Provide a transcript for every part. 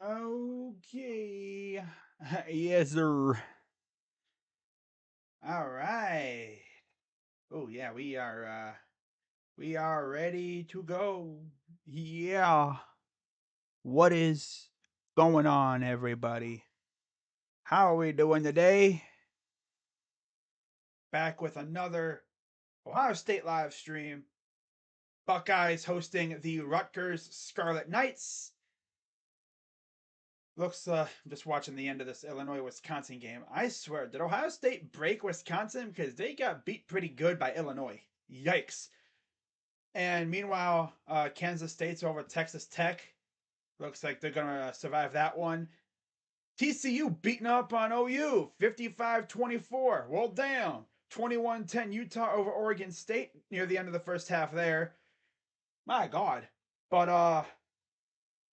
Okay. Yes, sir. All right. Oh yeah, we are ready to go. Yeah. What is going on, everybody? How are we doing today? Back with another Ohio State live stream. Buckeyes hosting the Rutgers Scarlet Knights. I'm just watching the end of this Illinois Wisconsin game. I swear, did Ohio State break Wisconsin? Because they got beat pretty good by Illinois. Yikes. And meanwhile, Kansas State's over Texas Tech. Looks like they're going to survive that one. TCU beating up on OU 55-24. Well, damn. 21-10 Utah over Oregon State near the end of the first half there. My God. But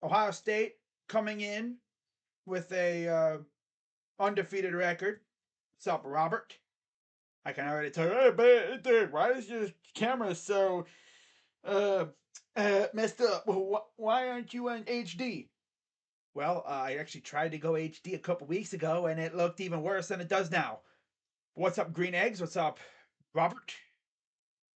Ohio State coming in with a undefeated record. What's up, Robert? I can already tell you, hey, dude, why is your camera so uh, messed up? Why aren't you in HD? Well, I actually tried to go HD a couple weeks ago, and it looked even worse than it does now. What's up, Green Eggs? What's up, Robert?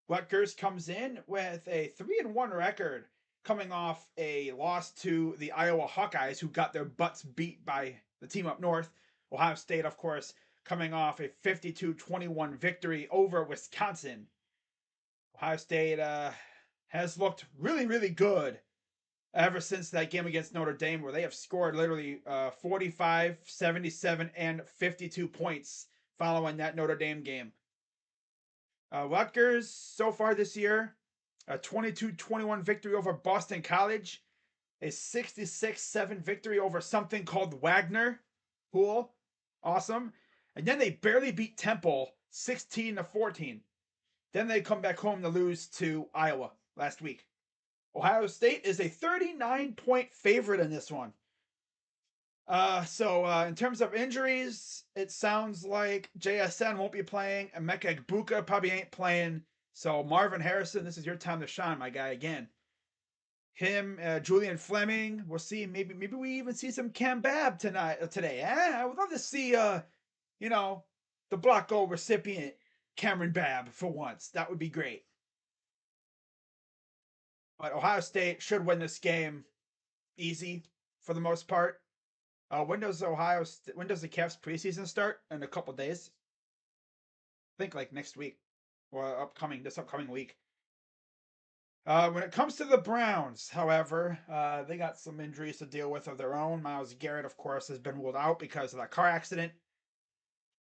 Rutgers comes in with a 3-1 record, coming off a loss to the Iowa Hawkeyes, who got their butts beat by the team up north. Ohio State, of course, coming off a 52-21 victory over Wisconsin. Ohio State has looked really, really good ever since that game against Notre Dame, where they have scored literally 45, 77, and 52 points following that Notre Dame game. Rutgers, so far this year, a 22-21 victory over Boston College, a 66-7 victory over something called Wagner. Cool. Awesome. And then they barely beat Temple 16-14. Then they come back home to lose to Iowa last week. Ohio State is a 39-point favorite in this one. So in terms of injuries, it sounds like JSN won't be playing, and Emeka Egbuka probably ain't playing. So Marvin Harrison, this is your time to shine, my guy. Again, him, Julian Fleming. We'll see. Maybe we even see some Cam Bab today. I would love to see you know, the block goal recipient Cameron Babb for once. That would be great. But Ohio State should win this game easy for the most part. When does when does the Cavs preseason start? In a couple days. I think like next week or this upcoming week. When it comes to the Browns, however, they got some injuries to deal with of their own. Myles Garrett, of course, has been ruled out because of that car accident.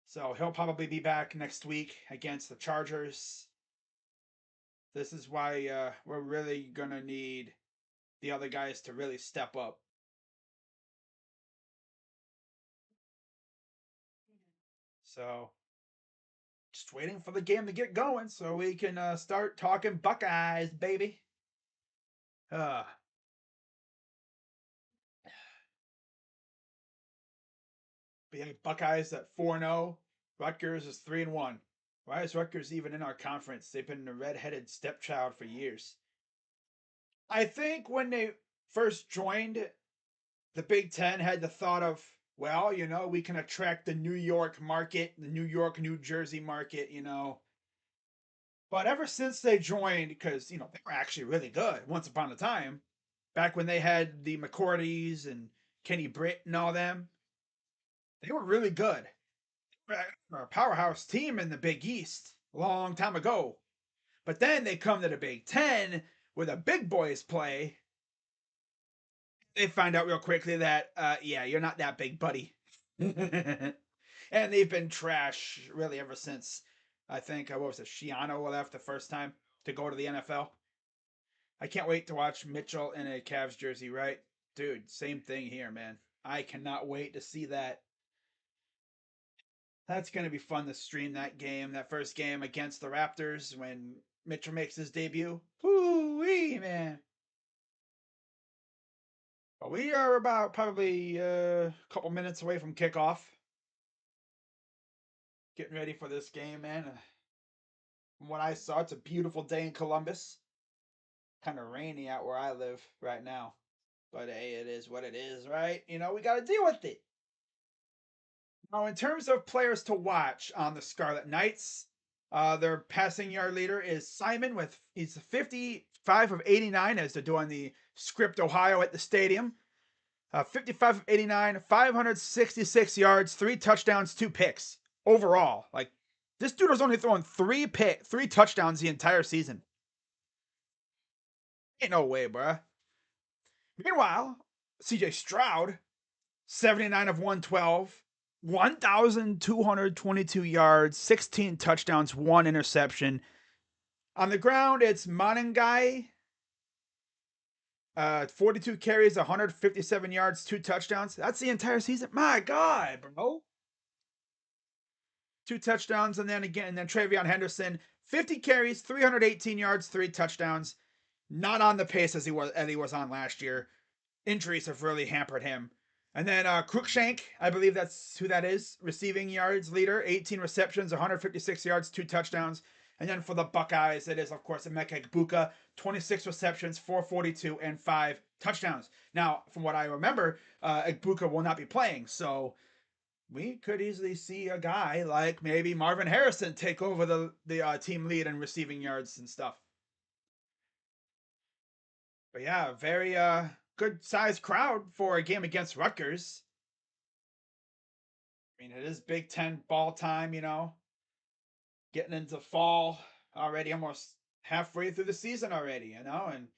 So he'll probably be back next week against the Chargers. This is why we're really going to need the other guys to really step up. So just waiting for the game to get going so we can start talking Buckeyes, baby. Uh, but yeah, Buckeyes at 4-0. Rutgers is 3-1. Why is Rutgers even in our conference? They've been the red-headed stepchild for years. I think when they first joined, the Big Ten had the thought of, well, we can attract the New York market, the New York, New Jersey market, But ever since they joined, because, they were actually really good once upon a time, back when they had the McCourtys and Kenny Britt and all them, they were really good. A powerhouse team in the Big East a long time ago. But then they come to the Big Ten where the big boys play. They find out real quickly that, yeah, you're not that big, buddy. And they've been trash really ever since. I think, what was it, Shiano left the first time to go to the NFL. I can't wait to watch Mitchell in a Cavs jersey, right? Dude, same thing here, man. I cannot wait to see that. That's going to be fun to stream that game, that first game against the Raptors when Mitchell makes his debut. Woo-wee, man. But we are about probably a couple minutes away from kickoff. Getting ready for this game, man. From what I saw, it's a beautiful day in Columbus. Kind of rainy out where I live right now. But hey, it is what it is, right? You know, we got to deal with it. Now, in terms of players to watch on the Scarlet Knights, their passing yard leader is Simon with he's 55 of 89 as they're doing the Script Ohio at the stadium. 55 of 89, 566 yards, 3 touchdowns, 2 picks overall. Like this dude was only throwing 3 touchdowns the entire season. Ain't no way, bruh. Meanwhile, CJ Stroud, 79 of 112, 1,222 yards, 16 touchdowns, 1 interception. On the ground, it's Monangai, 42 carries, 157 yards, 2 touchdowns. That's the entire season. My God, bro. 2 touchdowns, and then Travion Henderson, 50 carries, 318 yards, 3 touchdowns. Not on the pace as he was on last year. Injuries have really hampered him. And then Cruikshank, I believe that's who that is, receiving yards leader, 18 receptions, 156 yards, 2 touchdowns. And then for the Buckeyes, it is, of course, Emeka Egbuka, 26 receptions, 442, and 5 touchdowns. Now, from what I remember, Egbuka will not be playing, so we could easily see a guy like maybe Marvin Harrison take over the team lead in receiving yards and stuff. But yeah, very good sized crowd for a game against Rutgers. I mean, it is Big Ten ball time, you know, getting into fall already, almost halfway through the season already, you know, and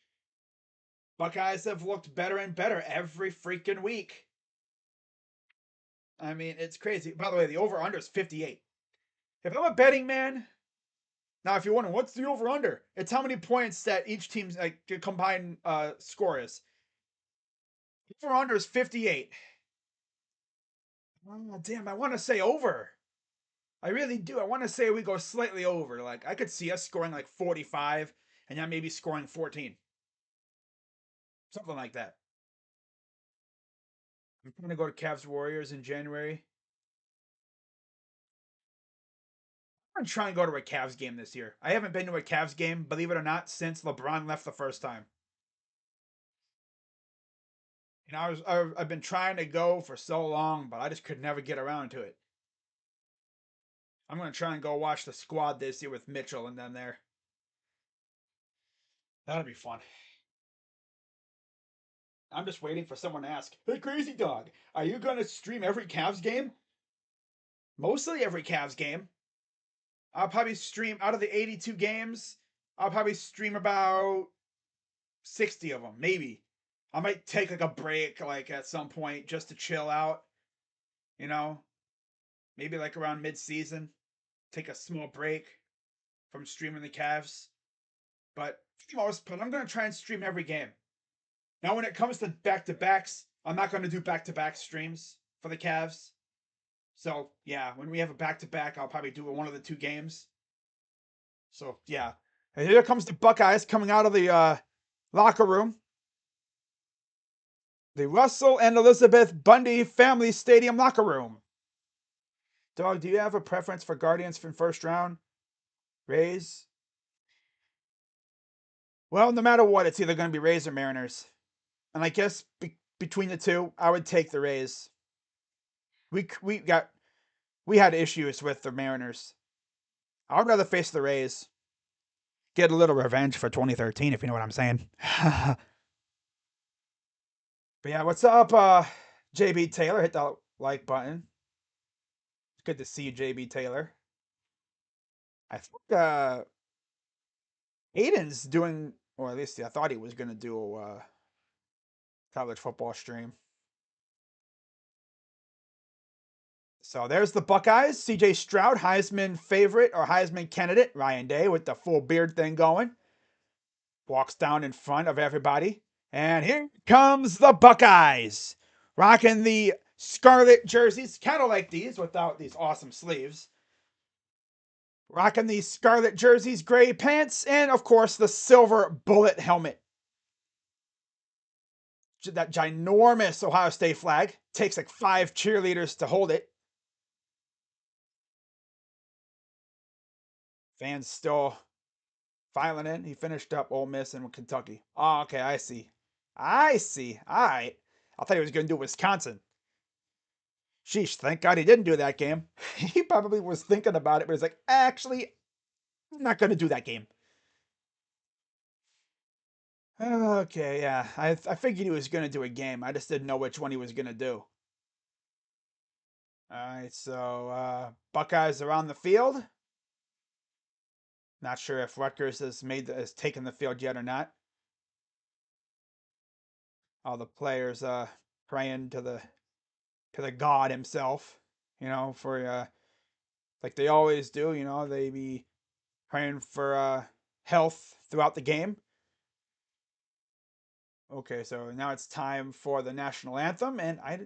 Buckeyes have looked better and better every freaking week. I mean, it's crazy. By the way, the over under is 58. If I'm a betting man, now if you're wondering what's the over under, it's how many points that each team's like combined score is. Over under is 58. Oh, damn, I want to say over. I really do. I want to say we go slightly over. Like I could see us scoring like 45 and then maybe scoring 14. Something like that. I'm going to go to Cavs Warriors in January. I'm going to try and go to a Cavs game this year. I haven't been to a Cavs game, believe it or not, since LeBron left the first time. And I've been trying to go for so long, but I just could never get around to it. I'm going to try and go watch the squad this year with Mitchell and them there. That'll be fun. I'm just waiting for someone to ask, "Hey, Crazy Dog, are you going to stream every Cavs game?" Mostly every Cavs game. I'll probably stream out of the 82 games. I'll probably stream about 60 of them, maybe. I might take like a break, like at some point, just to chill out. You know, maybe like around mid-season, take a small break from streaming the Cavs. But for the most part, I'm gonna try and stream every game. Now, when it comes to back-to-backs, I'm not gonna do back-to-back streams for the Cavs. So yeah, when we have a back-to-back, I'll probably do one of the 2 games. So yeah, and here comes the Buckeyes coming out of the locker room. The Russell and Elizabeth Bundy Family Stadium locker room. Dog, do you have a preference for Guardians from first round? Rays? Well, no matter what, it's either going to be Rays or Mariners. And I guess between the two, I would take the Rays. We had issues with the Mariners. I would rather face the Rays. Get a little revenge for 2013, if you know what I'm saying. But yeah, what's up, JB Taylor? Hit that like button. It's good to see you, JB Taylor. I think Aiden's doing, or at least I thought he was going to do a college football stream. So there's the Buckeyes. CJ Stroud, Heisman favorite or Heisman candidate. Ryan Day with the full beard thing going. Walks down in front of everybody. And here comes the Buckeyes. Rocking the Scarlet jerseys. Kind of like these without these awesome sleeves. Rocking the Scarlet jerseys, gray pants, and of course the silver bullet helmet. That ginormous Ohio State flag. Takes like 5 cheerleaders to hold it. Fans still filing in. He finished up Ole Miss and Kentucky. Oh, okay, I see. I see. All right. I thought he was going to do Wisconsin. Sheesh, thank God he didn't do that game. He probably was thinking about it, but he's like, actually, I'm not going to do that game. Okay, yeah. I figured he was going to do a game. I just didn't know which one he was going to do. All right, so Buckeyes are on the field. Not sure if Rutgers has taken the field yet or not. All the players praying to the God himself, for like they always do. They be praying for health throughout the game. Okay, so now it's time for the national anthem, and I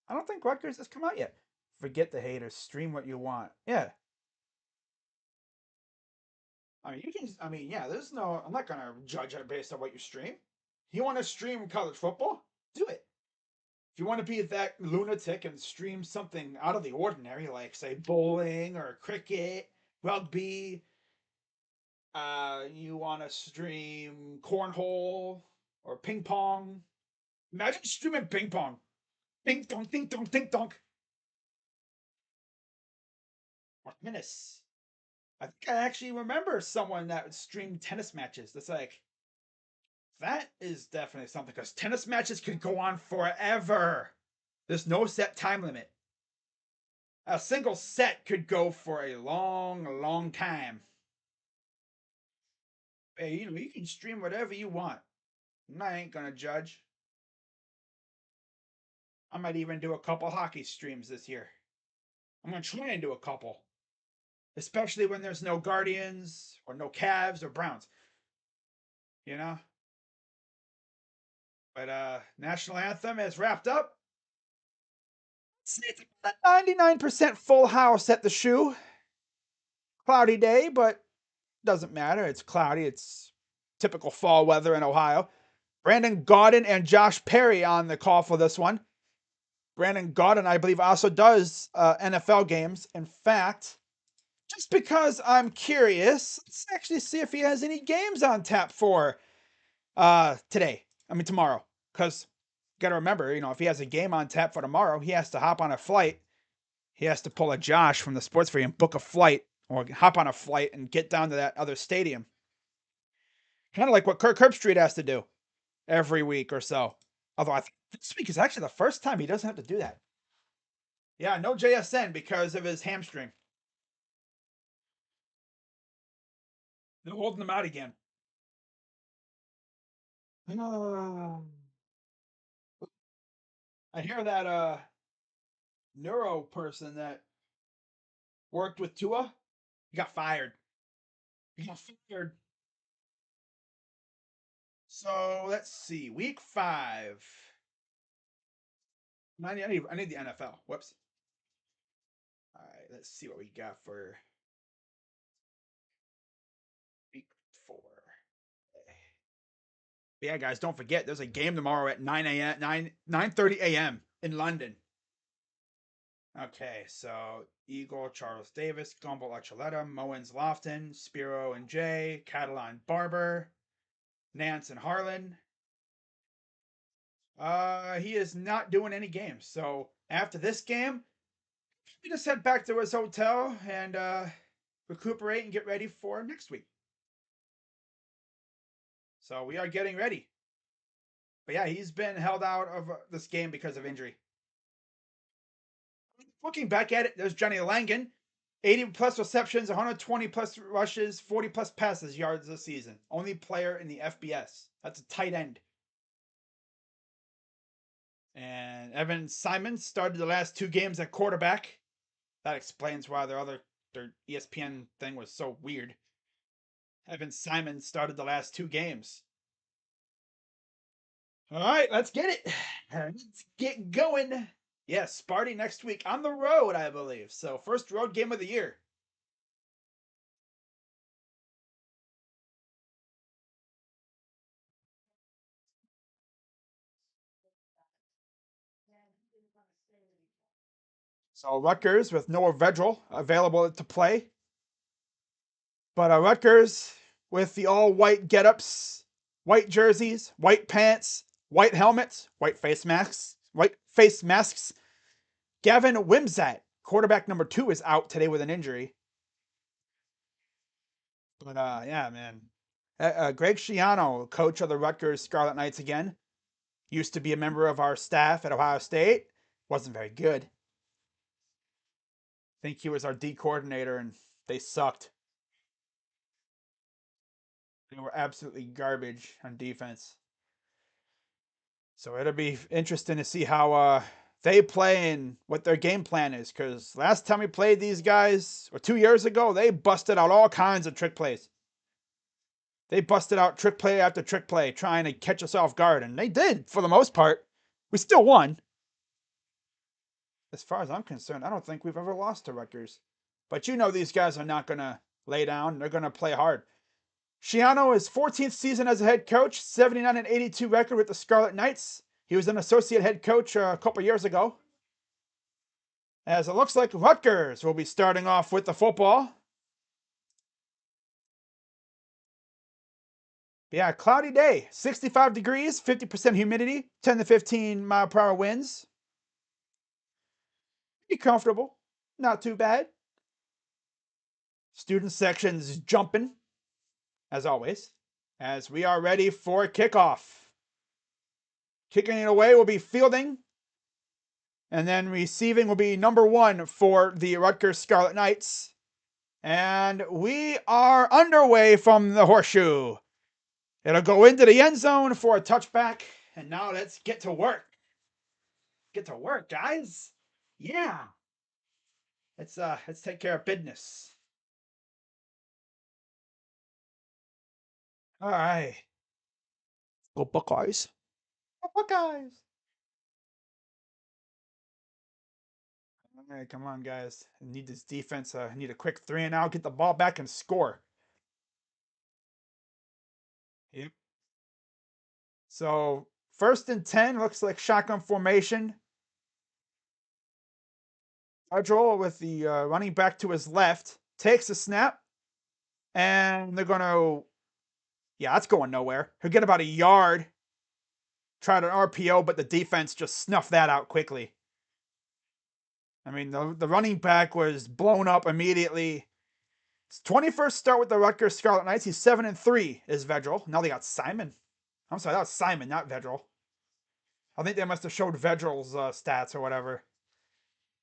don't think Rutgers has come out yet. Forget the haters. Stream what you want. Yeah, I mean you can. I mean, yeah. There's no. I'm not gonna judge it based on what you stream. You want to stream college football? Do it. If you want to be that lunatic and stream something out of the ordinary, like say bowling or cricket, rugby, you want to stream cornhole or ping pong. Imagine streaming ping pong. Ding dong, ding dong, ding dong. Or tennis. I think I actually remember someone that streamed tennis matches. That's like, that is definitely something because tennis matches could go on forever. There's no set time limit. A single set could go for a long, long time. Hey, you can stream whatever you want. I ain't gonna judge. I might even do a couple hockey streams this year. I'm gonna try and do a couple, especially when there's no Guardians or no Cavs or Browns. You know. But national anthem is wrapped up. It's a 99% full house at the shoe. Cloudy day, but doesn't matter. It's cloudy. It's typical fall weather in Ohio. Brandon Gaudin and Josh Perry on the call for this one. Brandon Gaudin, I believe, also does NFL games. In fact, just because I'm curious, let's actually see if he has any games on tap for tomorrow. Because you got to remember, if he has a game on tap for tomorrow, he has to hop on a flight. He has to pull a Josh from the Sports Free and book a flight or hop on a flight and get down to that other stadium. Kind of like what Kirk Herbstreit has to do every week or so. Although I think this week is actually the first time he doesn't have to do that. Yeah, no JSN because of his hamstring. They're holding him out again. I hear that neuro person that worked with Tua, he got fired. He got fired. So let's see. Week 5. I need the NFL. Whoops. All right, let's see what we got for week 4. But yeah, guys, don't forget there's a game tomorrow at 9 a.m. 9:30 a.m. in London. Okay, so Eagle, Charles Davis, Gumbel, Archuleta, Mowens, Lofton, Spiro and Jay, Catalan, Barber, Nance and Harlan. He is not doing any games. So after this game, we just head back to his hotel and recuperate and get ready for next week. So we are getting ready. But yeah, he's been held out of this game because of injury. Looking back at it, there's Johnny Langan, 80 plus receptions, 120 plus rushes, 40 plus passes yards this season. Only player in the FBS. That's a tight end. And Evan Simons started the last 2 games at quarterback. That explains why their ESPN thing was so weird. Evan Simons started the last 2 games. All right, let's get it. Let's get going. Yes, Sparty next week on the road, I believe. So first road game of the year. So Rutgers with Noah Vedral available to play. But Rutgers, with the all-white get-ups, white jerseys, white pants, white helmets, white face masks. Gavin Wimsatt, quarterback number 2, is out today with an injury. But yeah, man. Greg Schiano, coach of the Rutgers Scarlet Knights again, used to be a member of our staff at Ohio State. Wasn't very good. I think he was our D coordinator, and they sucked. They were absolutely garbage on defense. So it'll be interesting to see how they play and what their game plan is. Because last time we played these guys, or 2 years ago, they busted out all kinds of trick plays. They busted out trick play after trick play, trying to catch us off guard. And they did, for the most part. We still won. As far as I'm concerned, I don't think we've ever lost to Rutgers. But you know these guys are not going to lay down. They're going to play hard. Schiano is 14th season as a head coach, 79-82 record with the Scarlet Knights. He was an associate head coach a couple years ago. As it looks like Rutgers will be starting off with the football. Yeah, cloudy day, 65 degrees, 50% humidity, 10 to 15 mile per hour winds. Be comfortable, not too bad. Student sections jumping, as always, as we are ready for kickoff. Kicking it away will be Fielding, and then receiving will be number 1 for the Rutgers Scarlet Knights. And we are underway from the horseshoe. It'll go into the end zone for a touchback. And now let's get to work. Get to work, guys. Yeah. Let's take care of business. All right. Go Buckeyes. Go Buckeyes. All right, come on, guys. I need this defense. I need a quick 3 and out, get the ball back and score. Yep. So 1st and 10 looks like shotgun formation. Federal with the running back to his left takes a snap, and they're gonna, yeah, that's going nowhere. He'll get about a yard. Tried an RPO, but the defense just snuffed that out quickly. I mean, the running back was blown up immediately. His 21st start with the Rutgers Scarlet Knights. He's 7-3 is Vedral. Now they got Simon. I'm sorry, that was Simon, not Vedral. I think they must have showed Vedral's stats or whatever.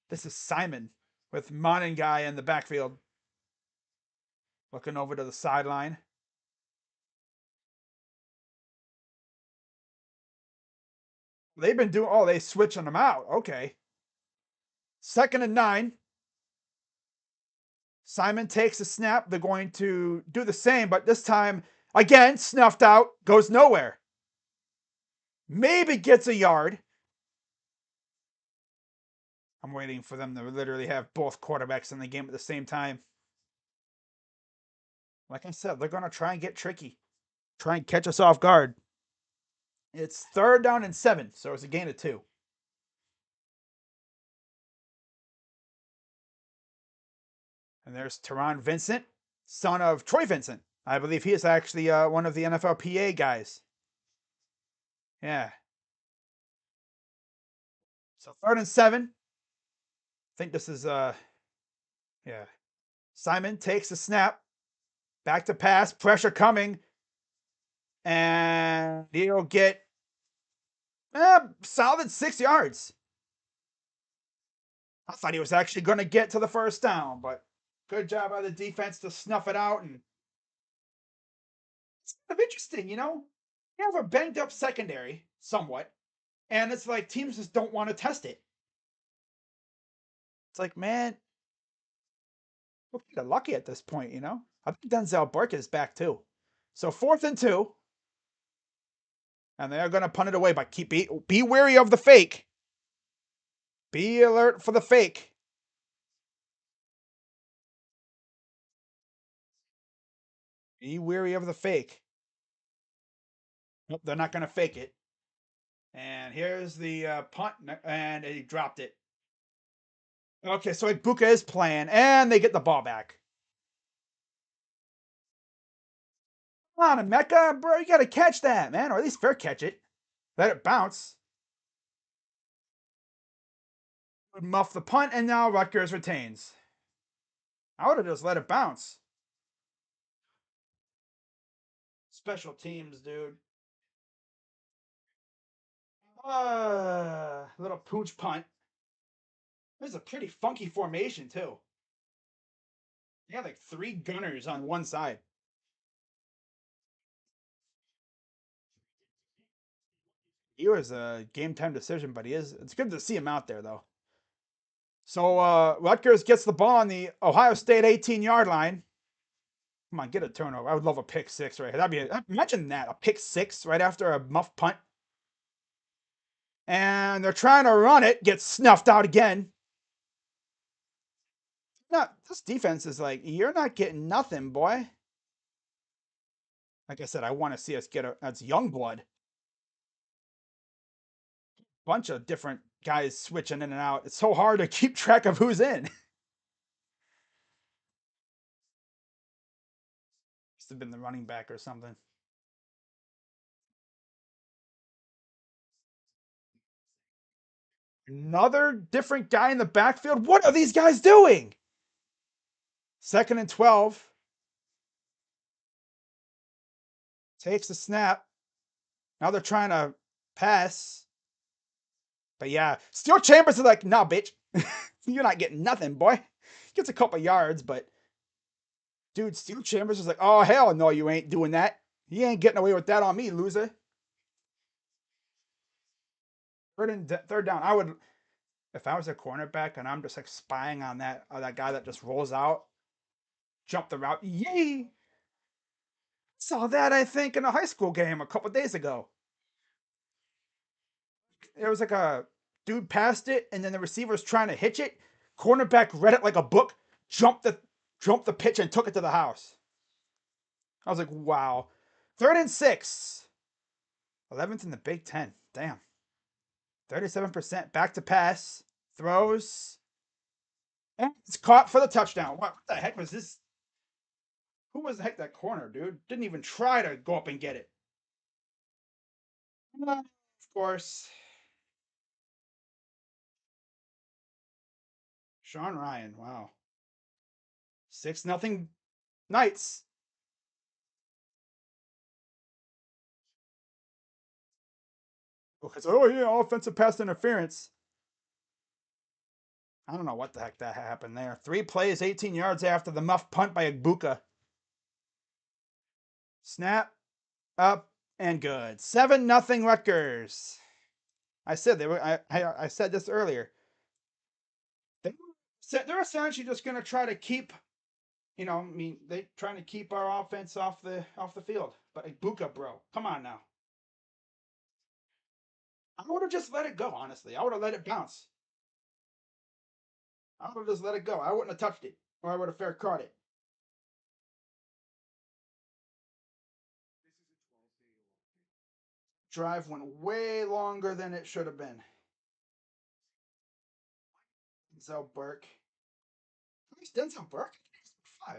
This is Simon with Monin guy in the backfield. Looking over to the sideline. They've been doing, oh, they switching them out. Okay. 2nd and 9. Simon takes a snap. They're going to do the same, but this time, again, snuffed out, goes nowhere. Maybe gets a yard. I'm waiting for them to literally have both quarterbacks in the game at the same time. Like I said, they're going to try and get tricky. Try and catch us off guard. It's 3rd down and 7, so it's a gain of 2. And there's Teron Vincent, son of Troy Vincent. I believe he is actually one of the NFLPA guys. Yeah. So 3rd and 7. I think this is yeah. Simon takes the snap. Back to pass. Pressure coming. And he'll get solid 6 yards. I thought he was actually going to get to the 1st down, but good job by the defense to snuff it out. And it's kind of interesting, you know? You have a banged up secondary, somewhat, and it's like teams just don't want to test it. It's like, man, we're kind of lucky at this point, you know? I think Denzel Burke is back too. So 4th and 2. And they're going to punt it away, but be wary of the fake. Be alert for the fake. Be wary of the fake. Nope, they're not going to fake it. And here's the punt, and he dropped it. Okay, so Ibuka is playing, and they get the ball back. Come on, Emeka, bro, you gotta catch that, man, or at least fair catch it. Let it bounce. Would muff the punt, and now Rutgers retains. I would have just let it bounce. Special teams, dude. Little pooch punt. This is a pretty funky formation, too. They had like 3 gunners on one side. He was a game time decision, but it's good to see him out there, though. So Rutgers gets the ball on the Ohio State 18-yard line. Come on, get a turnover. I would love a pick six right here. Imagine that, a pick six right after a muff punt. And they're trying to run it, gets snuffed out again. No, this defense is like, you're not getting nothing, boy. Like I said, I want to see us get that's young blood. Bunch of different guys switching in and out. It's so hard to keep track of who's in. Must have been the running back or something. Another different guy in the backfield. What are these guys doing? 2nd and 12. Takes the snap. Now they're trying to pass. But yeah, Steel Chambers is like, nah, bitch. You're not getting nothing, boy. Gets a couple yards, but dude, Steel Chambers is like, oh, hell no, you ain't doing that. You ain't getting away with that on me, loser. Third down. I would, if I was a cornerback and I'm just like spying on that guy that just rolls out, jump the route. Yay! Saw that, I think, in a high school game a couple days ago. It was like a dude passed it, and then the receiver was trying to hitch it. Cornerback read it like a book, jumped the pitch, and took it to the house. I was like, wow. 3rd and 6. 11th in the Big Ten. Damn. 37% back to pass. Throws. And it's caught for the touchdown. What the heck was this? Who was the heck that corner, dude? Didn't even try to go up and get it. Of course. Sean Ryan. Wow. 6-0 Knights. Okay, so, oh yeah, offensive pass interference. I don't know what the heck that happened there. 3 plays, 18 yards after the muff punt by Agbuka. Snap, up, and good. 7-0 Rutgers. I said they were. I said this earlier. They're essentially just going to try to keep. I mean, they trying to keep our offense off the field. But Agbuka, bro, come on now. I would have just let it go. Honestly, I would have let it bounce. I would have just let it go. I wouldn't have touched it, or I would have fair caught it. Drive went way longer than it should have been. Denzel Burke. Who's Denzel Burke? 5.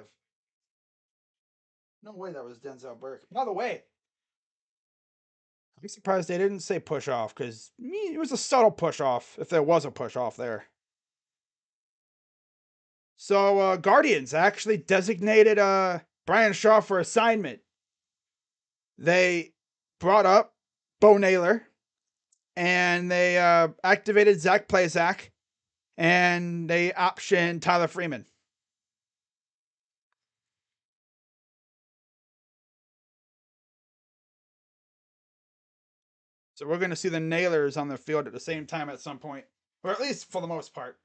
No way that was Denzel Burke. By the way, I'm surprised they didn't say push off because it was a subtle push off if there was a push off there. So Guardians actually designated Brian Shaw for assignment. They brought up Bo Naylor and they activated Zach Plazak and they optioned Tyler Freeman. So we're going to see the Nailers on the field at the same time at some point, or at least for the most part,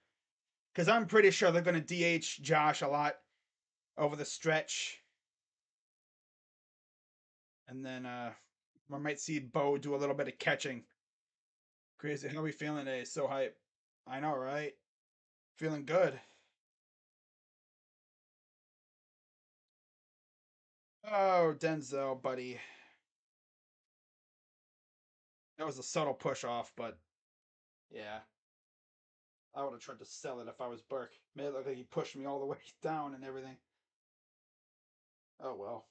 because I'm pretty sure they're going to DH Josh a lot over the stretch, and then we might see Bo do a little bit of catching. Crazy, how are we feeling today? So hype. I know, right? Feeling good. Oh, Denzel, buddy. That was a subtle push off, but yeah. I would have tried to sell it if I was Burke. Made it look like he pushed me all the way down and everything. Oh well.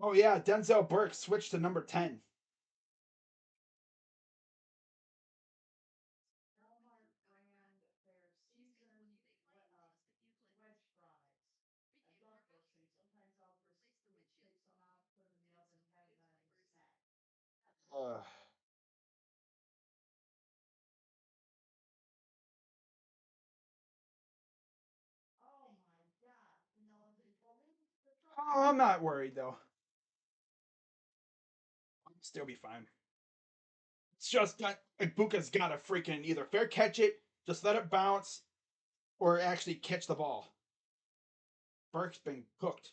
Oh yeah, Denzel Burke switched to number 10. Uh, oh, I'm not worried though. I'll still be fine. It's just got Ibuka's got to freaking either fair catch it, just let it bounce, or actually catch the ball. Burke's been cooked.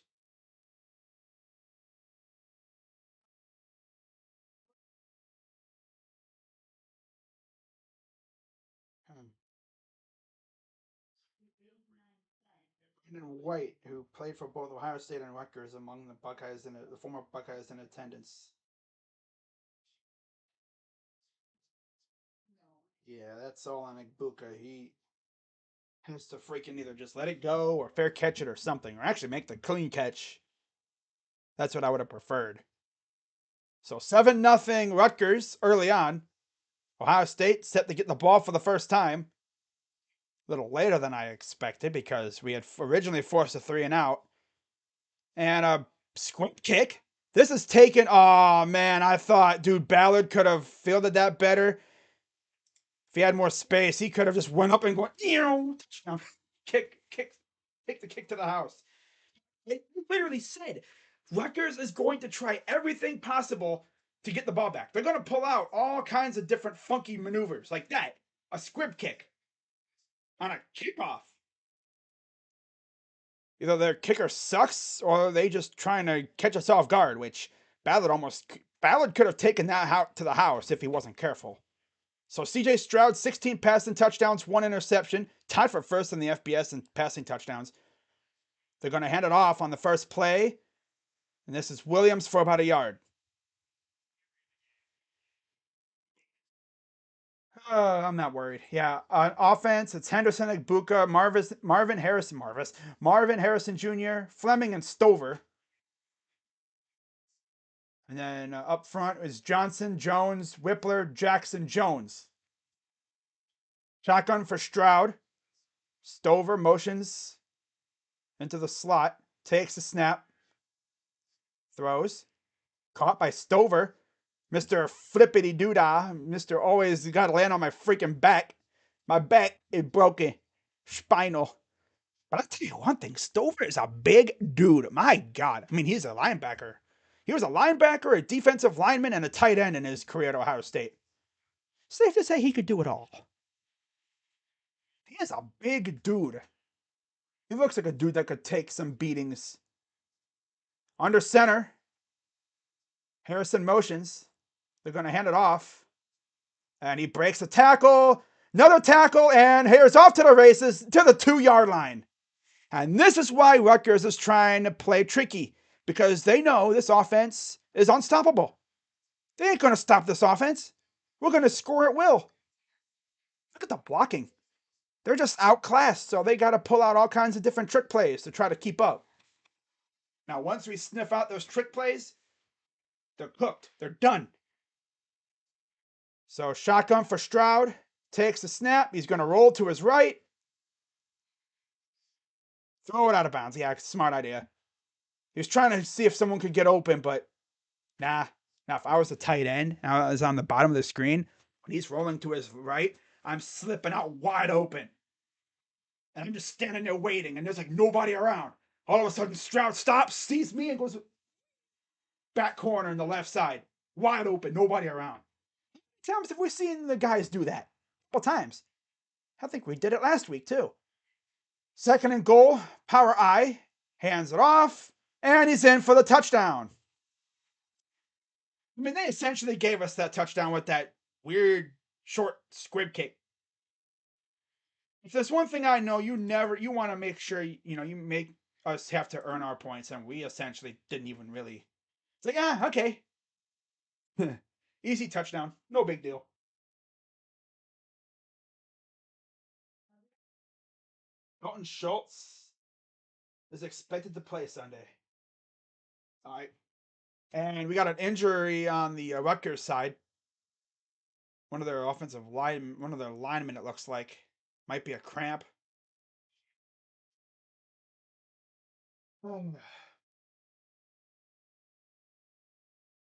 Hmm. Brandon White, who played for both Ohio State and Rutgers, among the Buckeyes and the former Buckeyes in attendance. Yeah, that's all on Ibuka. He has to freaking either just let it go or fair catch it or something, or actually make the clean catch. That's what I would have preferred. So 7-0 Rutgers early on. Ohio State set to get the ball for the first time. A little later than I expected because we had originally forced a 3-and-out. And a squib kick. This is taken. Oh, man. I thought, dude, Ballard could have fielded that better. If he had more space, he could have just went up and gone, touchdown. Kick the kick to the house. It literally said Rutgers is going to try everything possible to get the ball back. They're going to pull out all kinds of different funky maneuvers like that. A squib kick on a kickoff. Either their kicker sucks or they just trying to catch us off guard, which Ballard could have taken that out to the house if he wasn't careful. So CJ Stroud, 16 passing touchdowns, 1 interception, tied for first in the FBS in passing touchdowns. They're going to hand it off on the first play, and this is Williams for about a yard. I'm not worried. Yeah, on offense, it's Henderson, Ibuka, Marvin Harrison Jr., Fleming, and Stover. And then up front is Johnson, Jones, Whippler, Jackson, Jones. Shotgun for Stroud. Stover motions into the slot, takes a snap, throws. Caught by Stover. Mr. Flippity Doodah. Mr. Always got to land on my freaking back. My back is broken. Spinal. But I'll tell you one thing, Stover is a big dude. My God. I mean, he's a linebacker. He was a linebacker, a defensive lineman, and a tight end in his career at Ohio State. Safe to say he could do it all. He is a big dude. He looks like a dude that could take some beatings. Under center, Harrison motions. They're going to hand it off. And he breaks a tackle. Another tackle, and here's off to the races to the 2-yard line. And this is why Rutgers is trying to play tricky, because they know this offense is unstoppable. They ain't going to stop this offense. We're going to score at will. Look at the blocking. They're just outclassed, so they got to pull out all kinds of different trick plays to try to keep up. Now, once we sniff out those trick plays, they're cooked. They're done. So, shotgun for Stroud. Takes the snap. He's going to roll to his right. Throw it out of bounds. Yeah, smart idea. He was trying to see if someone could get open, but nah. Now, if I was a tight end and I was on the bottom of the screen, when he's rolling to his right, I'm slipping out wide open. And I'm just standing there waiting, and there's like nobody around. All of a sudden, Stroud stops, sees me, and goes back corner in the left side. Wide open, nobody around. How many times have we seen the guys do that? A couple times. I think we did it last week, too. Second and goal, power I, hands it off, and he's in for the touchdown. I mean, they essentially gave us that touchdown with that weird short squib kick. If there's one thing I know, you want to make sure, you make us have to earn our points, and we essentially didn't even really. It's like, okay. Easy touchdown. No big deal. Dalton Schultz is expected to play Sunday. All right. And we got an injury on the Rutgers side. One of their linemen, it looks like, might be a cramp.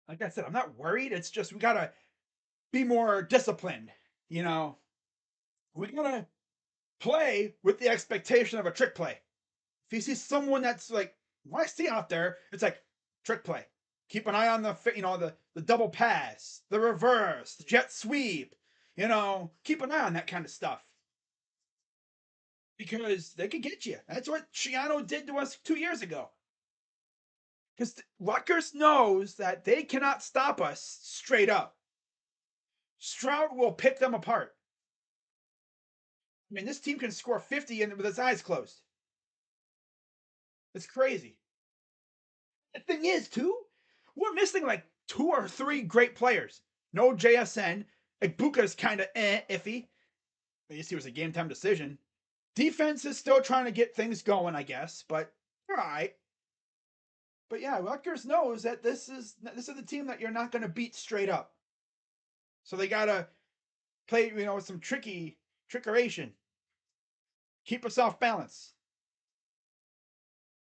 Like I said, I'm not worried. It's just we gotta be more disciplined. You know, we gotta play with the expectation of a trick play. If you see someone that's like, what I see out there, it's like trick play. Keep an eye on the double pass, the reverse, the jet sweep. Keep an eye on that kind of stuff because they could get you. That's what Shiano did to us 2 years ago. Because Rutgers knows that they cannot stop us straight up. Stroud will pick them apart. I mean, this team can score 50 with its eyes closed. It's crazy. The thing is, too, we're missing like 2 or 3 great players. No JSN. Ibuka's kind of iffy. At least he was a game time decision. Defense is still trying to get things going, I guess, but all right. But yeah, Rutgers knows that this is the team that you're not going to beat straight up. So they gotta play, with some trickeration. Keep us off balance.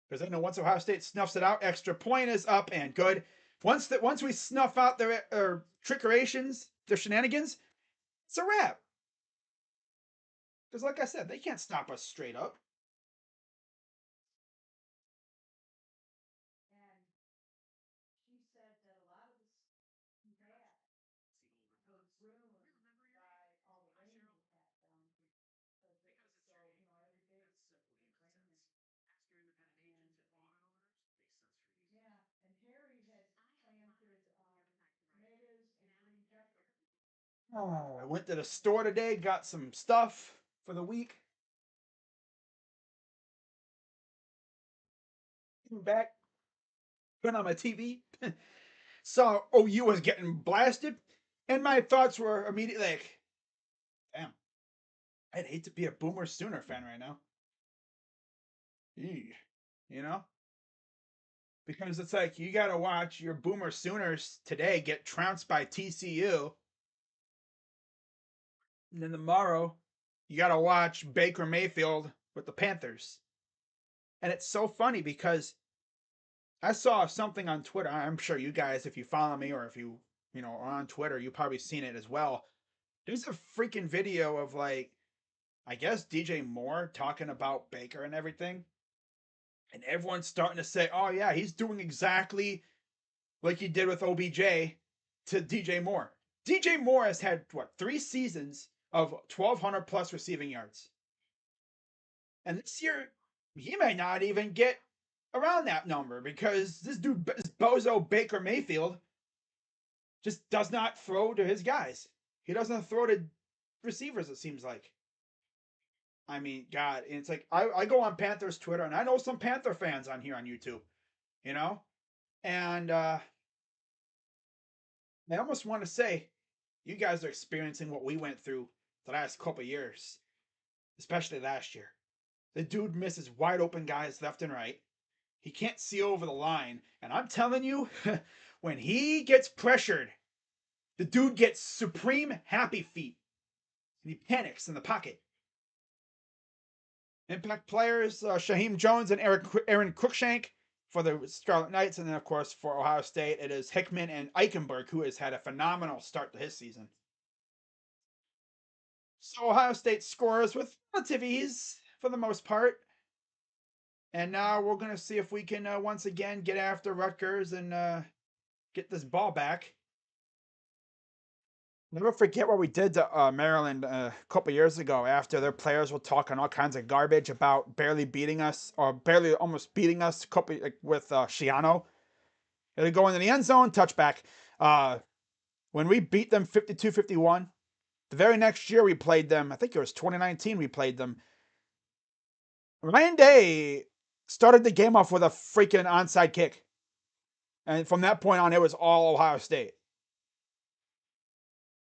Because I know once Ohio State snuffs it out, extra point is up and good. Once we snuff out their trickerations, their shenanigans, it's a wrap. Because like I said, they can't stop us straight up. Oh, I went to the store today, got some stuff for the week. Came back, put on my TV, saw OU was getting blasted, and my thoughts were immediately like, damn, I'd hate to be a Boomer Sooner fan right now. Eee, you know? Because it's like you gotta watch your Boomer Sooners today get trounced by TCU. And then tomorrow, you gotta watch Baker Mayfield with the Panthers. And it's so funny because I saw something on Twitter. I'm sure you guys, if you follow me or if are on Twitter, you've probably seen it as well. There's a freaking video of like, I guess DJ Moore talking about Baker and everything. And everyone's starting to say, oh yeah, he's doing exactly like he did with OBJ to DJ Moore. DJ Moore has had, 3 seasons of 1,200 plus receiving yards. And this year, he may not even get around that number because this dude, Bozo Baker Mayfield, just does not throw to his guys. He doesn't throw to receivers, it seems like. I mean, God, it's like I go on Panthers Twitter, and I know some Panther fans on here on YouTube, you know? And I almost want to say, you guys are experiencing what we went through the last couple years, especially last year. The dude misses wide open guys left and right. He can't see over the line. And I'm telling you, when he gets pressured, the dude gets supreme happy feet. And he panics in the pocket. Impact players, Shaheem Jones and Aaron Cruikshank for the Scarlet Knights. And then, of course, for Ohio State, it is Hickman and Eichenberg, who has had a phenomenal start to his season. So Ohio State scores with relative ease for the most part. And now we're going to see if we can once again get after Rutgers and get this ball back. Never forget what we did to Maryland a couple years ago after their players were talking all kinds of garbage about barely beating us or barely almost beating us with Shiano. They go into the end zone, touchback. When we beat them 52-51, the very next year we played them, I think it was 2019 we played them. Ryan Day started the game off with a freaking onside kick. And from that point on, it was all Ohio State.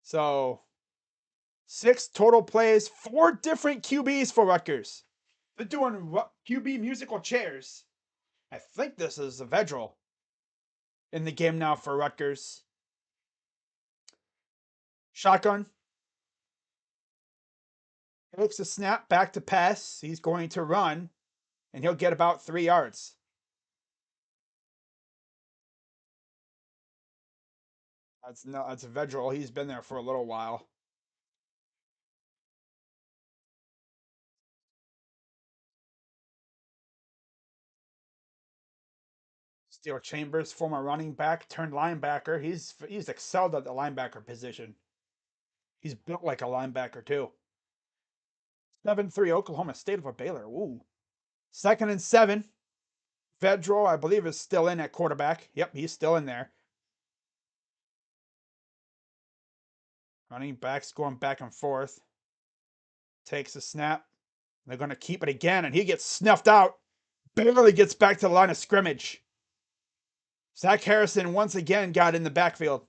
So 6 total plays, 4 different QBs for Rutgers. They're doing QB musical chairs. I think this is a Vedral. in the game now for Rutgers. Shotgun. Takes a snap, back to pass. He's going to run, and he'll get about 3 yards. That's Vedral. He's been there for a little while. Steele Chambers, former running back turned linebacker. He's excelled at the linebacker position. He's built like a linebacker too. 7-3 Oklahoma State over Baylor. Ooh. 2nd and 7. Vedral, I believe, is still in at quarterback. Yep, he's still in there. Running backs going back and forth. Takes a snap. They're going to keep it again, and he gets snuffed out. Barely gets back to the line of scrimmage. Zach Harrison once again got in the backfield.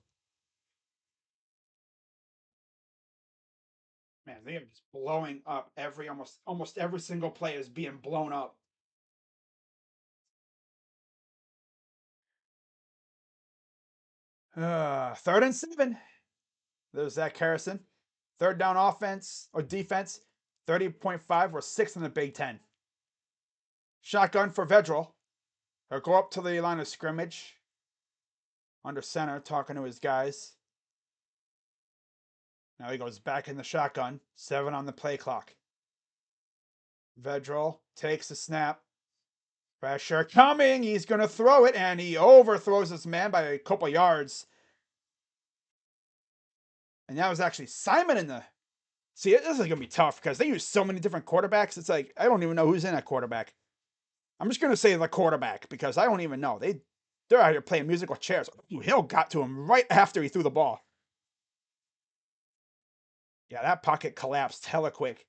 Man, they are just blowing up almost every single play is being blown up. Third and 7. There's Zach Harrison. Third down offense or defense. 30.5. We're 6th in the Big Ten. Shotgun for Vedral. He'll go up to the line of scrimmage. Under center, talking to his guys. Now he goes back in the shotgun. 7 on the play clock. Vedral takes the snap. Pressure coming. He's going to throw it, and he overthrows this man by a couple yards. And that was actually Simon in the... See, this is going to be tough because they use so many different quarterbacks. It's like, I don't even know who's in that quarterback. I'm just going to say the quarterback because I don't even know. They're out here playing musical chairs. Hill got to him right after he threw the ball. Yeah, that pocket collapsed hella quick.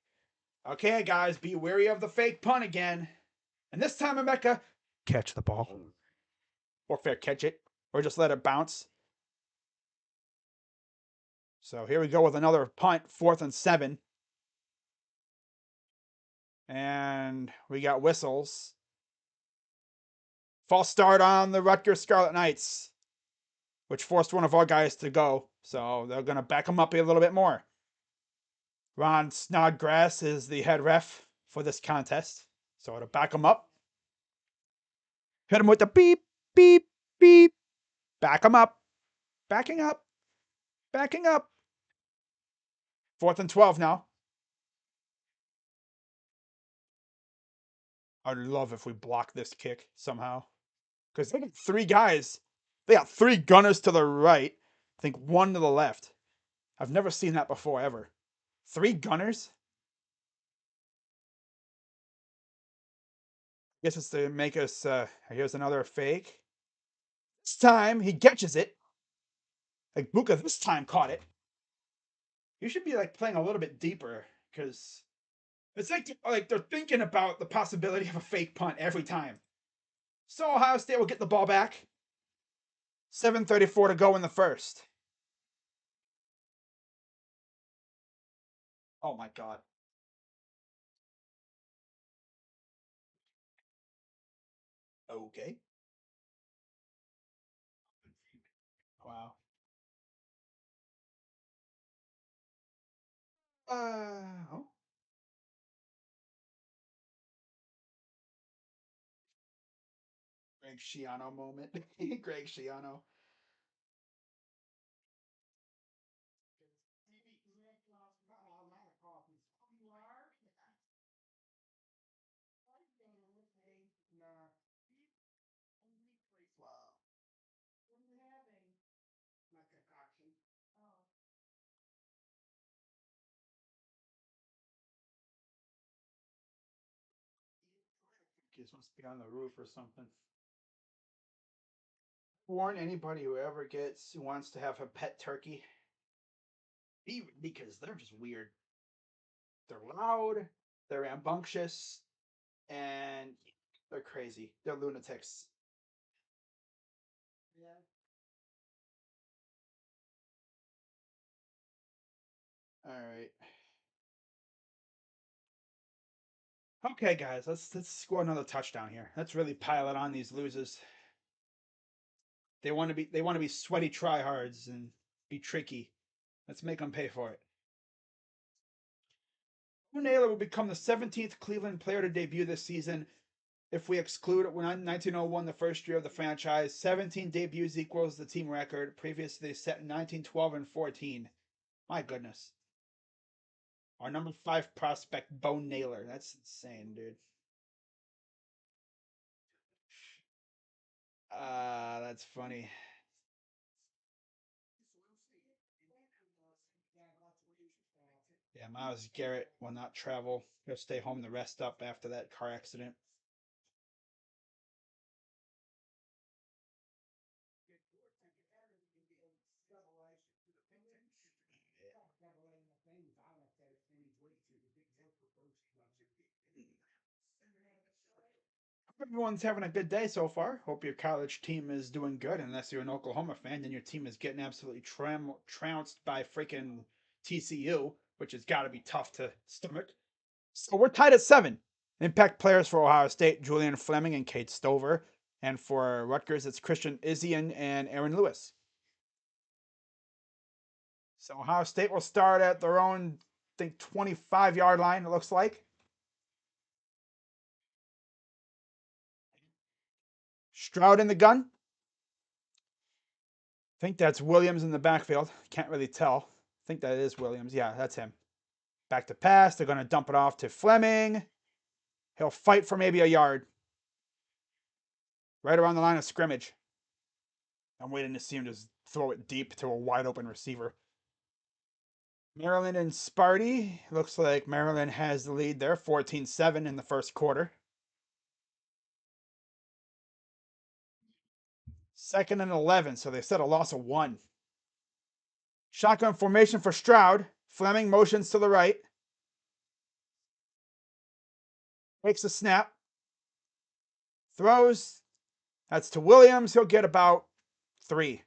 Okay, guys, be wary of the fake punt again. And this time, Emeka, catch the ball. Or fair catch it. Or just let it bounce. So here we go with another punt, 4th and 7. And we got whistles. False start on the Rutgers Scarlet Knights, which forced one of our guys to go. So they're going to back him up a little bit more. Ron Snodgrass is the head ref for this contest. So to back him up, hit him with the beep, beep, beep. Back him up. Backing up. Backing up. 4th and 12 now. I'd love if we block this kick somehow. Because they got 3 guys. They got 3 gunners to the right. I think 1 to the left. I've never seen that before, ever. 3 gunners? I guess it's to make us, here's another fake. This time, he catches it. Like, Buka this time caught it. You should be, like, playing a little bit deeper. Because it's like they're thinking about the possibility of a fake punt every time. So Ohio State will get the ball back. 7:34 to go in the first. Oh my God. Okay. Wow. Oh. Greg Schiano moment. Greg Schiano. Kids must be on the roof or something. Warn anybody who wants to have a pet turkey. Because they're just weird. They're loud, they're rambunctious, and they're crazy. They're lunatics. Yeah. All right. Okay, guys, let's score another touchdown here. Let's really pile it on these losers. They want to be sweaty tryhards and be tricky. Let's make them pay for it. Bo Naylor will become the 17th Cleveland player to debut this season. If we exclude 1901, the first year of the franchise, 17 debuts equals the team record. Previously, they set in 1912 and 14. My goodness. Our number 5 prospect, Bo Naylor. That's insane, dude. That's funny. Yeah, Miles Garrett will not travel. He'll stay home to rest up after that car accident. Everyone's having a good day so far. Hope your college team is doing good. Unless you're an Oklahoma fan, then your team is getting absolutely trounced by freaking TCU, which has got to be tough to stomach. So we're tied at 7. Impact players for Ohio State: Julian Fleming and Kate Stover. And for Rutgers, it's Christian Izzian and Aaron Lewis. So Ohio State will start at their own, I think, 25-yard line, it looks like. Stroud in the gun. I think that's Williams in the backfield. Can't really tell. I think that is Williams. Yeah, that's him. Back to pass. They're going to dump it off to Fleming. He'll fight for maybe a yard. Right around the line of scrimmage. I'm waiting to see him just throw it deep to a wide open receiver. Maryland and Sparty. Looks like Maryland has the lead there, 14-7 in the first quarter. 2nd and 11, so they set a loss of 1. Shotgun formation for Stroud. Fleming motions to the right. Takes a snap. Throws. That's to Williams. He'll get about 3.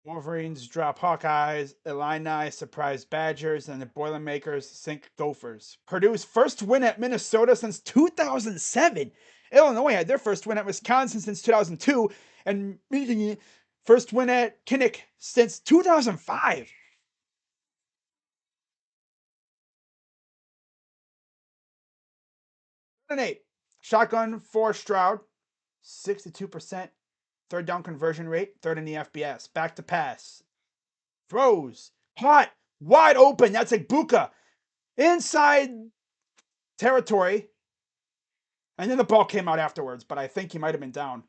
Wolverines drop Hawkeyes. Illini surprise Badgers. And the Boilermakers sink Gophers. Purdue's first win at Minnesota since 2007. Illinois had their first win at Wisconsin since 2002. And Michigan first win at Kinnick since 2005. 8. Shotgun for Stroud. 62% third down conversion rate. 3rd in the FBS. Back to pass. Throws. Hot. Wide open. That's Buka. Inside territory. And then the ball came out afterwards, but I think he might have been down.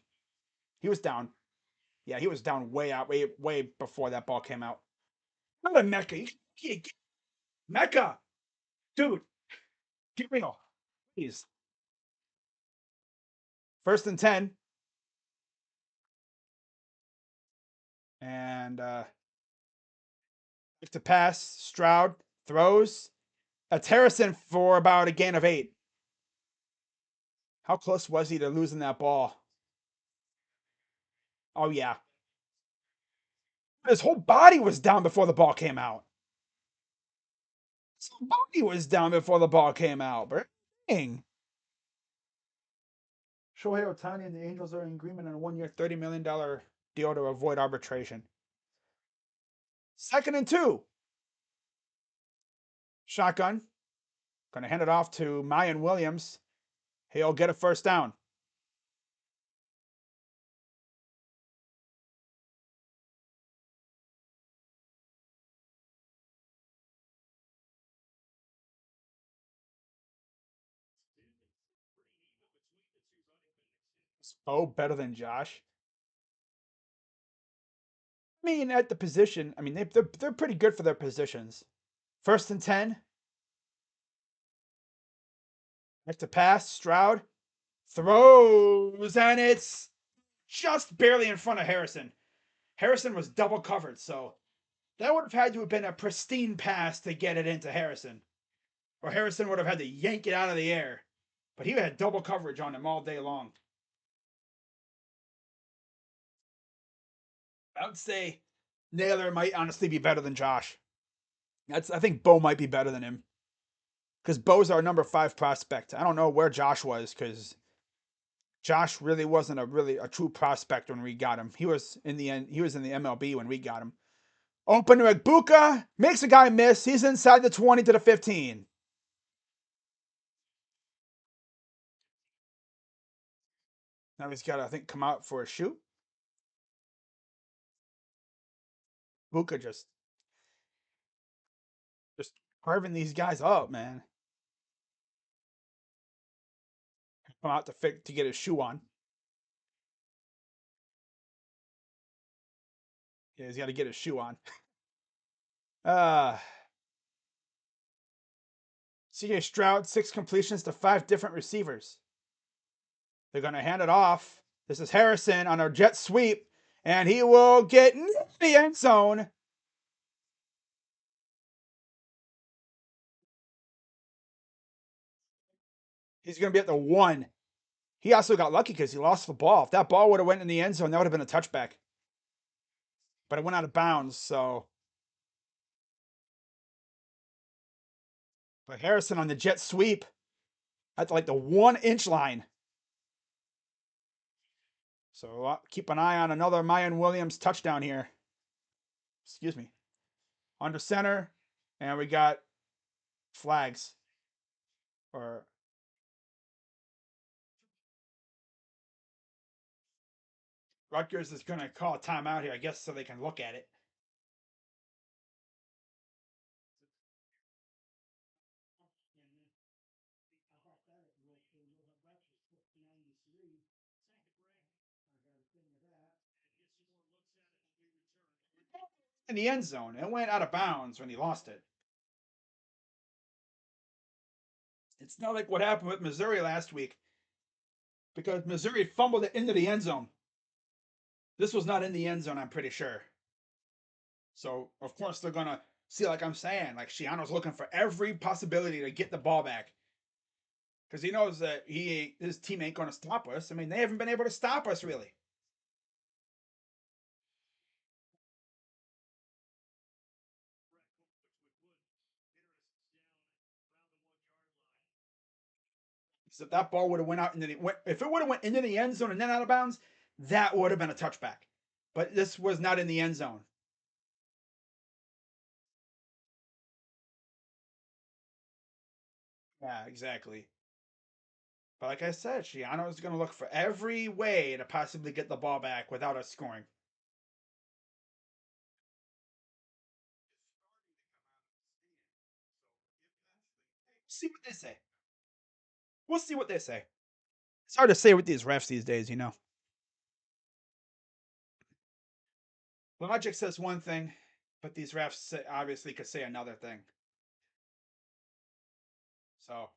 He was down. Yeah, he was down way before that ball came out. Not a Mecca. Mecca. Dude, get real. Please. 1st and 10. And to pass. Stroud throws. That's Harrison for about a gain of 8. How close was he to losing that ball? Oh, yeah. His whole body was down before the ball came out. His whole body was down before the ball came out, bro. Dang. Shohei Ohtani and the Angels are in agreement on a 1-year, $30 million deal to avoid arbitration. 2nd and 2. Shotgun. Going to hand it off to Mayan Williams. He'll get a 1st down. Is Bo better than Josh? I mean, at the position, I mean, they're pretty good for their positions. 1st and 10. Back to pass. Stroud throws, and it's just barely in front of Harrison. Harrison was double covered, so that would have had to have been a pristine pass to get it into Harrison. Or Harrison would have had to yank it out of the air. But he had double coverage on him all day long. I would say Naylor might honestly be better than Josh. I think Bo might be better than him. Because Bo's our number 5 prospect. I don't know where Josh was because Josh really wasn't a true prospect when we got him. He was in the end. He was in the MLB when we got him. Open to Buka, makes a guy miss. He's inside the 20 to the 15. Now he's got to, I think, come out for a shoot. Buka just carving these guys up, man. Come out to get his shoe on. Yeah, he's got to get his shoe on. Uh CJ Stroud, 6 completions to 5 different receivers. They're going to hand it off. This is Harrison on a jet sweep, and he will get in the end zone. He's going to be at the 1. He also got lucky because he lost the ball. If that ball would have went in the end zone, that would have been a touchback. But it went out of bounds, so. But Harrison on the jet sweep at like the 1-inch line. So keep an eye on another Mayan Williams touchdown here. Excuse me. Under center, and we got flags. Or Rutgers is going to call a timeout here, I guess, so they can look at it. In the end zone, it went out of bounds when he lost it. It's not like what happened with Missouri last week, because Missouri fumbled it into the end zone. This was not in the end zone, I'm pretty sure. So, of course, they're going to see, like I'm saying, like Schiano's looking for every possibility to get the ball back. Because he knows that his team ain't going to stop us. I mean, they haven't been able to stop us, really. So if that ball would have went out into if it would have went into the end zone and then out of bounds, that would have been a touchback. But this was not in the end zone. Yeah, exactly. But like I said, Schiano is going to look for every way to possibly get the ball back without us scoring. See what they say. We'll see what they say. It's hard to say with these refs these days, you know. Logic says one thing, but these refs obviously could say another thing. So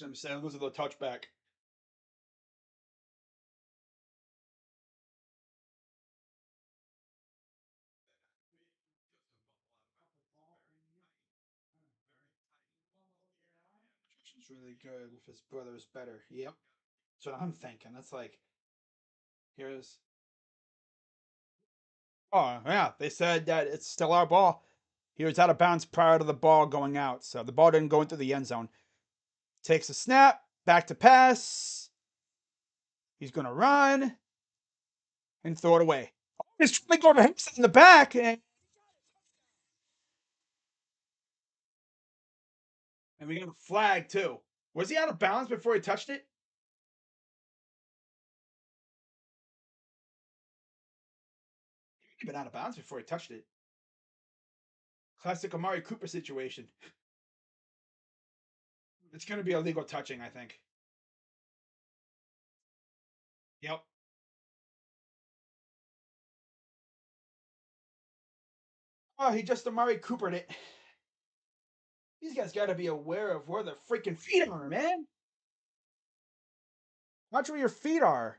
I'm saying lose a little touchback. It's really good if his brother's better. Yep. That's what I'm thinking. That's like here's oh yeah, they said that it's still our ball. He was out of bounds prior to the ball going out, so the ball didn't go into the end zone. Takes a snap, back to pass. He's gonna run and throw it away. He's trying to go to Hickson in the back, and we got a flag too. Was he out of bounds before he touched it? He'd been out of bounds before he touched it. Classic Amari Cooper situation. It's going to be a legal touching, I think. Yep. Oh, he just Amari Coopered it. These guys got to be aware of where their freaking feet are, man. Watch where your feet are.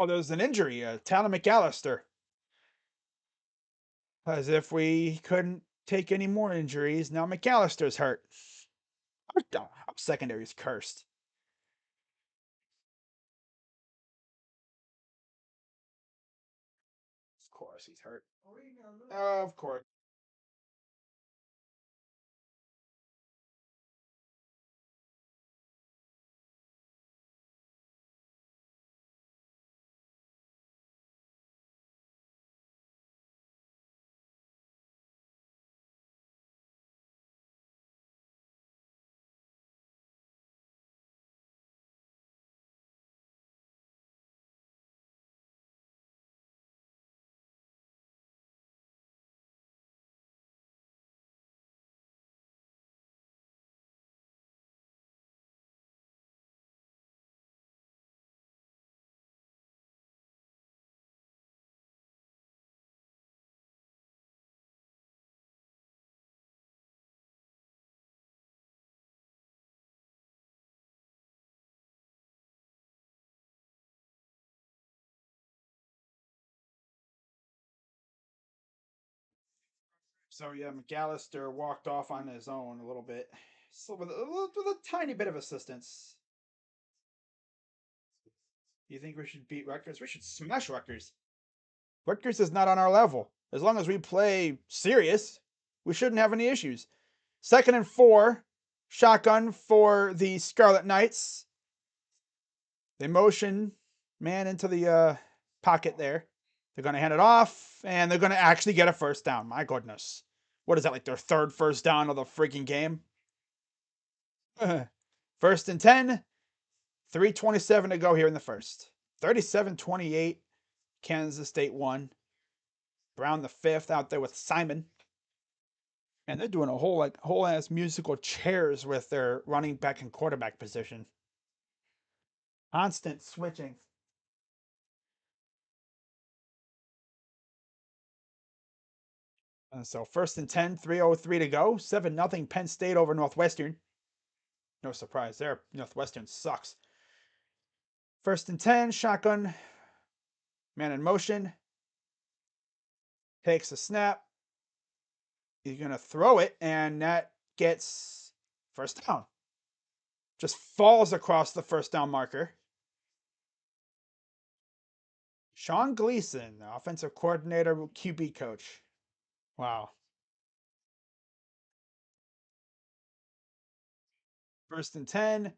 Oh, there's an injury. Talon McAllister. As if we couldn't take any more injuries. Now McAllister's hurt. Our secondary's cursed. Of course, he's hurt. Of course. So yeah, McAllister walked off on his own a little bit, so with a tiny bit of assistance. You think we should beat Rutgers? We should smash Rutgers. Rutgers is not on our level. As long as we play serious, we shouldn't have any issues. 2nd and 4, shotgun for the Scarlet Knights. They motion man into the pocket there. They're going to hand it off, and they're going to actually get a first down. My goodness. What is that, like their 3rd first down of the freaking game? 1st and 10. 3:27 to go here in the first. 37-28. Kansas State won. Brown the 5th out there with Simon. And they're doing a whole ass musical chairs with their running back and quarterback position. Constant switching. So 1st and 10, 3:03 to go. 7-0 Penn State over Northwestern. No surprise there. Northwestern sucks. 1st and 10, shotgun. Man in motion. Takes a snap. He's going to throw it, and that gets first down. Just falls across the first down marker. Sean Gleason, the offensive coordinator, QB coach. Wow. 1st and 10.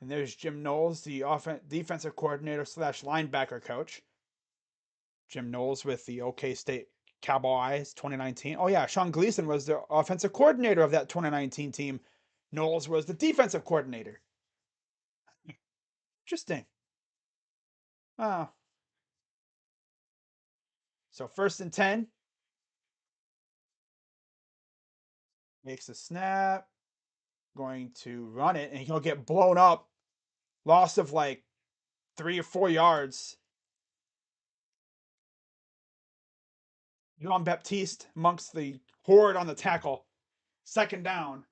And there's Jim Knowles, the defensive coordinator / linebacker coach. Jim Knowles with the OK State Cowboys 2019. Oh, yeah. Sean Gleason was the offensive coordinator of that 2019 team. Knowles was the defensive coordinator. Interesting. Oh. So 1st and 10. Makes the snap. Going to run it, and he'll get blown up. Loss of like 3 or 4 yards. Jean Baptiste amongst the horde on the tackle. 2nd down.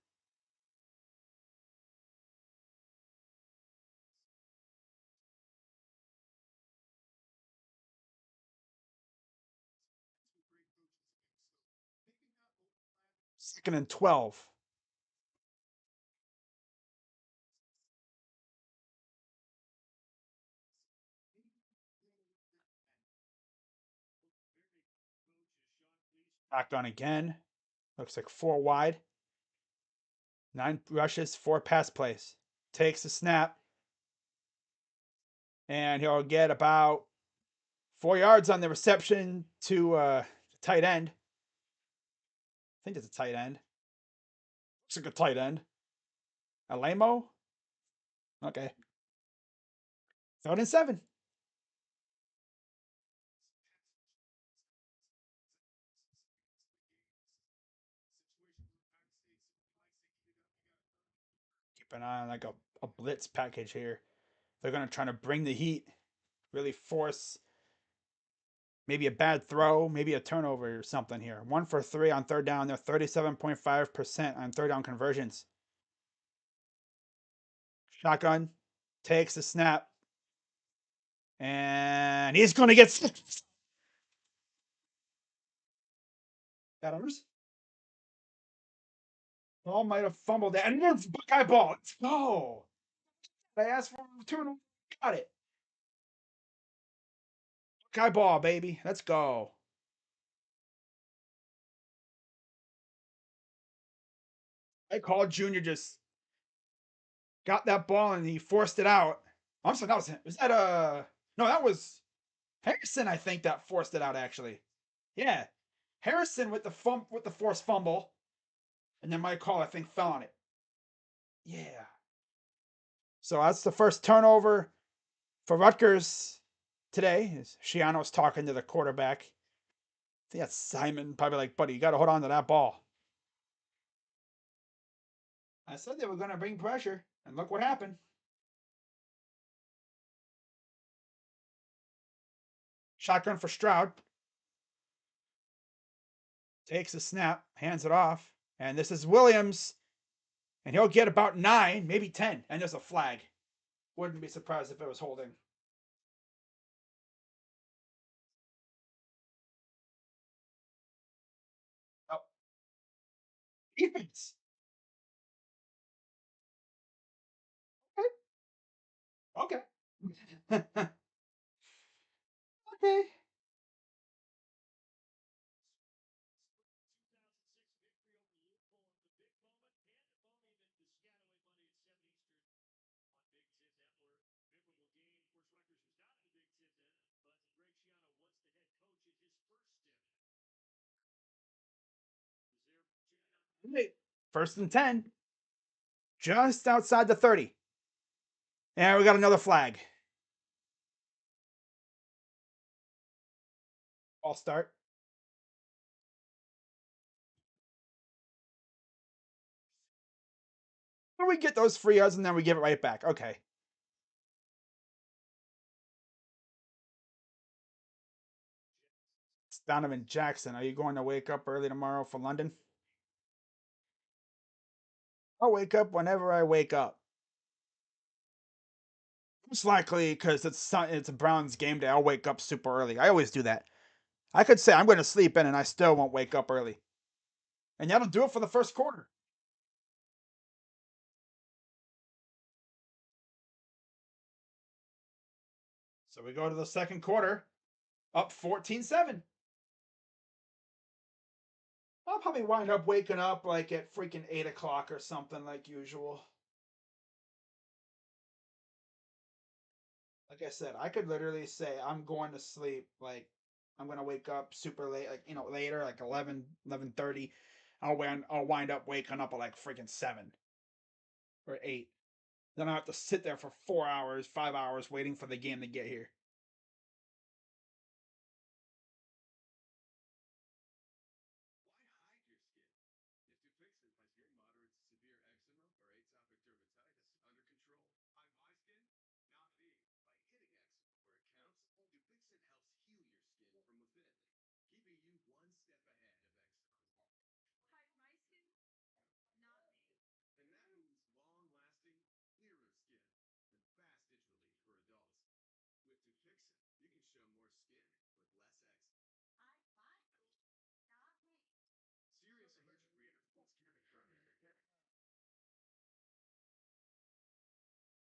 Second and 12. Shotgun again. Looks like 4 wide. 9 rushes, 4 pass plays. Takes the snap. And he'll get about 4 yards on the reception to tight end. I think it's a tight end. Looks like a tight end. Alamo? Okay. 3rd and 7. Keep an eye on like a blitz package here. They're going to try to bring the heat. Really force maybe a bad throw, maybe a turnover or something here. 1 for 3 on 3rd down. They're 37.5% on 3rd down conversions. Shotgun takes the snap. And And he's going to get that others. Ball might have fumbled that. And it's Buckeye ball. Let's go. They asked for a return. Got it. Buckeye ball, baby. Let's go. I called Junior just got that ball and he forced it out. I'm sorry, that was that no, that was Harrison, I think, that forced it out actually. Yeah. Harrison with the forced fumble. And then my call, I think, fell on it. Yeah. So that's the first turnover for Rutgers today. As Shiano's talking to the quarterback. I think that's Simon, probably like, buddy, you got to hold on to that ball. I said they were going to bring pressure, and look what happened. Shotgun for Stroud. Takes a snap, hands it off, and this is Williams, and he'll get about 9, maybe 10, and there's a flag. Wouldn't be surprised if it was holding. Oh, defense. Okay. Okay. Okay. First and 10. Just outside the 30. And we got another flag. I'll start. We get those free yards and then we give it right back. Okay. It's Donovan Jackson. Are you going to wake up early tomorrow for London? I'll wake up whenever I wake up. Most likely because it's a Browns game day. I'll wake up super early. I always do that. I could say I'm going to sleep in and I still won't wake up early. And that'll do it for the first quarter. So we go to the second quarter, up 14-7. I'll probably wind up waking up like at freaking 8 o'clock or something like usual. Like I said, I could literally say I'm going to sleep, like I'm going to wake up super late, like, later, like 11, 11:30. I'll wind up waking up at like freaking 7 or 8. Then I have to sit there for 4 hours, 5 hours waiting for the game to get here.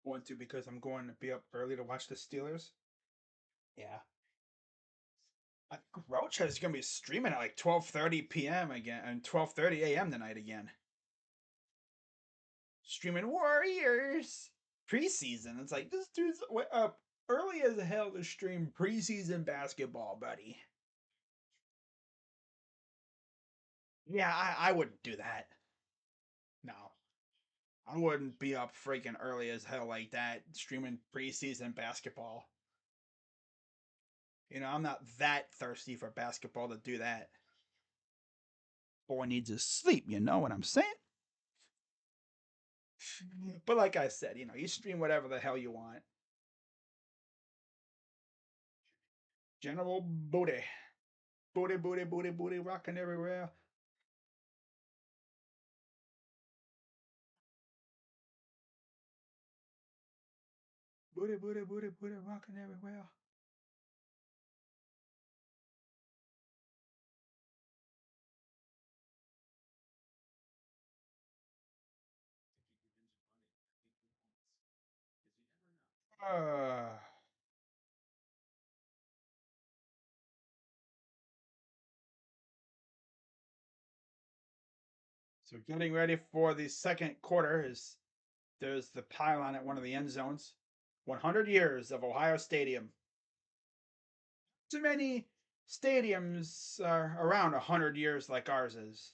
Want to because I'm going to be up early to watch the Steelers. Yeah. I think Roach is going to be streaming at like 12:30 p.m. again and 12:30 a.m. tonight again. Streaming Warriors preseason. It's like this dude's up early as hell to stream preseason basketball, buddy. Yeah, I wouldn't do that. No, I wouldn't be up freaking early as hell like that streaming preseason basketball. I'm not that thirsty for basketball to do that. Boy needs his sleep, you know what I'm saying? But like I said, you stream whatever the hell you want. General Booty. Booty, booty, booty, booty, rocking everywhere. Booty, booty, booty, booty, rocking everywhere. Uh, so getting ready for the second quarter is there's the pylon at one of the end zones. 100 years of Ohio Stadium. Too many stadiums are around 100 years like ours is.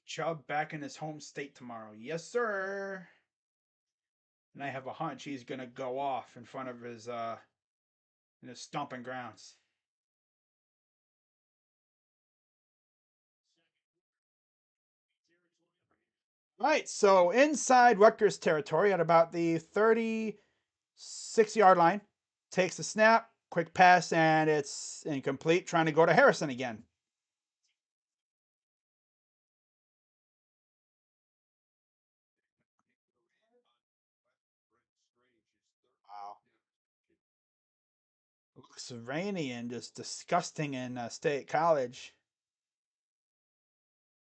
Chubb back in his home state tomorrow. Yes, sir. And I have a hunch he's gonna go off in front of his in his stomping grounds. Right, so inside Rutgers territory at about the 36-yard line, takes the snap, quick pass, and it's incomplete. Trying to go to Harrison again. Wow. Looks rainy and just disgusting in State College.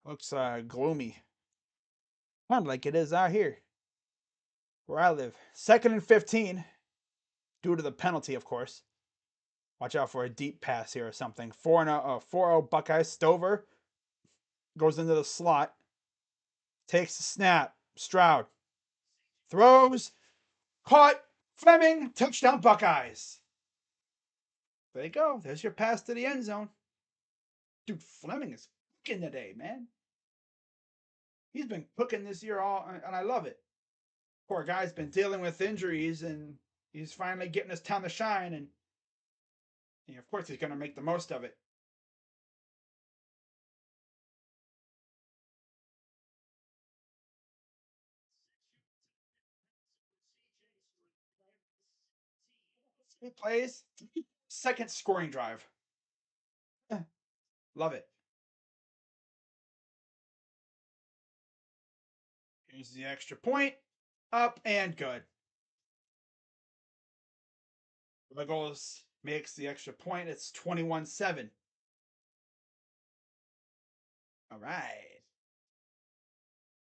Looks gloomy. Kind of like it is out here where I live. 2nd and 15, due to the penalty, of course. Watch out for a deep pass here or something. 4-0 Buckeyes. Stover goes into the slot. Takes the snap. Stroud throws. Caught. Fleming. Touchdown Buckeyes. There you go. There's your pass to the end zone. Dude, Fleming is cooking today, man. He's been cooking this year all, and I love it. Poor guy's been dealing with injuries, and he's finally getting his time to shine, and of course he's going to make the most of it. He plays second scoring drive. Love it. Here's the extra point. Up and good. Ruggles makes the extra point. It's 21-7. All right.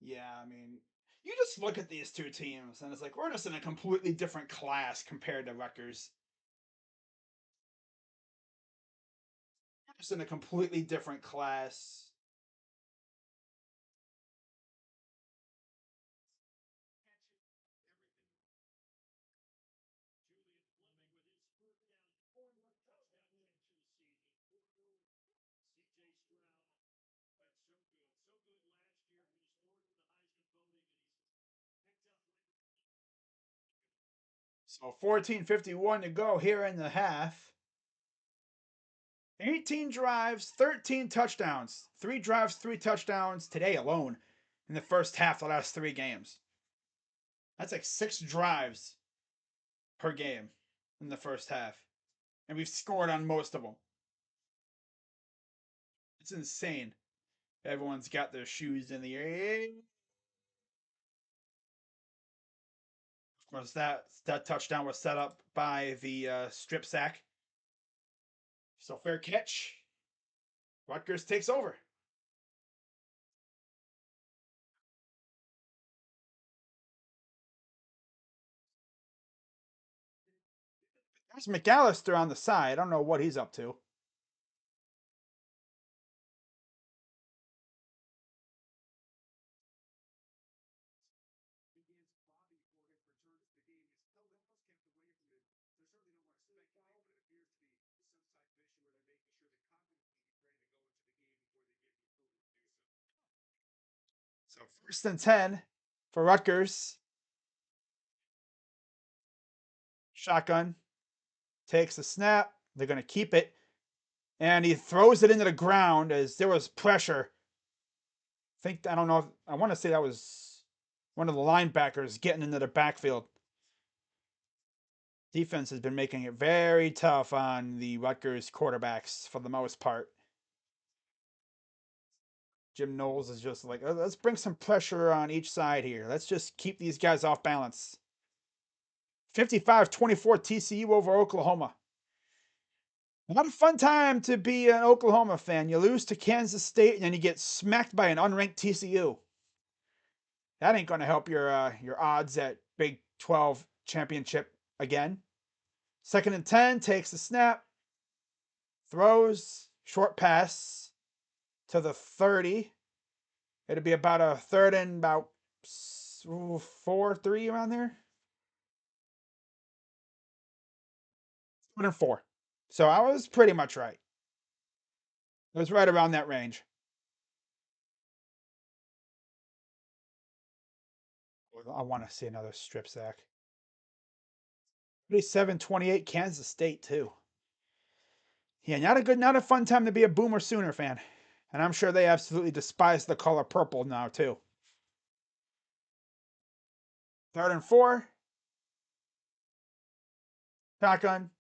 Yeah, I mean, you just look at these two teams, and it's like we're just in a completely different class compared to Rutgers. We're just in a completely different class. So 14:51 to go here in the half. 18 drives, 13 touchdowns. 3 drives, 3 touchdowns today alone in the first half, the last 3 games. That's like 6 drives per game in the first half. And we've scored on most of them. It's insane. Everyone's got their shoes in the air. Of course, that touchdown was set up by the strip sack. So fair catch. Rutgers takes over. There's McAllister on the side. I don't know what he's up to. So 1st and 10 for Rutgers. Shotgun. Takes the snap. They're going to keep it. And he throws it into the ground as there was pressure. I don't know. I want to say that was one of the linebackers getting into the backfield. Defense has been making it very tough on the Rutgers quarterbacks for the most part. Jim Knowles is just like, let's bring some pressure on each side here. Let's just keep these guys off balance. 55-24 TCU over Oklahoma. Not a fun time to be an Oklahoma fan. You lose to Kansas State and then you get smacked by an unranked TCU. That ain't going to help your odds at Big 12 championship again. 2nd and 10, takes the snap, throws, short pass to the 30. It'll be about a 3rd and about 4-3 around there. 3rd and 4. So I was pretty much right. It was right around that range. I want to see another strip sack. 37-28 Kansas State too. Yeah, not a fun time to be a Boomer Sooner fan. And I'm sure they absolutely despise the color purple now too. 3rd and 4. Shotgun.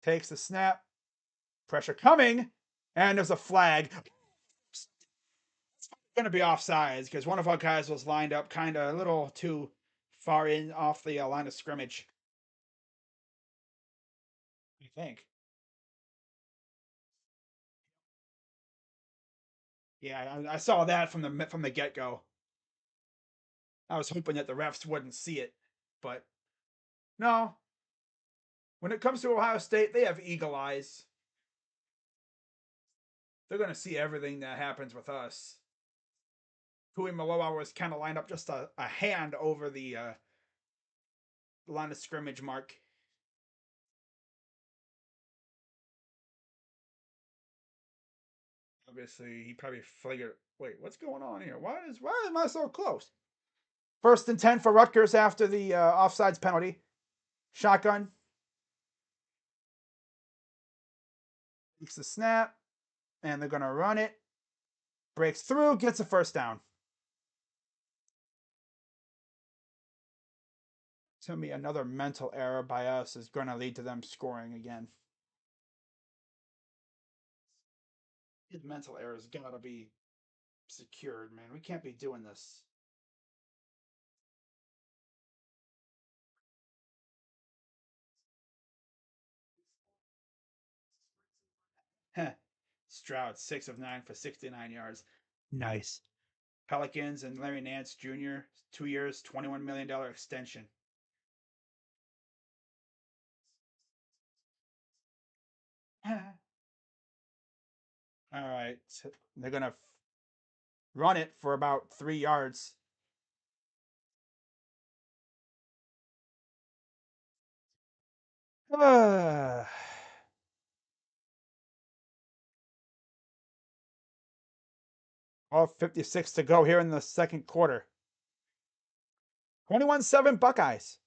Takes the snap. Pressure coming. And there's a flag. It's going to be offsides because one of our guys was lined up kind of a little too far in off the line of scrimmage. I think. Yeah, I saw that from the get go. I was hoping that the refs wouldn't see it, but no. When it comes to Ohio State, they have eagle eyes. They're going to see everything that happens with us. Hui Maloa was kind of lined up just a hand over the line of scrimmage mark. Obviously, he probably figured, wait, what's going on here? Why am I so close? 1st and 10 for Rutgers after the offsides penalty. Shotgun. Takes the snap, and they're going to run it. Breaks through, gets a 1st down. To me, another mental error by us is going to lead to them scoring again. His mental errors got to be secured, man. We can't be doing this. Stroud, 6 of 9 for 69 yards. Nice. Pelicans and Larry Nance Jr., 2 years, $21 million extension. All right. They're going to run it for about 3 yards. All 56 to go here in the 2nd quarter. 21-7 Buckeyes.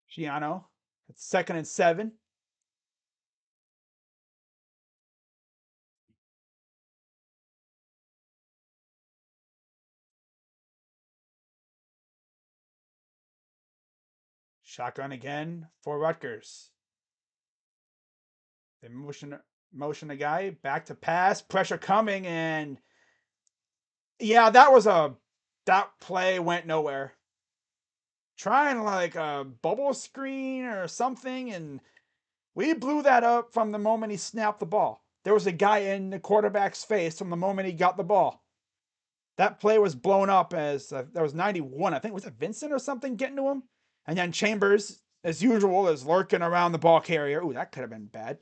Giano. It's 2nd and 7. Shotgun again for Rutgers. They motion a guy back to pass, pressure coming, and yeah, that play went nowhere. Trying like a bubble screen or something, and we blew that up from the moment he snapped the ball. There was a guy in the quarterback's face from the moment he got the ball. That play was blown up as that was 91. I think was it Vincent or something getting to him, and then Chambers, as usual, is lurking around the ball carrier. Ooh, that could have been bad.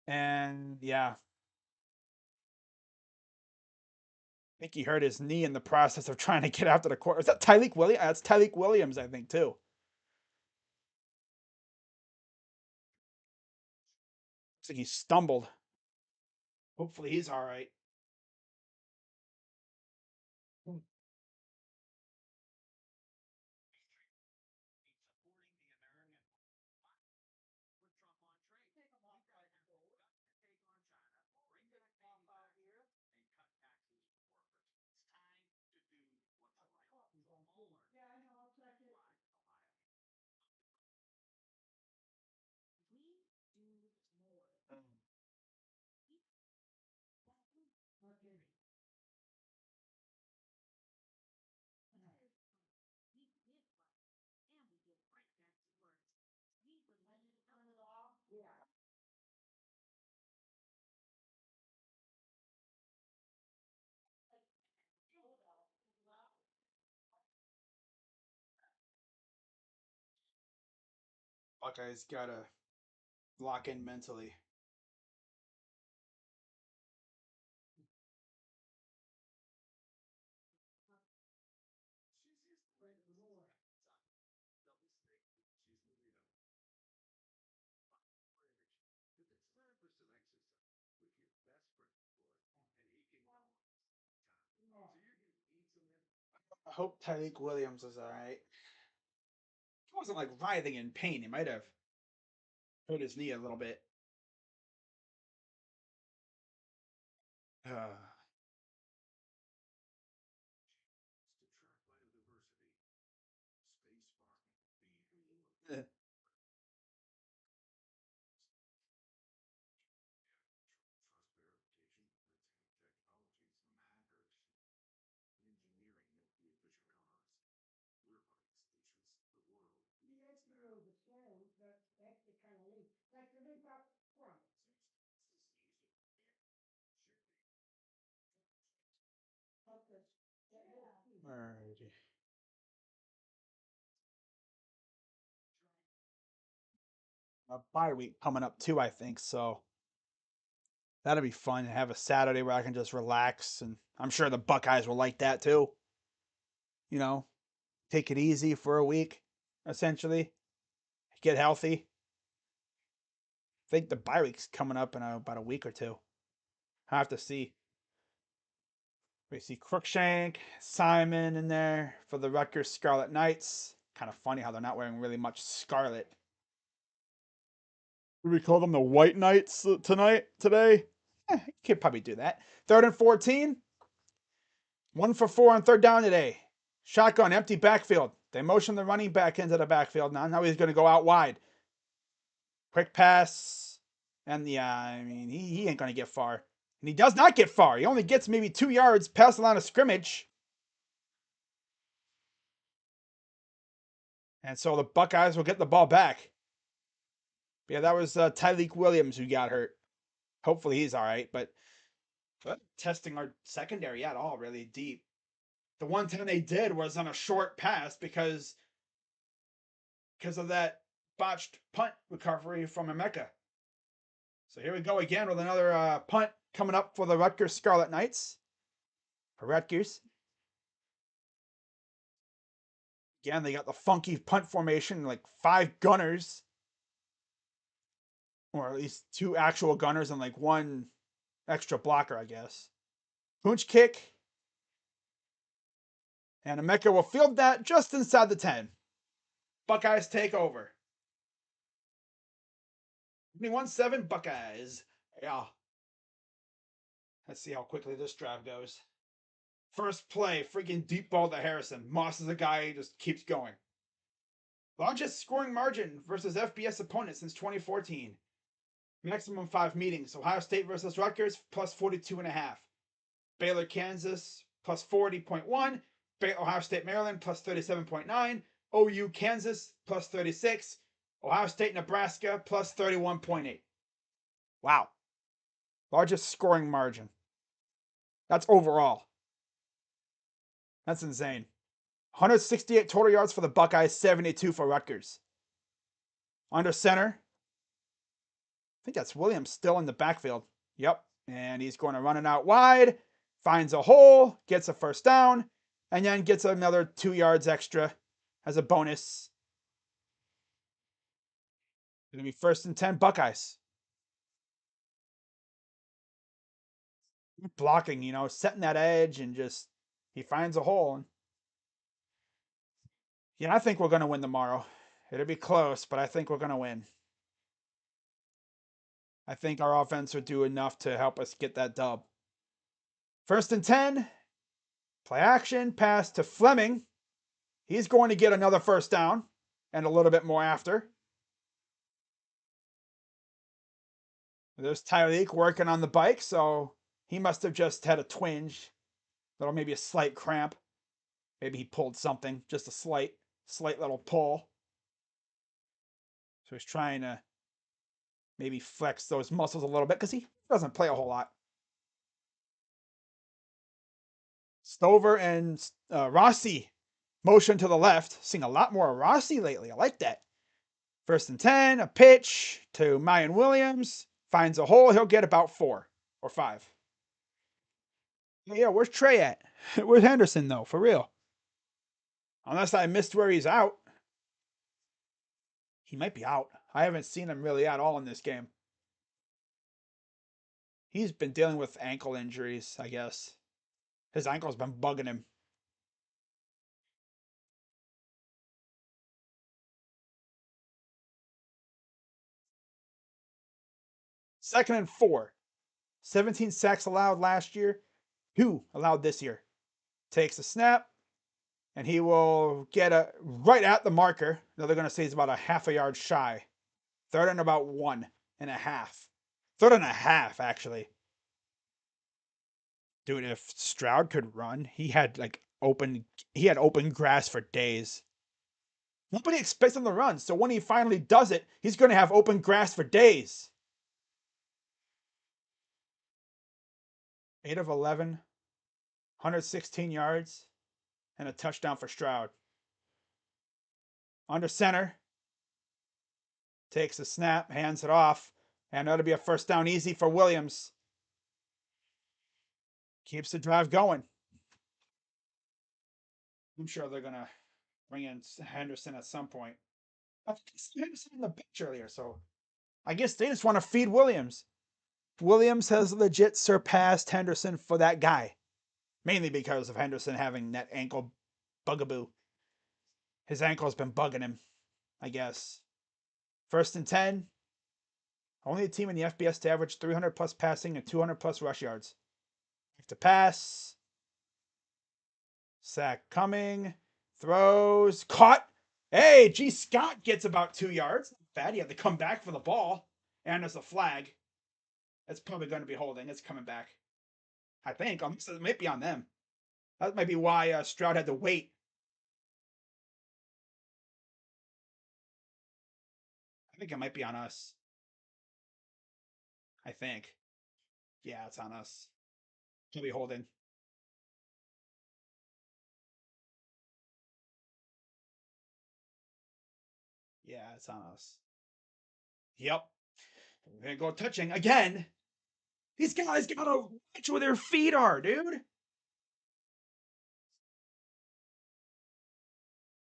And yeah, I think he hurt his knee in the process of trying to get after the court. Is that Tyleik Williams? That's Tyleik Williams, I think, too. Looks like he stumbled. Hopefully he's all right. Buckeyes gotta lock in mentally. I hope Tyreek Williams is all right. He wasn't like writhing in pain. He might have hurt his knee a little bit. Uh, Alrighty. A bye week coming up too, I think. So that'll be fun to have a Saturday where I can just relax, and I'm sure the Buckeyes will like that too. You know, take it easy for a week, essentially. Get healthy. I think the bye week's coming up in about a week or two. I have to see. We see Crookshank, Simon in there for the Rutgers Scarlet Knights. Kind of funny how they're not wearing really much scarlet. Do we call them the White Knights today? You could probably do that. 3rd and 14. 1 for 4 on 3rd down today. Shotgun, empty backfield. They motion the running back into the backfield now. Now he's going to go out wide. Quick pass. And yeah, I mean, he ain't going to get far. And he does not get far. He only gets maybe 2 yards past the line of scrimmage. And so the Buckeyes will get the ball back. Yeah, that was Tyreek Williams who got hurt. Hopefully he's all right, but testing our secondary at all really deep. The one thing they did was on a short pass because of that botched punt recovery from Emeka. So here we go again with another punt coming up for the Rutgers Scarlet Knights. For Rutgers. Again, they got the funky punt formation, like 5 gunners. Or at least 2 actual gunners and like 1 extra blocker, I guess. Punch kick. And Emeka will field that just inside the 10. Buckeyes take over. 21-7 Buckeyes. Yeah. Let's see how quickly this drive goes. First play, freaking deep ball to Harrison. Moss is a guy who just keeps going. Largest scoring margin versus FBS opponent since 2014. Maximum 5 meetings. Ohio State versus Rutgers, plus 42.5. Baylor, Kansas, plus 40.1. Ohio State, Maryland, plus 37.9. OU, Kansas, plus 36. Ohio State, Nebraska, plus 31.8. Wow. Largest scoring margin. That's overall. That's insane. 168 total yards for the Buckeyes, 72 for Rutgers. Under center. I think that's Williams still in the backfield. Yep. And he's going to run it out wide. Finds a hole. Gets a first down. And then gets another 2 yards extra as a bonus. It's going to be 1st and 10 Buckeyes. Blocking, setting that edge and just he finds a hole. Yeah, I think we're going to win tomorrow. It'll be close, but I think we're going to win. I think our offense will do enough to help us get that dub. 1st and 10. Play action. Pass to Fleming. He's going to get another first down and a little bit more after. There's Tyreek working on the bike, so he must have just had a twinge. Little, maybe a slight cramp. Maybe he pulled something. Just a slight little pull. So he's trying to maybe flex those muscles a little bit because he doesn't play a whole lot. Stover and Rossi motion to the left. Seeing a lot more Rossi lately. I like that. First and 10, a pitch to Mayan Williams. Finds a hole. He'll get about 4 or 5. Yeah, where's Trey at? Where's Henderson, though? For real. Unless I missed where he's out. He might be out. I haven't seen him really at all in this game. He's been dealing with ankle injuries, I guess. His ankle's been bugging him. Second and 4. 17 sacks allowed last year. 2 allowed this year. Takes a snap, and he will get a right at the marker. Now they're going to say he's about a half a yard shy. Third and about 1.5. Third and a half, actually. Dude, if Stroud could run, he had open grass for days. Nobody expects him to run, so when he finally does it, he's going to have open grass for days. 8 of 11, 116 yards, and a touchdown for Stroud. Under center, takes a snap, hands it off, and that'll be a first down easy for Williams. Keeps the drive going. I'm sure they're going to bring in Henderson at some point. I think Henderson in the bench earlier, so I guess they just want to feed Williams. Williams has legit surpassed Henderson for that guy. Mainly because of Henderson having that ankle bugaboo. His ankle's been bugging him, I guess. First and 10. Only a team in the FBS to average 300 plus passing and 200 plus rush yards. Back to pass. Sack coming. Throws. Caught. Hey, G. Scott gets about 2 yards. Bad. He had to come back for the ball. And there's a flag. It's probably going to be holding. It's coming back. I think. It might be on them. That might be why Stroud had to wait. I think it might be on us. I think. Yeah, it's on us. He'll be holding. Yeah, it's on us. Yep. We're going to go touching again. These guys got to watch where their feet are, dude.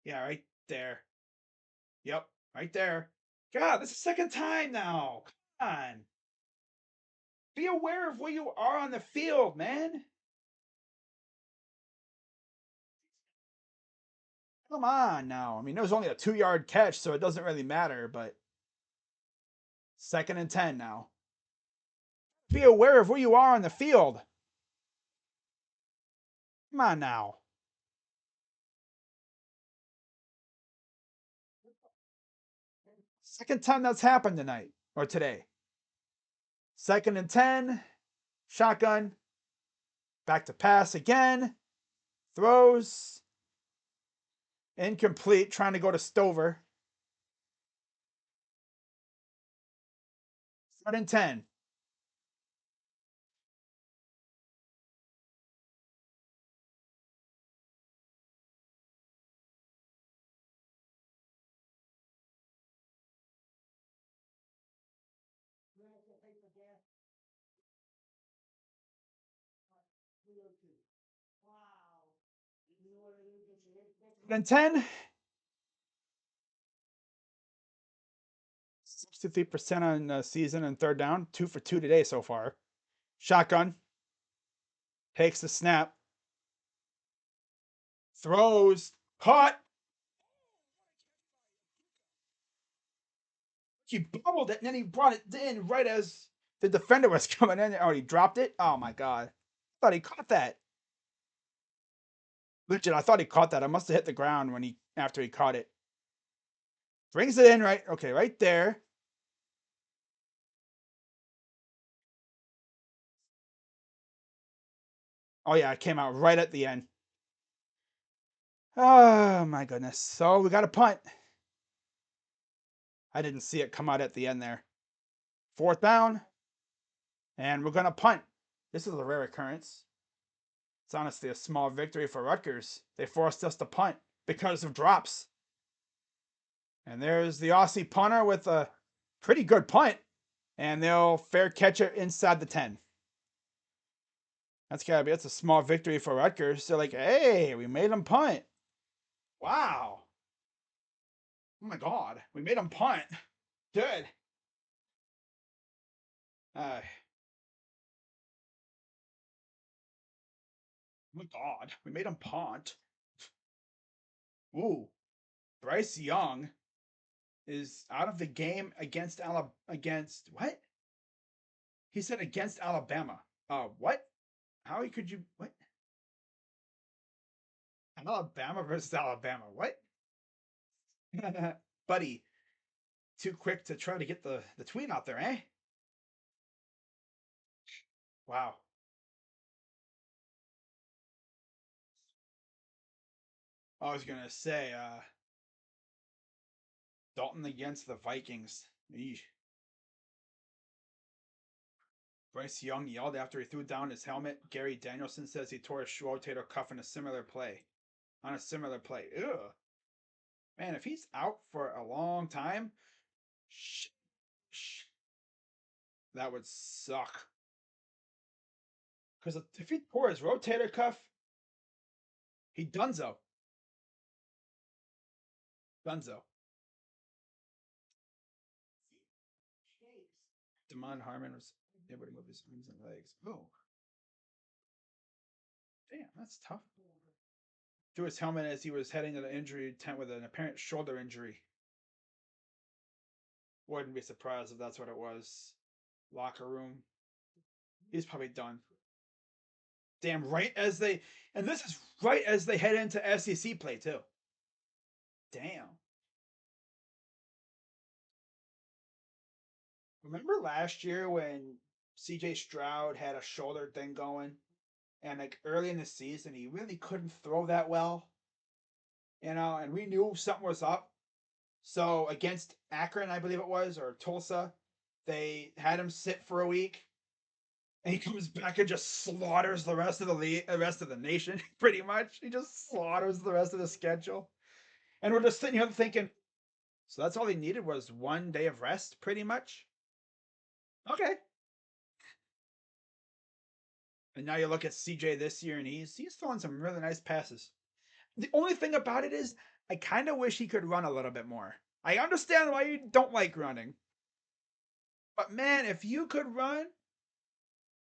Yeah, right there. Yep, right there. God, this is the second time now. Come on. Be aware of where you are on the field, man. Come on now. I mean, it was only a 2-yard catch, so it doesn't really matter, but second and 10 now. Be aware of where you are on the field. Come on now. Second time that's happened tonight or today. Second and 10. Shotgun. Back to pass again. Throws. Incomplete. Trying to go to Stover. Third and 10. Third and 10. 63% on the season and third down. 2 for 2 today so far. Shotgun. Takes the snap. Throws. Caught. He bobbled it and then he brought it in right as the defender was coming in. Oh, he dropped it? Oh my god. I thought he caught that. Legit, I thought he caught that. I must have hit the ground after he caught it. Brings it in right there. Oh yeah, it came out right at the end. Oh my goodness. So we got a punt. I didn't see it come out at the end there. Fourth down. And we're going to punt. This is a rare occurrence. It's honestly a small victory for Rutgers. They forced us to punt because of drops. And there's the Aussie punter with a pretty good punt. And they'll fair catch it inside the 10. That's a small victory for Rutgers. They're like, hey, we made them punt. Wow. Oh my God. We made them punt. Good. Oh my God. We made them punt. Ooh. Bryce Young is out of the game against against what? He said against Alabama. What? How could you what? Alabama versus Alabama. What? Buddy, too quick to try to get the tweet out there, eh? Wow. I was gonna say, Dalton against the Vikings. Eesh. Bryce Young yelled after he threw down his helmet. Gary Danielson says he tore his rotator cuff in a similar play. On a similar play. Ugh. Man, if he's out for a long time, shh, shh, that would suck. Because if he tore his rotator cuff, he dunzo. Dunzo. Damon Harmon was able to move his arms and legs. Oh, damn, that's tough. Threw his helmet as he was heading to the injury tent with an apparent shoulder injury. Wouldn't be surprised if that's what it was. Locker room. He's probably done. Damn, and this is right as they head into SEC play too. Damn. Remember last year when CJ Stroud had a shoulder thing going? And like early in the season, he really couldn't throw that well, and we knew something was up. So against Akron, I believe it was, or Tulsa, they had him sit for a week, and he comes back and just slaughters the rest of the rest of the nation. Pretty much, he just slaughters the rest of the schedule, and we're just sitting here thinking, so that's all he needed was 1 day of rest, pretty much. Okay. And now you look at CJ this year, and he's throwing some really nice passes. The only thing about it is, I kind of wish he could run a little bit more. I understand why you don't like running, but man, if you could run,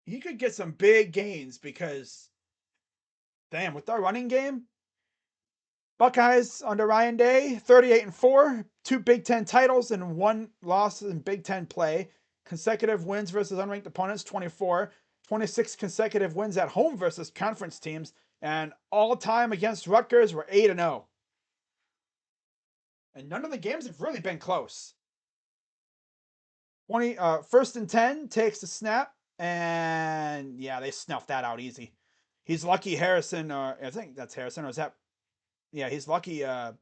he could get some big gains because, damn, with our running game, Buckeyes under Ryan Day, 38-4, 2 Big Ten titles and 1 loss in Big Ten play. Consecutive wins versus unranked opponents, 24. 26 consecutive wins at home versus conference teams, and all time against Rutgers were 8-0. And none of the games have really been close. 1st and 10 takes the snap, and yeah, they snuffed that out easy. He's lucky Harrison, I think that's Harrison, or is that? Yeah, he's lucky. I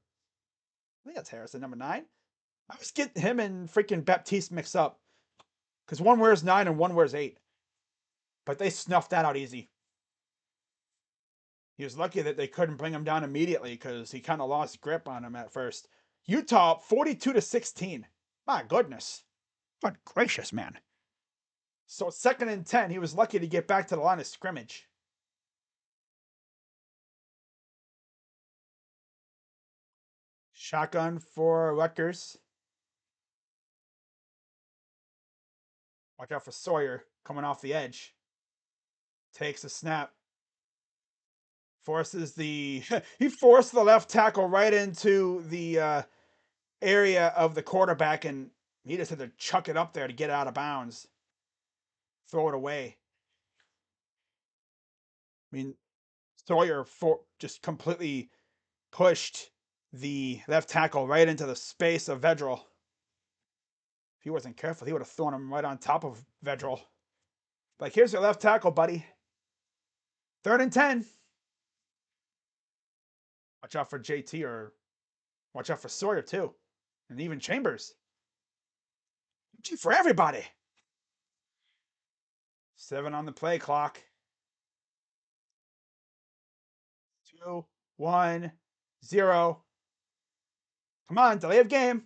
think that's Harrison, number 9. I always get him and freaking Baptiste mixed up because one wears 9 and one wears 8. But they snuffed that out easy. He was lucky that they couldn't bring him down immediately because he kind of lost grip on him at first. Utah 42-16. My goodness. Good gracious, man. So 2nd and 10, he was lucky to get back to the line of scrimmage. Shotgun for Rutgers. Watch out for Sawyer coming off the edge. Takes a snap. Forces he forced the left tackle right into the area of the quarterback, and he just had to chuck it up there to get it out of bounds. Throw it away. I mean, Sawyer just completely pushed the left tackle right into the space of Vedral. If he wasn't careful, he would have thrown him right on top of Vedral. Like, here's your left tackle, buddy. 3rd and 10. Watch out for JT, or watch out for Sawyer, too. And even Chambers. For everybody. 7 on the play clock. 2, 1, 0. Come on, delay of game.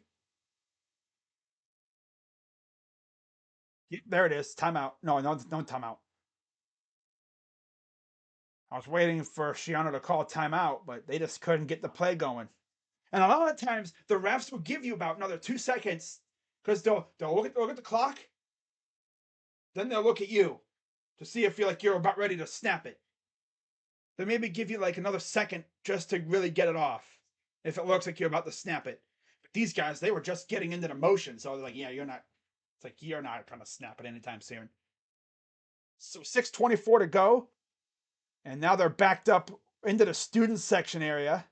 There it is. Timeout. No timeout. I was waiting for Shiano to call timeout, but they just couldn't get the play going. And a lot of times, the refs will give you about another 2 seconds because they'll look at the clock, then they'll look at you to see if you're about ready to snap it. They maybe give you like another second just to really get it off if it looks like you're about to snap it. But these guys, they were just getting into the motion, so they're like, yeah, you're not. It's like you're not gonna snap it anytime soon. So 6:24 to go, and now they're backed up into the student section area.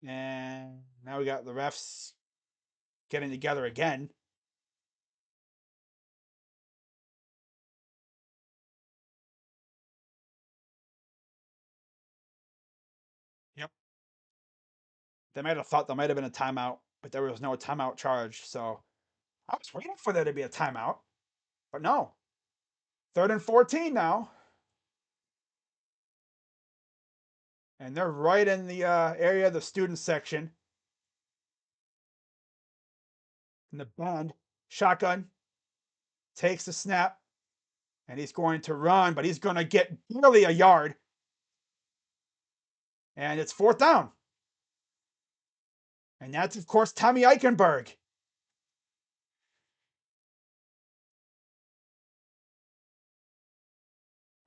And now we got the refs getting together again. Yep. They might have thought there might have been a timeout, but there was no timeout charge. So I was waiting for there to be a timeout, but no. 3rd and 14 now. And they're right in the area of the student section. And the band, shotgun, takes the snap, and he's going to run, but he's going to get nearly a yard. And it's 4th down. And that's, of course, Tommy Eichenberg.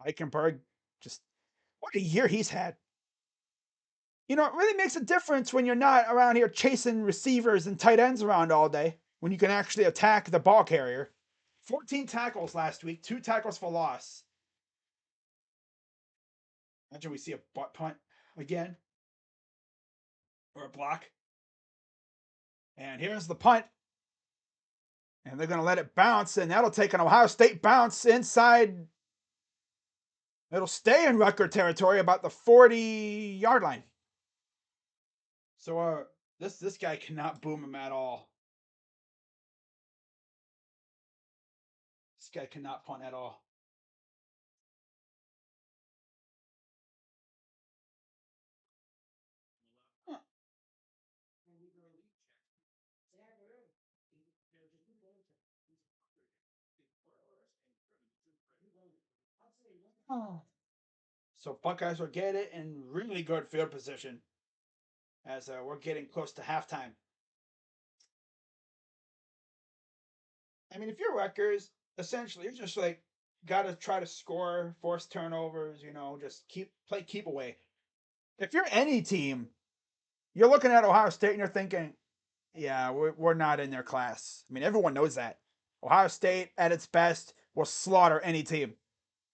Eichenberg, just what a year he's had. It really makes a difference when you're not around here chasing receivers and tight ends around all day, when you can actually attack the ball carrier. 14 tackles last week, 2 tackles for loss. Imagine we see a butt punt again, or a block. And here's the punt. And they're going to let it bounce, and that'll take an Ohio State bounce inside. It'll stay in Rutgers territory about the 40-yard line. So this guy cannot boom him at all. This guy cannot punt at all. So Buckeyes will get it in really good field position as we're getting close to halftime. I mean, if you're Rutgers, essentially you're just like got to try to score, force turnovers, just keep away. If you're any team, you're looking at Ohio State and you're thinking, yeah, we're not in their class. I mean, everyone knows that. Ohio State at its best will slaughter any team.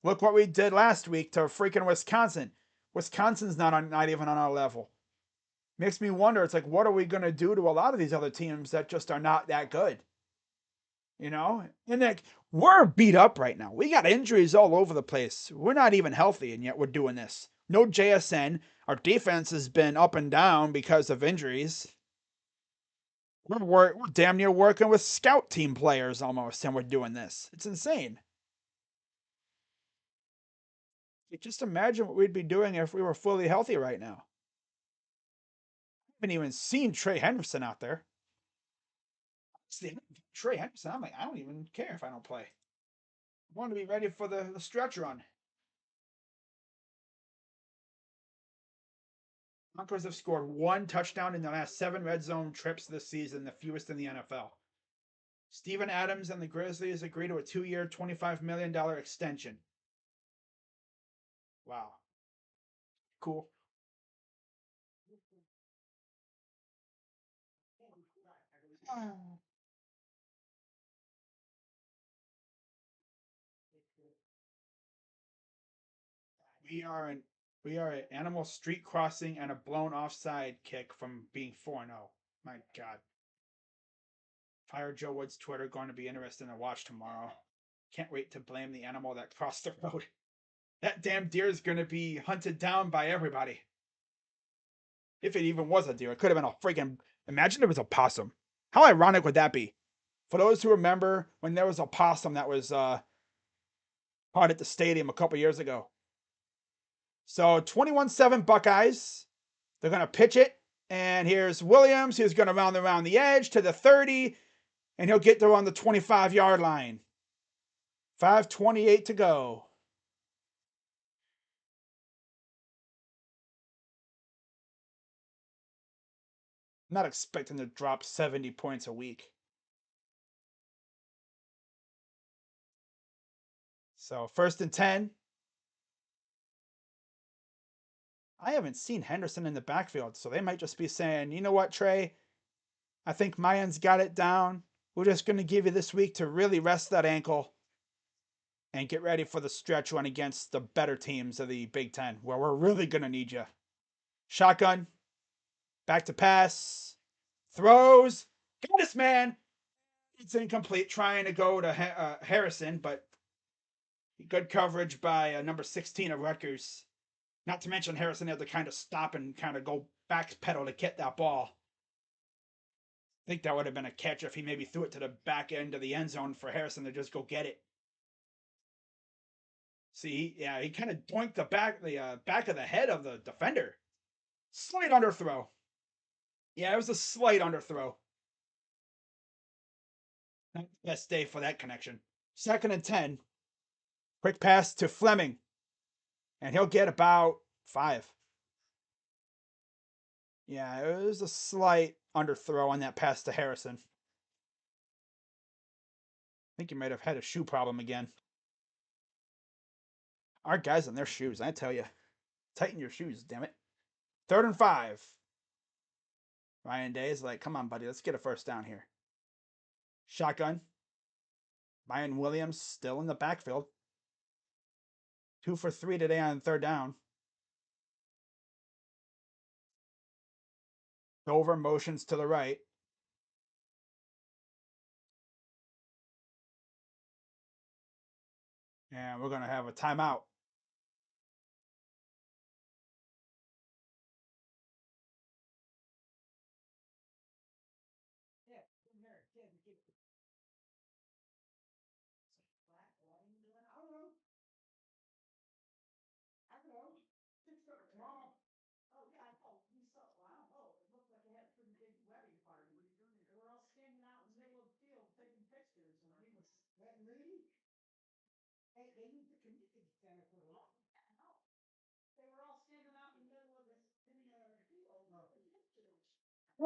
Look what we did last week to freaking Wisconsin. Wisconsin's not even on our level. Makes me wonder. It's like, what are we gonna do to a lot of these other teams that just are not that good? And like we're beat up right now. We got injuries all over the place. We're not even healthy, and yet we're doing this. No JSN. Our defense has been up and down because of injuries. We're damn near working with scout team players almost, and we're doing this. It's insane. Just imagine what we'd be doing if we were fully healthy right now. I haven't even seen Trey Henderson out there. Trey Henderson, I'm like, I don't even care if I don't play. I want to be ready for the stretch run. Broncos have scored 1 touchdown in the last 7 red zone trips this season, the fewest in the NFL. Steven Adams and the Grizzlies agree to a 2-year, $25 million extension. Wow. Cool. We are an animal street crossing and a blown offside kick from being 4-0. My God. Fire Joe Wood's Twitter going to be interesting to watch tomorrow. Can't wait to blame the animal that crossed the road. That damn deer is going to be hunted down by everybody. If it even was a deer, it could have been a freaking. Imagine it was a possum. How ironic would that be? For those who remember when there was a possum that was caught at the stadium a couple years ago. So 21-7 Buckeyes. They're going to pitch it. And here's Williams, who's going to round around the edge to the 30. And he'll get there on the 25-yard line. 5:28 to go. I'm not expecting to drop 70 points a week. So 1st and 10. I haven't seen Henderson in the backfield, so they might just be saying, you know what, Trey? I think Mayan's got it down. We're just going to give you this week to really rest that ankle and get ready for the stretch run against the better teams of the Big Ten, where we're really going to need you. Shotgun. Back to pass. Throws. Got this, man. It's incomplete, trying to go to Harrison, but good coverage by number 16 of Rutgers. Not to mention Harrison had to kind of stop and kind of go back pedal to get that ball. I think that would have been a catch if he maybe threw it to the back end of the end zone for Harrison to just go get it. See, yeah, he kind of doinked the back of the head of the defender. Slight underthrow. Yeah, it was a slight underthrow. Not the best day for that connection. 2nd and 10. Quick pass to Fleming. And he'll get about 5. Yeah, it was a slight underthrow on that pass to Harrison. I think he might have had a shoe problem again. Our guys in their shoes, I tell you. Tighten your shoes, damn it. 3rd and 5. Ryan Day is like, come on, buddy, let's get a first down here. Shotgun. Ryan Williams still in the backfield. 2 for 3 today on 3rd down. Dover motions to the right. And we're going to have a timeout.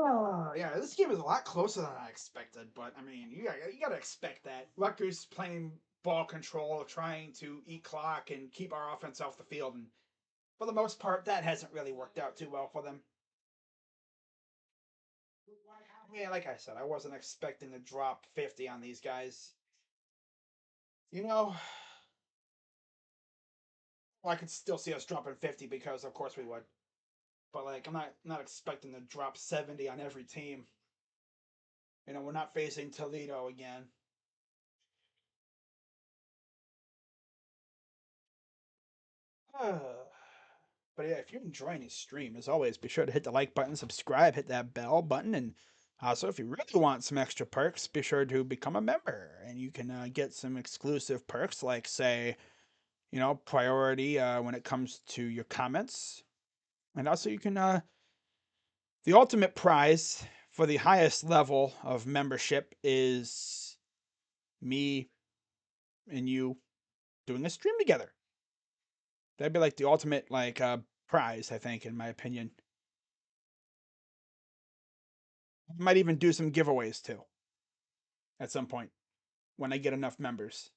Oh, yeah, this game is a lot closer than I expected, but I mean, you got to expect that. Rutgers playing ball control, trying to eat clock and keep our offense off the field, and for the most part, that hasn't really worked out too well for them. Yeah, like I said, I wasn't expecting to drop 50 on these guys. You know, well, I could still see us dropping 50 because, of course, we would. But like, I'm not expecting to drop 70 on every team. We're not facing Toledo again. But yeah, if you're enjoying this stream, as always, be sure to hit the like button, subscribe, hit that bell button, and also if you really want some extra perks, be sure to become a member, and you can get some exclusive perks like, say, priority when it comes to your comments, and also you can the ultimate prize for the highest level of membership is me and you doing a stream together. That'd be like the ultimate prize, I think, in my opinion. Might even do some giveaways too at some point when I get enough members.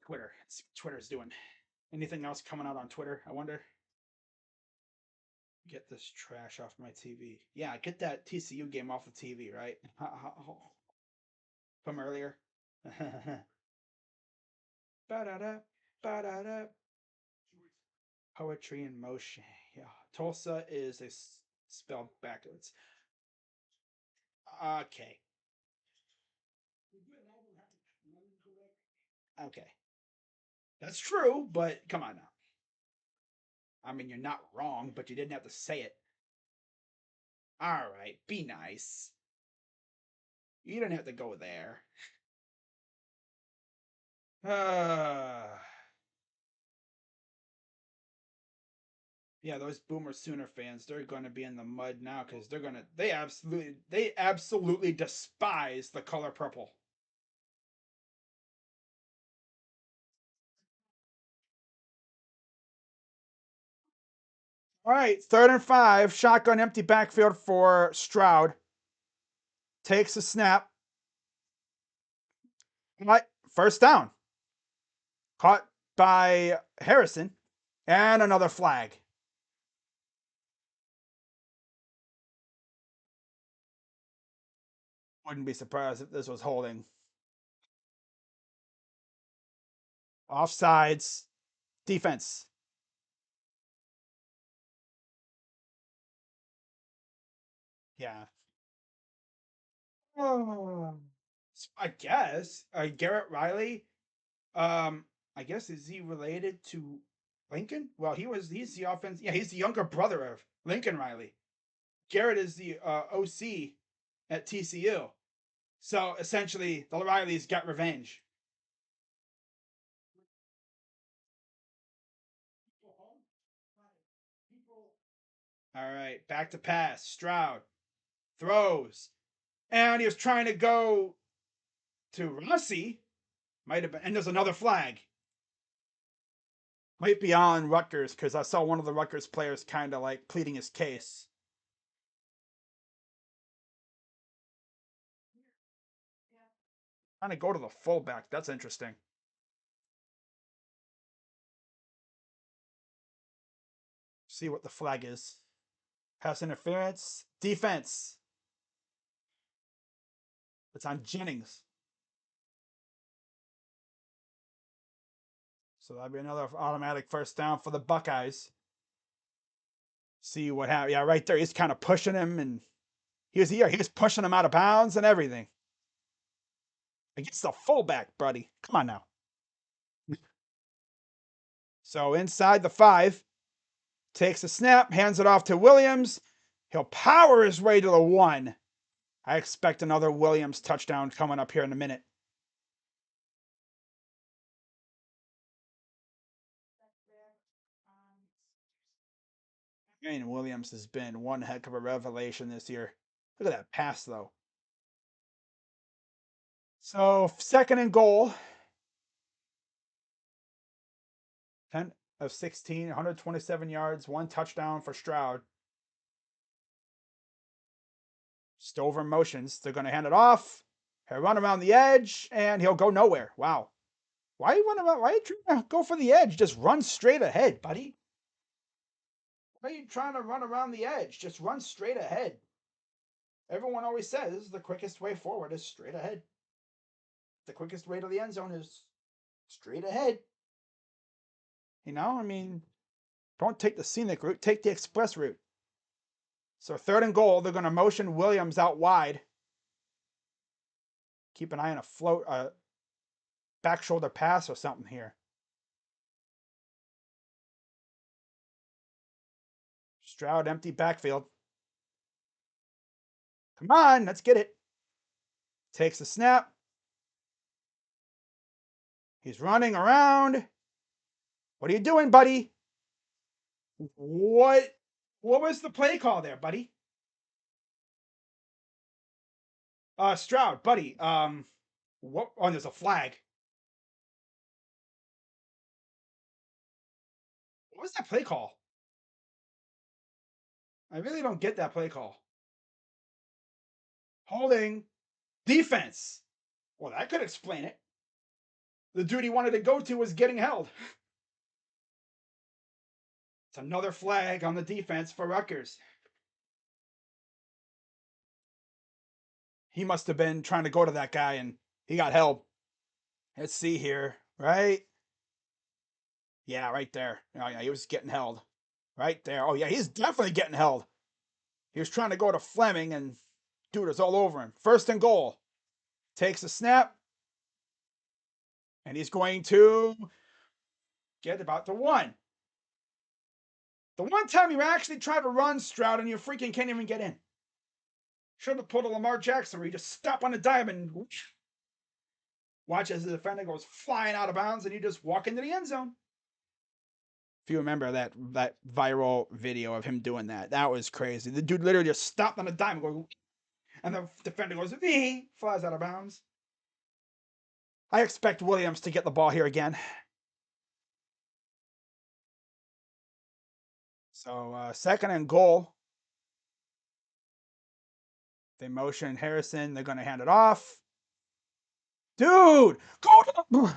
Twitter. Let's see what Twitter's doing. Anything else coming out on Twitter? I wonder. Get this trash off my TV. Yeah, get that TCU game off the TV, right? From earlier. Ba-da-da, ba-da-da. Poetry in motion. Yeah. Tulsa is spelled backwards. Okay. Okay. That's true, but come on now. I mean, you're not wrong, but you didn't have to say it. All right, be nice. You didn't have to go there. Yeah, those Boomer Sooner fans, they're going to be in the mud now because they absolutely despise the color purple. All right, 3rd and 5, shotgun empty backfield for Stroud. Takes a snap. What? First down. Caught by Harrison. And another flag. Wouldn't be surprised if this was holding. Offsides. Defense. Yeah. Oh, I guess. Garrett Riley. I guess is he related to Lincoln? Well, he's the offense. Yeah, he's the younger brother of Lincoln Riley. Garrett is the OC at TCU. So essentially, the Rileys got revenge. All right, back to pass. Stroud throws, and he was trying to go to Rossi. Might have been, and there's another flag. Might be on Rutgers because I saw one of the Rutgers players kind of like pleading his case. Trying to go to the fullback. That's interesting. See what the flag is. Pass interference. Defense. It's on Jennings. So that'd be another automatic first down for the Buckeyes. See what happens. Yeah, right there. He's kind of pushing him, and he was pushing him out of bounds and everything. Against the fullback, buddy. Come on now. So inside the 5, takes a snap, hands it off to Williams. He'll power his way to the 1. I expect another Williams touchdown coming up here in a minute. And Williams has been one heck of a revelation this year. Look at that pass, though. So 2nd and goal. 10 of 16, 127 yards, 1 touchdown for Stroud. Stover motions. They're going to hand it off. He'll run around the edge, and he'll go nowhere. Wow. Why you trying to go for the edge? Just run straight ahead, buddy. Why are you trying to run around the edge? Just run straight ahead. Everyone always says the quickest way forward is straight ahead. The quickest way to the end zone is straight ahead. You know, I mean, don't take the scenic route, take the express route. So 3rd and goal, they're going to motion Williams out wide. Keep an eye on a float, back shoulder pass or something here. Stroud empty backfield. Come on, let's get it. Takes the snap. He's running around. What are you doing, buddy? What was the play call there, buddy? Stroud, buddy. What? Oh, there's a flag. What was that play call? I really don't get that play call. Holding defense. Well, that could explain it. The dude he wanted to go to was getting held. It's another flag on the defense for Rutgers. He must have been trying to go to that guy and he got held. Let's see here. Right? Yeah, right there. Oh, yeah, he was getting held. Right there. Oh, yeah, he's definitely getting held. He was trying to go to Fleming and dude is all over him. 1st and goal. Takes a snap. And he's going to get about to 1. The one time you actually try to run, Stroud, and you freaking can't even get in. Should have pulled a Lamar Jackson where you just stop on a dime and whoosh. Watch as the defender goes flying out of bounds and you just walk into the end zone. If you remember that viral video of him doing that, that was crazy. The dude literally just stopped on a dime going, and the defender goes, flies out of bounds. I expect Williams to get the ball here again. So 2nd and goal. They motion Harrison. They're going to hand it off. Dude, go to the...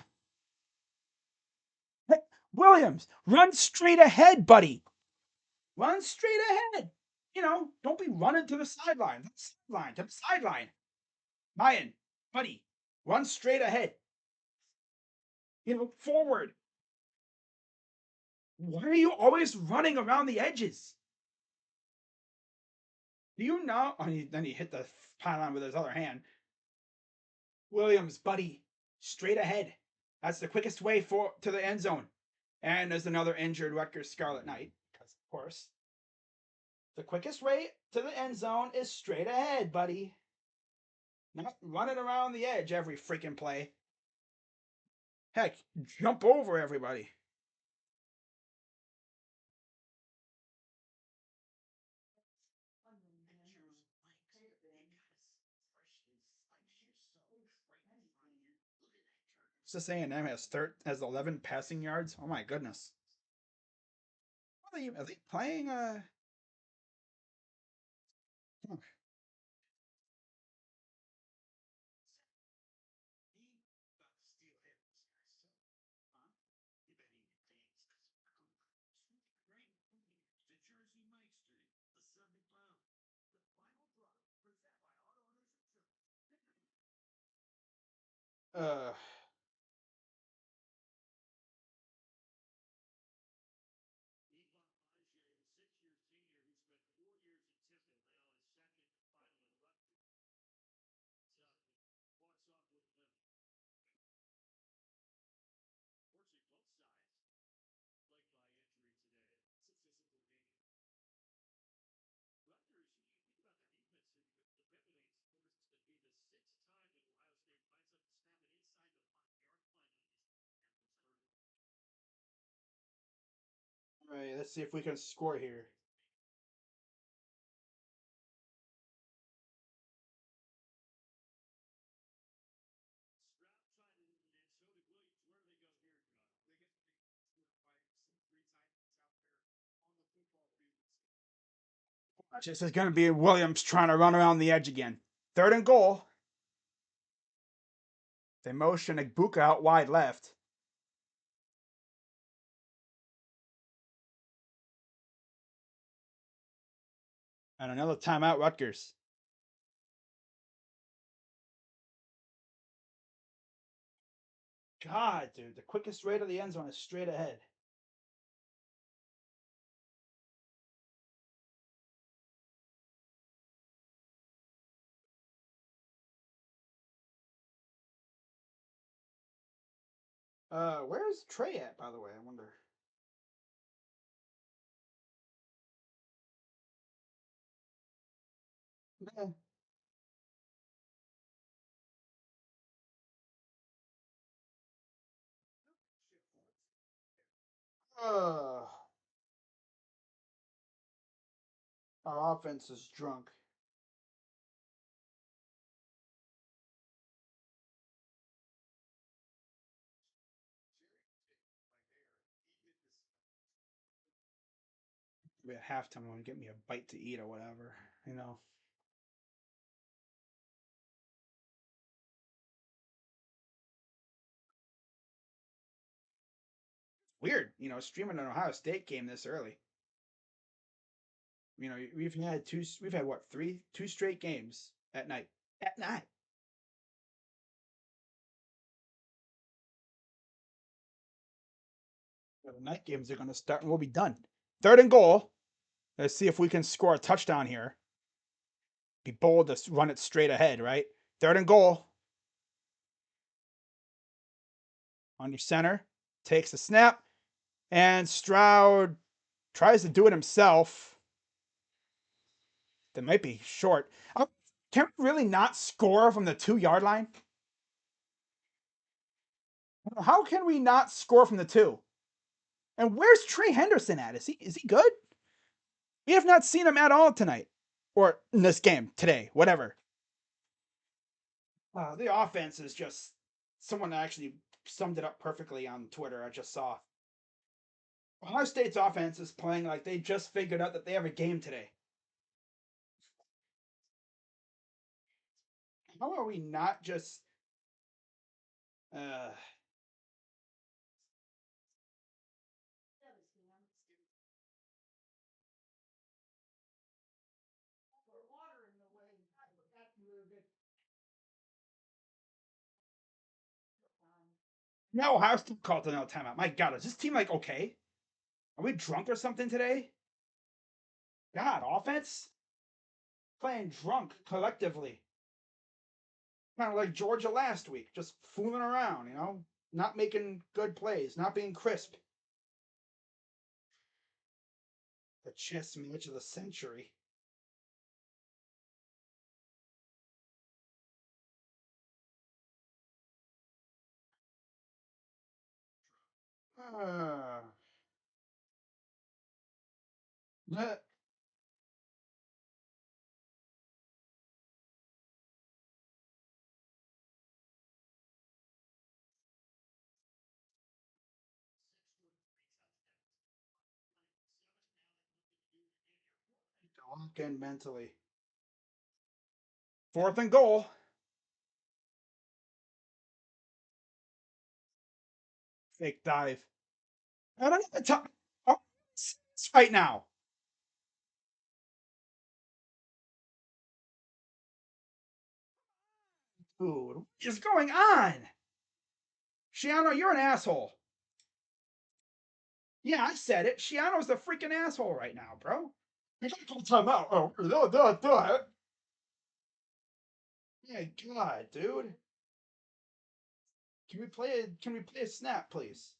Hey, Williams, run straight ahead, buddy. Run straight ahead. You know, don't be running to the sideline. To the sideline. Mayan, buddy, run straight ahead. You know, forward. Why are you always running around the edges? Do you know? And then he hit the pylon with his other hand. Williams, buddy, straight ahead. That's the quickest way to the end zone. And there's another injured Rutgers Scarlet Knight, because of course. The quickest way to the end zone is straight ahead, buddy. Not running around the edge every freaking play. Heck, jump over everybody. Texas A&M has 11 passing yards. Oh my goodness. Are they playing? Uh. All right, let's see if we can score here. This is going to be Williams trying to run around the edge again. 3rd and goal. They motion Egbuka out wide left. And another timeout, Rutgers. God, dude, the quickest way to the end zone is straight ahead. Where's Trey at, by the way? I wonder. Yeah. Our offense is drunk. Maybe at halftime, I'm gonna get me a bite to eat or whatever, you know. Weird, you know, streaming an Ohio State game this early. You know, we've had what, two straight games at night. At night. So the night games are going to start and we'll be done. 3rd and goal. Let's see if we can score a touchdown here. Be bold to run it straight ahead, right? 3rd and goal. Under center. Takes the snap. And Stroud Tries to do it himself. That might be short. Can we really not score from the 2-yard line? How can we not score from the 2? And where's Trey Henderson at? Is he good? We have not seen him at all tonight. Or in this game, today, whatever. The offense is just, someone actually summed it up perfectly on Twitter. I just saw Ohio State's offense is playing like they just figured out that they have a game today. How are we not just uh no, Ohio State called another timeout. My God, is this team like okay? Are we drunk or something today? God, offense playing drunk collectively. Kind of like Georgia last week, just fooling around, not making good plays, not being crisp. The chess match of the century. Uh, Duncan mentally. 4th and goal. Fake dive. I don't know. Right now. Dude, what is going on? Shiano, you're an asshole. Yeah, I said it. Shiano's the freaking asshole right now, bro. You gotta call timeout. Oh, do it. Yeah, God, dude. Can we play a snap, please?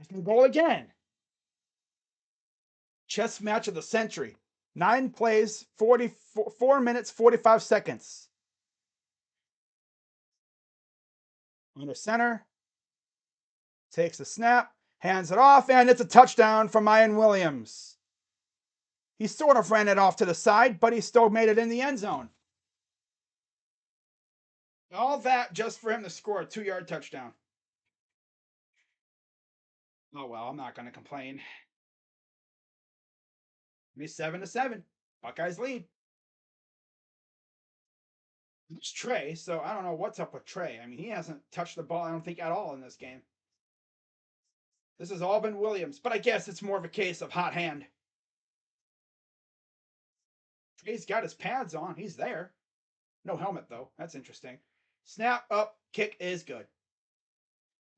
And goal again. Chess match of the century. 9 plays, 4 minutes, 45 seconds. Under center. Takes the snap, hands it off, and it's a touchdown from Ian Williams. He sort of ran it off to the side, but he still made it in the end zone. All that just for him to score a 2-yard touchdown. Oh well, I'm not going to complain. Be 7-7. Buckeyes lead. It's Trey, so I don't know what's up with Trey. I mean, he hasn't touched the ball, I don't think, at all in this game. This has all been Williams, but I guess it's more of a case of hot hand. Trey's got his pads on. He's there. No helmet, though. That's interesting. Snap up. Kick is good.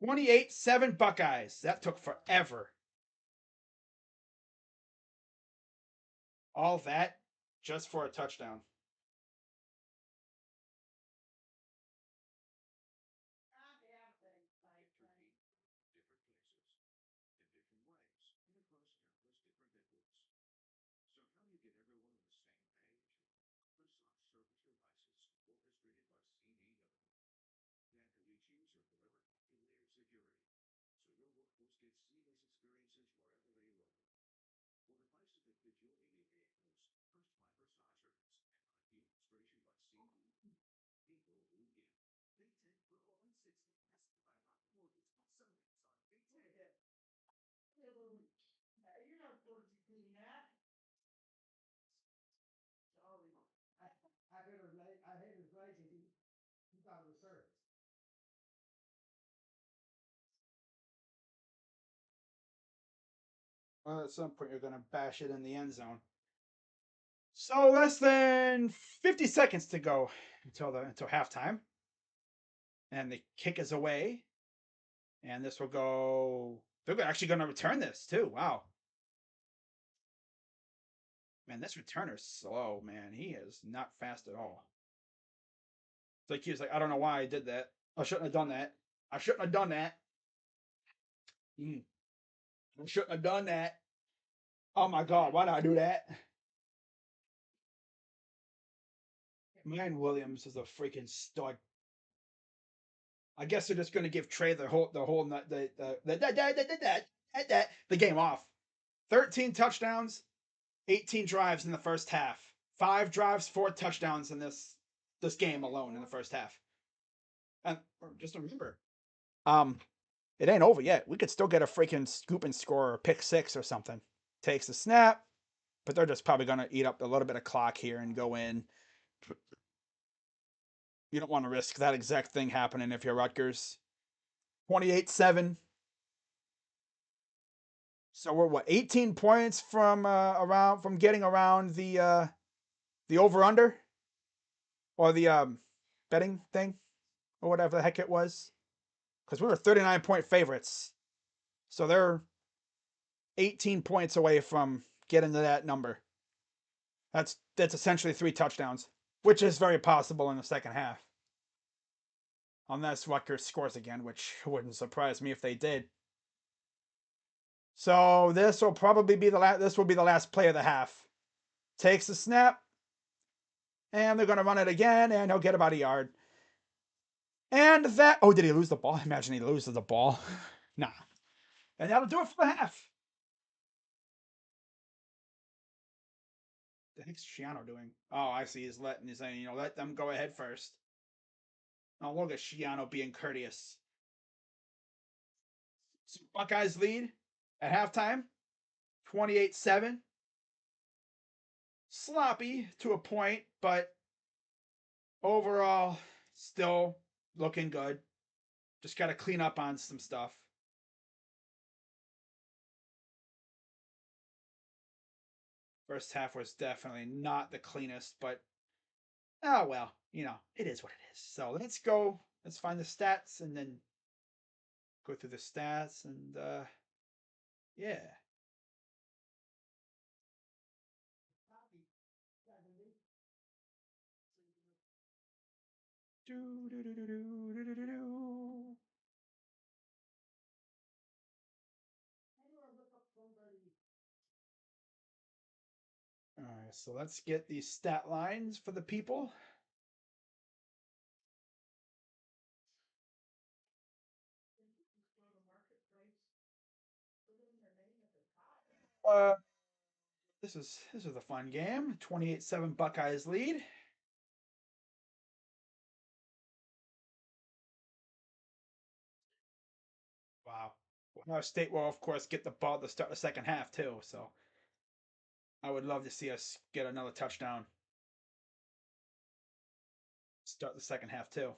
28-7 Buckeyes. That took forever. All that just for a touchdown. Well, at some point, you're going to bash it in the end zone. So less than 50 seconds to go until halftime, and the kick is away. And this will go. They're actually going to return this too. Wow. Man, this returner's slow, man. He is not fast at all. It's like he was like, I don't know why I did that. I shouldn't have done that. I shouldn't have done that. I shouldn't have done that. Oh my god, why did I do that? Man, Williams is a freaking stud. I guess they're just going to give Trey the game off. 13 touchdowns, 18 drives in the first half. 5 drives, 4 touchdowns in this game alone in the first half. And just remember, it ain't over yet. We could still get a freaking scoop and score or pick 6 or something. Takes the snap, but they're just probably going to eat up a little bit of clock here and go in. You don't want to risk that exact thing happening if you're Rutgers. 28-7. So we're what, 18 points from getting around the over under or the betting thing or whatever the heck it was, because we were 39-point favorites. So they're 18 points away from getting to that number. That's essentially 3 touchdowns, which is very possible in the second half. Unless Rutgers scores again, which wouldn't surprise me if they did. So this will probably be the last play of the half. Takes the snap, and they're going to run it again, and he'll get about a yard. And that... Oh, did he lose the ball? I imagine he loses the ball. Nah. And that'll do it for the half. The heck's Shiano doing? Oh, I see. He's saying, let them go ahead first. Oh, look at Shiano being courteous. So Buckeyes lead at halftime, 28-7. Sloppy to a point, but overall, still looking good. Just got to clean up on some stuff. First half was definitely not the cleanest, but oh well, it is what it is. So let's go. Let's find the stats and then go through the stats and yeah. All right, so let's get these stat lines for the people. This is a fun game. 28-7 Buckeyes lead. Wow. Ohio State will, of course, get the ball to start the second half, too. So I would love to see us get another touchdown. Start the second half, too.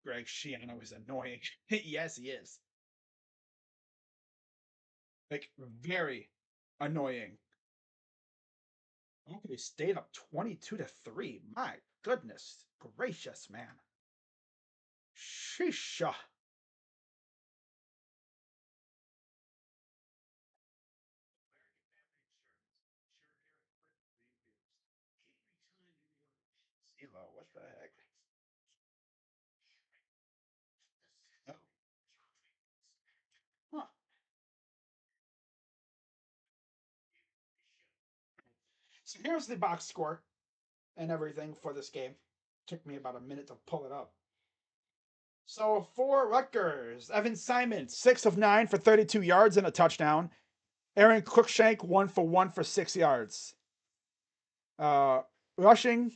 Greg Schiano is annoying. Yes, he is. Like, very annoying. Okay, stayed up 22-3. My goodness gracious, man. Shisha. Zelo, what the heck? Oh. Huh. So here's the box score and everything for this game. Took me about a minute to pull it up. So for Rutgers, Evan Simon, 6 of 9 for 32 yards and a touchdown. Aaron Cruikshank, 1 for 1 for 6 yards. Rushing,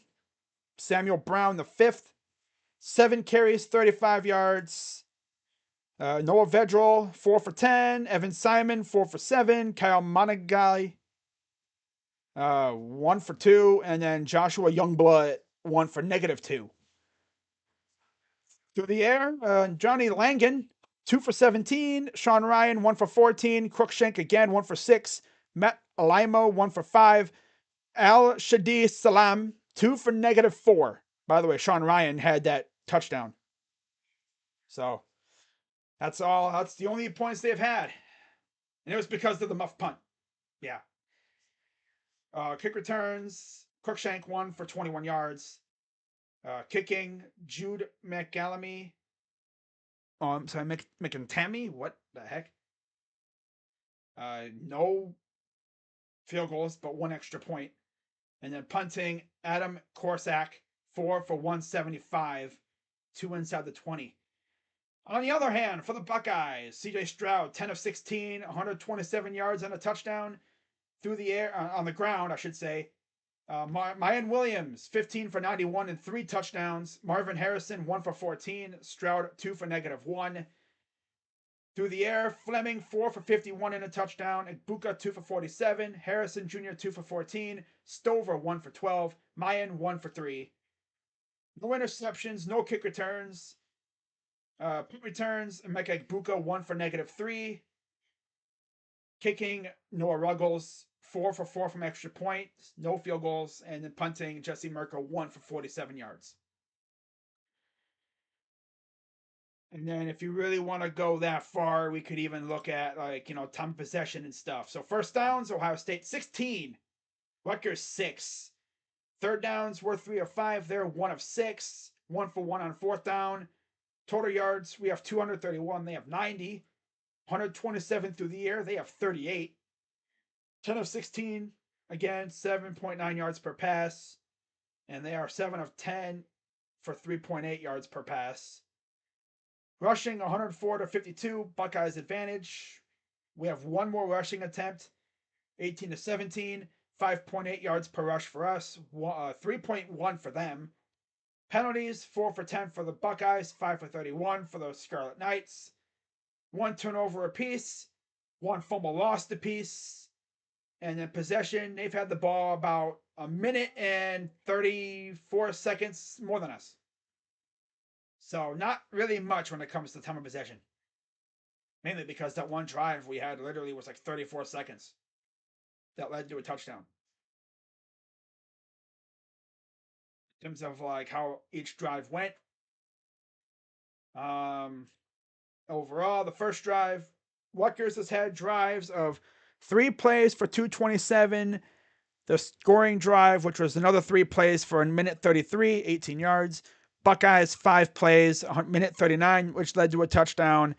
Samuel Brown, the 5th, 7 carries, 35 yards. Noah Vedral, 4 for 10. Evan Simon, 4 for 7. Kyle Monagali, 1 for 2. And then Joshua Youngblood, 1 for -2. Through the air, Johnny Langan, 2 for 17. Sean Ryan, 1 for 14. Crookshank again, 1 for 6. Matt Alimo, 1 for 5. Al Shadi Salam, 2 for -4. By the way, Sean Ryan had that touchdown. So that's all. That's the only points they've had. And it was because of the muff punt. Yeah. Kick returns, Crookshank 1 for 21 yards. Kicking, Jude McGallamy. Oh, I'm sorry, McIntammy? What the heck? No field goals, but 1 extra point. And then punting, Adam Korsak, 4 for 175, 2 inside the 20. On the other hand, for the Buckeyes, CJ Stroud, 10 of 16, 127 yards and a touchdown through the air, on the ground, I should say. Mayan Williams, 15 for 91 and 3 touchdowns. Marvin Harrison, 1 for 14. Stroud, 2 for -1. Through the air, Fleming, 4 for 51 and a touchdown. Igbuka, 2 for 47. Harrison Jr., 2 for 14. Stover, 1 for 12. Mayan, 1 for 3. No interceptions, no kick returns. Punt returns, Emeka Igbuka, 1 for -3. Kicking, Noah Ruggles, 4 for 4 from extra points, no field goals. And then punting, Jesse Merkel, 1 for 47 yards. And then if you really want to go that far, we could even look at, like, time of possession and stuff. So first downs, Ohio State 16, Rutgers 6. Third downs, we're 3 of 5. They're 1 of 6. 1 for 1 on fourth down. Total yards, we have 231. They have 90. 127 through the air. They have 38. 10 of 16. Again, 7.9 yards per pass. And they are 7 of 10 for 3.8 yards per pass. Rushing 104 to 52. Buckeyes advantage. We have 1 more rushing attempt. 18 to 17. 5.8 yards per rush for us. 3.1 for them. Penalties, 4 for 10 for the Buckeyes, 5 for 31 for the Scarlet Knights. 1 turnover apiece, 1 fumble lost apiece. And then possession, they've had the ball about 1 minute and 34 seconds more than us. So not really much when it comes to time of possession. Mainly because that one drive we had literally was like 34 seconds. That led to a touchdown. In terms of like how each drive went. Overall, the first drive, Rutgers has had drives of 3 plays for 227. The scoring drive, which was another 3 plays for a minute 33, 18 yards. Buckeyes, 5 plays, a minute 39, which led to a touchdown.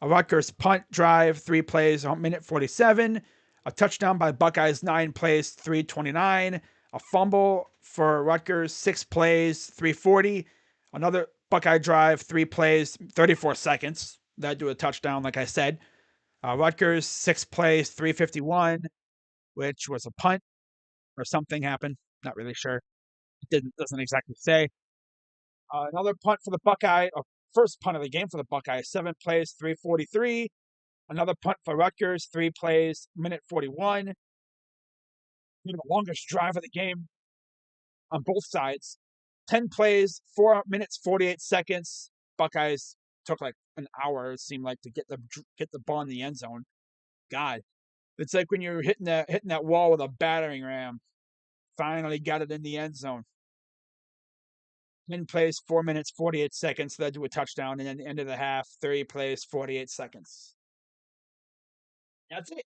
A Rutgers punt drive, 3 plays, a minute 47. A touchdown by Buckeyes, 9 plays, 329. A fumble for Rutgers, 6 plays, 340. Another Buckeye drive, 3 plays, 34 seconds. Led to a touchdown, like I said. Rutgers, 6 plays, 351, which was a punt or something happened. Not really sure. It doesn't exactly say. Another punt for the Buckeye, first punt of the game for the Buckeyes, 7 plays, 343. Another punt for Rutgers, 3 plays, minute 41. The longest drive of the game on both sides. 10 plays, 4 minutes, 48 seconds. Buckeyes took like an hour, it seemed like, to get the ball in the end zone. God, it's like when you're hitting that wall with a battering ram. Finally got it in the end zone. 10 plays, 4 minutes, 48 seconds, led to a touchdown, and then the end of the half, 30 plays, 48 seconds. That's it.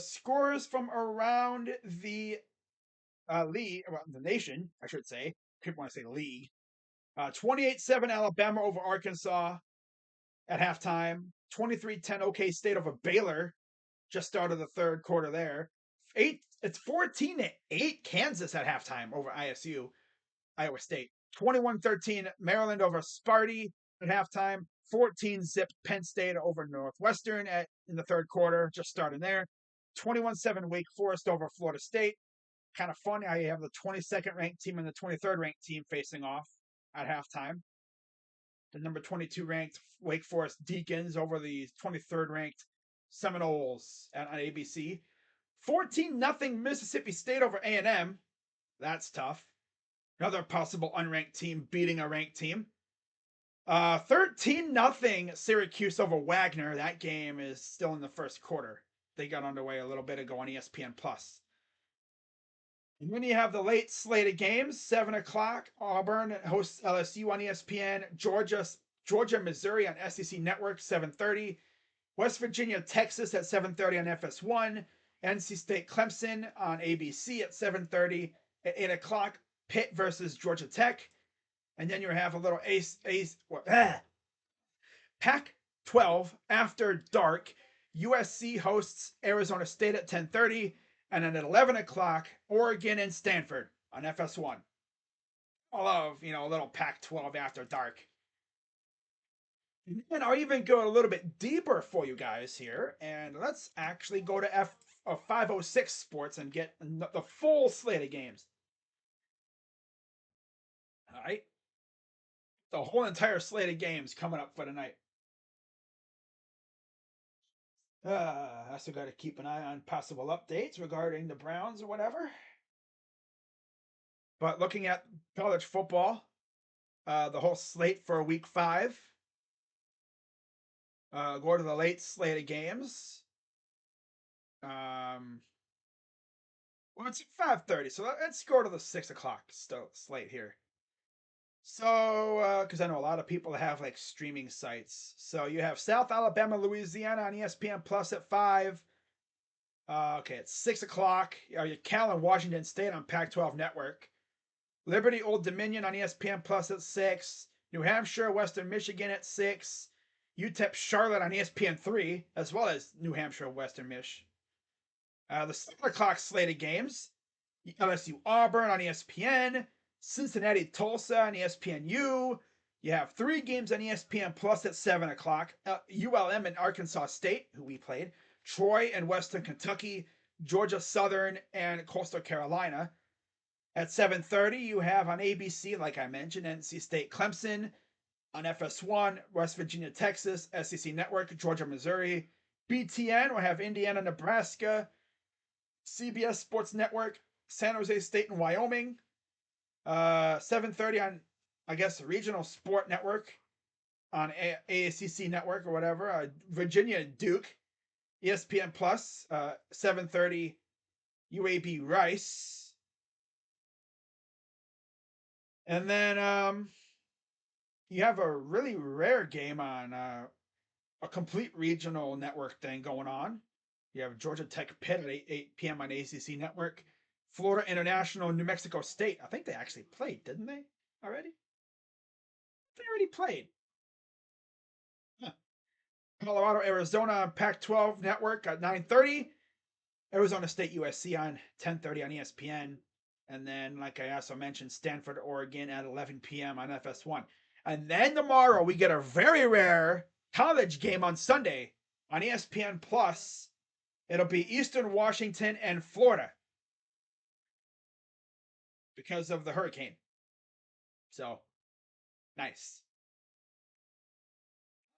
Scores from around the league, well, the nation, I should say. People want to say league. 28-7 Alabama over Arkansas at halftime. 23-10 OK State over Baylor. Just started the third quarter there. It's 14-8 Kansas at halftime over Iowa State. 21-13 Maryland over Sparty at halftime. 14-zip Penn State over Northwestern in the third quarter, just starting there. 21-7 Wake Forest over Florida State. Kind of funny how you have the 22nd ranked team and the 23rd ranked team facing off at halftime. The number 22 ranked Wake Forest Deacons over the 23rd ranked Seminoles on ABC. 14-0 Mississippi State over A&M. That's tough. Another possible unranked team beating a ranked team. 13-0 Syracuse over Wagner. That game is still in the first quarter. They got underway a little bit ago on ESPN Plus. And then you have the late slate of games. 7 o'clock, Auburn hosts LSU on ESPN. Georgia, Missouri on SEC Network, 7:30. West Virginia, Texas at 7:30 on FS1. NC State, Clemson on ABC at 7:30. At 8 o'clock, Pitt versus Georgia Tech. And then you have a little Pac-12 after dark. USC hosts Arizona State at 10:30. And then at 11 o'clock, Oregon and Stanford on FS1. I love, a little Pac-12 after dark. And I'll even go a little bit deeper for you guys here. And let's actually go to 506 Sports and get the full slate of games. All right. The whole entire slate of games coming up for tonight. I also got to keep an eye on possible updates regarding the Browns or whatever. But looking at college football, the whole slate for week 5. Go to the late slate of games. Well, it's 5:30, so let's go to the 6 o'clock slate here. So, because I know a lot of people have like streaming sites. So you have South Alabama, Louisiana on ESPN Plus at 5. Okay, it's 6 o'clock. Your Cal and Washington State on Pac-12 Network. Liberty, Old Dominion on ESPN Plus at 6. New Hampshire, Western Michigan at 6. UTEP, Charlotte on ESPN 3, as well as New Hampshire, Western Mich. The 7 o'clock slate of games. LSU, Auburn on ESPN. Cincinnati, Tulsa on ESPNU. You have 3 games on ESPN Plus at 7 o'clock. ULM and Arkansas State, who we played. Troy and Western Kentucky. Georgia Southern and Coastal Carolina. At 7:30, you have on ABC, like I mentioned, NC State, Clemson. On FS1, West Virginia, Texas. SEC Network, Georgia, Missouri. BTN will have Indiana, Nebraska. CBS Sports Network, San Jose State and Wyoming. 7:30 on, I guess, Regional Sport Network on AACC Network or whatever. Virginia Duke, ESPN Plus. 7:30 UAB Rice. And then you have a really rare game on a complete regional network thing going on. You have Georgia Tech Pitt at 8 p.m. on ACC Network. Florida International, New Mexico State. I think they actually played, didn't they? Already? They already played. Huh. Colorado, Arizona, Pac-12 Network at 9:30. Arizona State, USC on 10:30 on ESPN. And then, like I also mentioned, Stanford, Oregon at 11 p.m. on FS1. And then tomorrow we get a very rare college game on Sunday on ESPN Plus. It'll be Eastern Washington and Florida because of the hurricane. So, nice.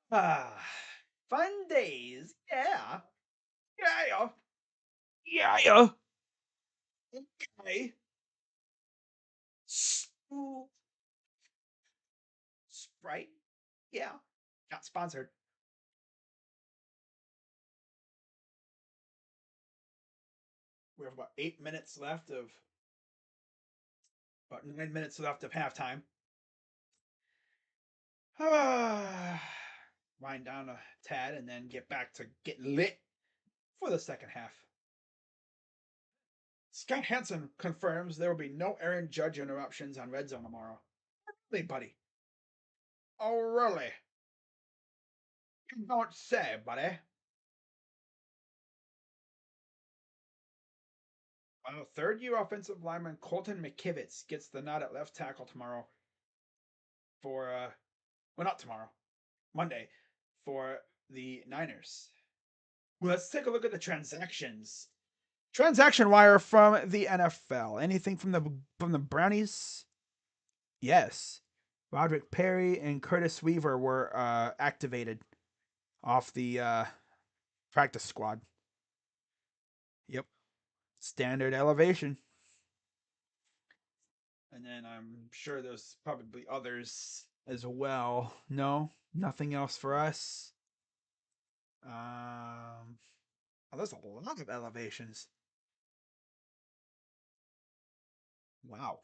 Fun days. Yeah. Yeah. Yeah. Okay. Sprite. Yeah. Not sponsored. We have about 8 minutes left of about 9 minutes left of halftime. Wind down a tad and then get back to getting lit for the second half. Scott Hansen confirms there will be no Aaron Judge interruptions on Red Zone tomorrow. Really, buddy? Oh, really? You don't say, buddy. Third-year offensive lineman Colton McKivitz gets the nod at left tackle tomorrow for, well, not tomorrow, Monday, for the Niners. Well, let's take a look at the transactions. Transaction wire from the NFL. Anything from the Brownies? Yes. Roderick Perry and Curtis Weaver were activated off the practice squad. Yep. Standard elevation. And then I'm sure there's probably others as well. No, nothing else for us. Oh, there's a lot of elevations. Wow.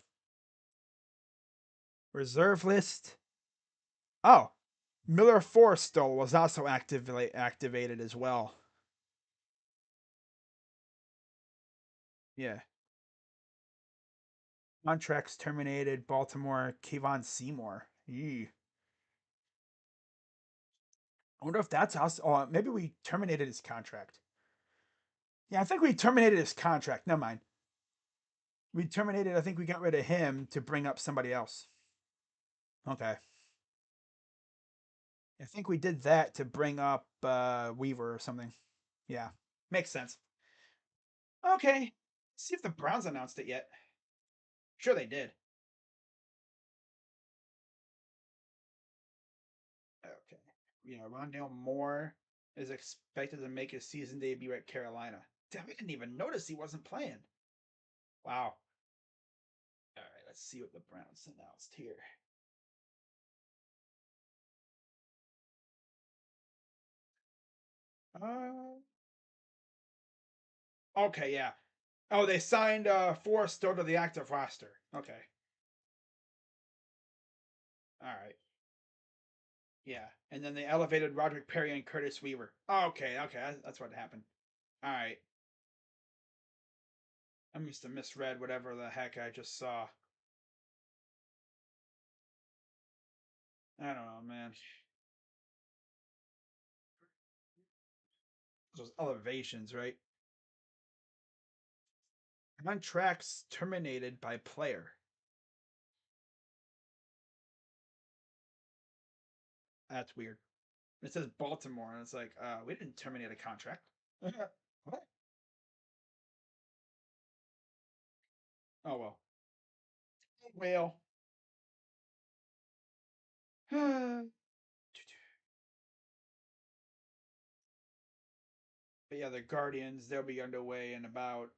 Reserve list. Oh, Miller Forrestal was also activated as well. Yeah. Contracts terminated. Baltimore. Kevon Seymour. Eee. I wonder if that's us. Oh, maybe we terminated his contract. Yeah, I think we terminated his contract. Never mind. We terminated. I think we got rid of him to bring up somebody else. Okay. I think we did that to bring up Weaver or something. Yeah, makes sense. Okay. See if the Browns announced it yet. Sure, they did. Okay. Yeah, Rondale Moore is expected to make his season debut at Carolina. Damn, I didn't even notice he wasn't playing. Wow. All right, let's see what the Browns announced here. Uh, okay, yeah. Oh, they signed Forrester to the active roster. Okay. All right. Yeah. And then they elevated Roderick Perry and Curtis Weaver. Oh, okay, okay. That's what happened. All right. I must have misread whatever the heck I just saw. I don't know, man. Those elevations, right? Contracts terminated by player. That's weird. It says Baltimore, and it's like, we didn't terminate a contract. What? Oh well. Well. But yeah, the Guardians, they'll be underway in about,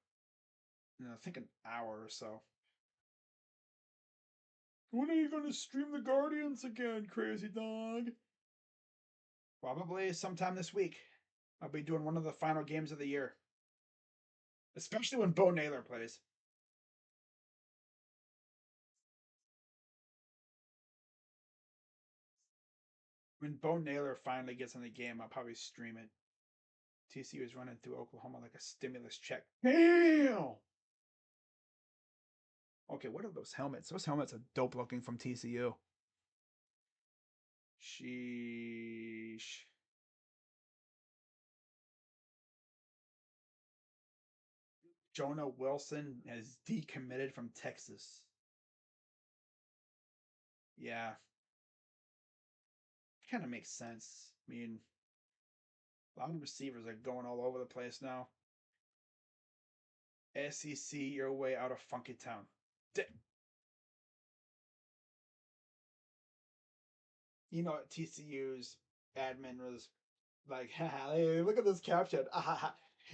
I think an hour or so. When are you going to stream the Guardians again, crazy dog? Probably sometime this week. I'll be doing one of the final games of the year. Especially when Bo Naylor plays. When Bo Naylor finally gets in the game, I'll probably stream it. TCU is running through Oklahoma like a stimulus check. Damn! Okay, what are those helmets? Those helmets are dope looking from TCU. Sheesh. Jonah Wilson has decommitted from Texas. Yeah, kind of makes sense. I mean, a lot of receivers are going all over the place now. SEC your way out of Funky Town. You know, TCU's admin was like, hey, look at this caption.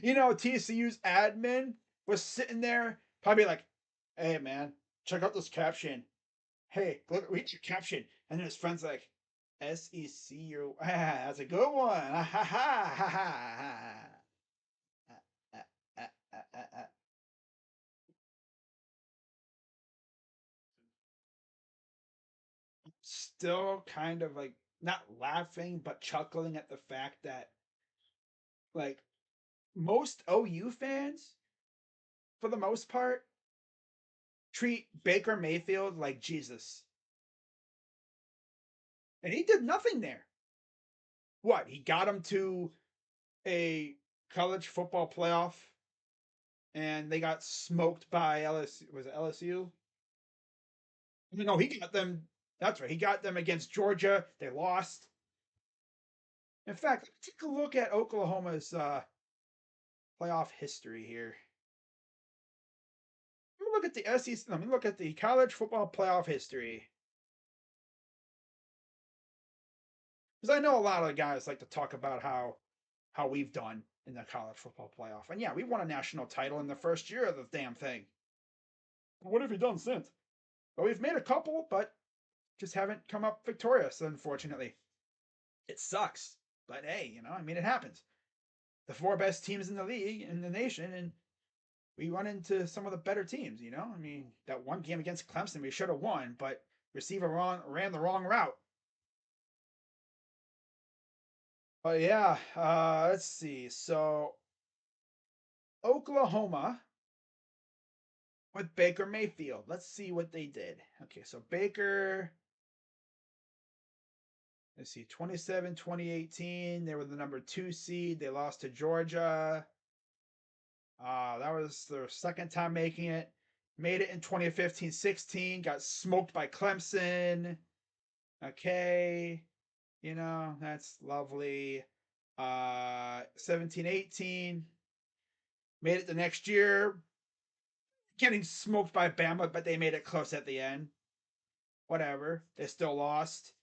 You know, TCU's admin was sitting there, probably like, hey, man, check out this caption. Hey, look, read your caption. And then his friend's like, SECU. That's a good one. Still kind of like not laughing, but chuckling at the fact that like most OU fans, for the most part, treat Baker Mayfield like Jesus. And he did nothing there. What? He got him to a college football playoff and they got smoked by LSU. Was it LSU? No, he got them. That's right. He got them against Georgia. They lost. In fact, take a look at Oklahoma's playoff history here. Let me look at the SEC. Let me look at the college football playoff history. Because I know a lot of guys like to talk about how we've done in the college football playoff. And yeah, we won a national title in the first year of the damn thing. What have you done since? But we've made a couple, but just haven't come up victorious, unfortunately. It sucks. But hey, I mean, it happens. The four best teams in the league, in the nation, and we run into some of the better teams, I mean, that one game against Clemson, we should have won, but receiver ran the wrong route. But yeah, let's see. So Oklahoma with Baker Mayfield. Let's see what they did. Okay, so Baker, let's see, 27, 2018. They were the number 2 seed. They lost to Georgia. That was their second time making it. Made it in 2015-16. Got smoked by Clemson. Okay. That's lovely. 17-18. Made it the next year. Getting smoked by Bama, but they made it close at the end. Whatever. They still lost.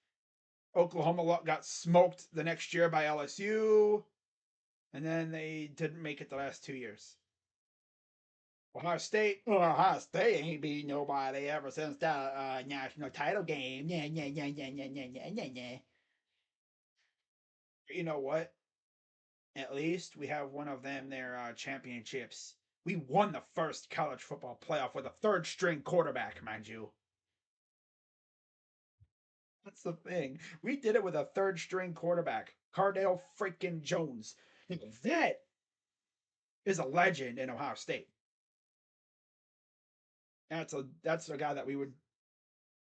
Oklahoma got smoked the next year by LSU. And then they didn't make it the last 2 years. Ohio State ain't beat nobody ever since the national title game. Yeah. You know what? At least we have one of them their championships. We won the first college football playoff with a third string quarterback, mind you. That's the thing. We did it with a third string quarterback, Cardale freaking Jones. That is a legend in Ohio State. That's a guy that we would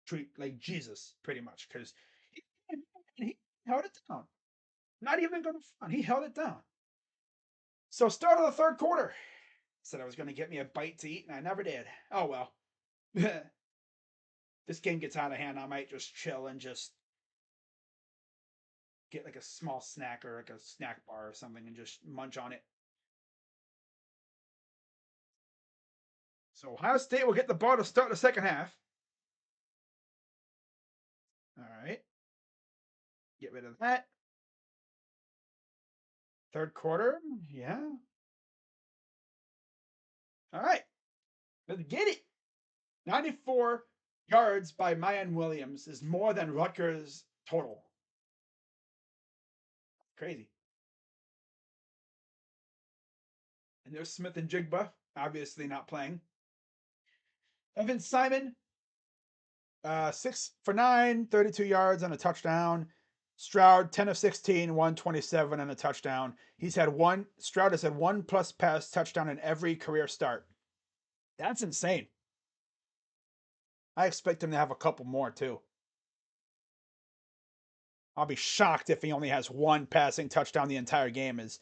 treat like Jesus, pretty much, because he held it down. Not even going to front. He held it down. So start of the third quarter. Said I was going to get me a bite to eat, and I never did. Oh well. This game gets out of hand. I might just chill and just get like a small snack or like a snack bar or something and just munch on it. So Ohio State will get the ball to start the second half. All right. Get rid of that. Third quarter. Yeah. All right. Let's get it. 94 yards by Mayan Williams is more than Rutgers total. Crazy. And there's Smith and Jigba, obviously not playing. Evan Simon, 6 for 9, 32 yards and a touchdown. Stroud, 10 of 16, 127 and a touchdown. Stroud has had 1+ pass touchdown in every career start. That's insane. I expect him to have a couple more too. I'll be shocked if he only has 1 passing touchdown the entire game. But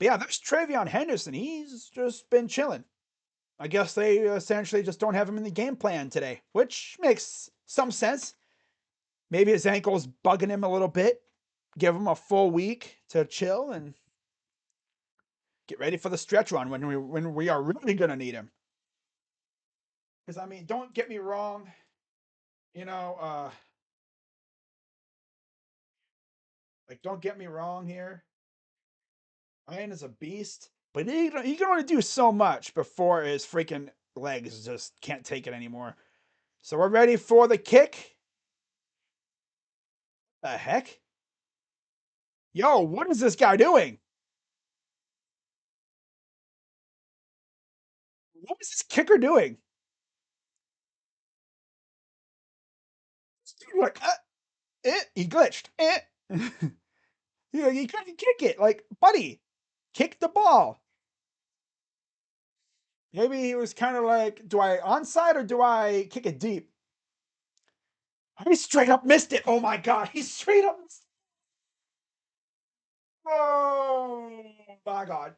yeah, there's Travion Henderson. He's just been chilling. I guess they essentially just don't have him in the game plan today, which makes some sense. Maybe his ankle's bugging him a little bit. Give him a full week to chill and get ready for the stretch run when we are really going to need him. Because, I mean, don't get me wrong. Don't get me wrong here. Ryan is a beast, but he can only do so much before his freaking legs just can't take it anymore. So we're ready for the kick. The heck? Yo, what is this guy doing? What is this kicker doing? Like, he glitched. He couldn't kick it. Like, buddy, kick the ball. Maybe he was kind of like, do I onside or do I kick it deep? He straight up missed it. Oh my god, he straight up missed it. Oh my god.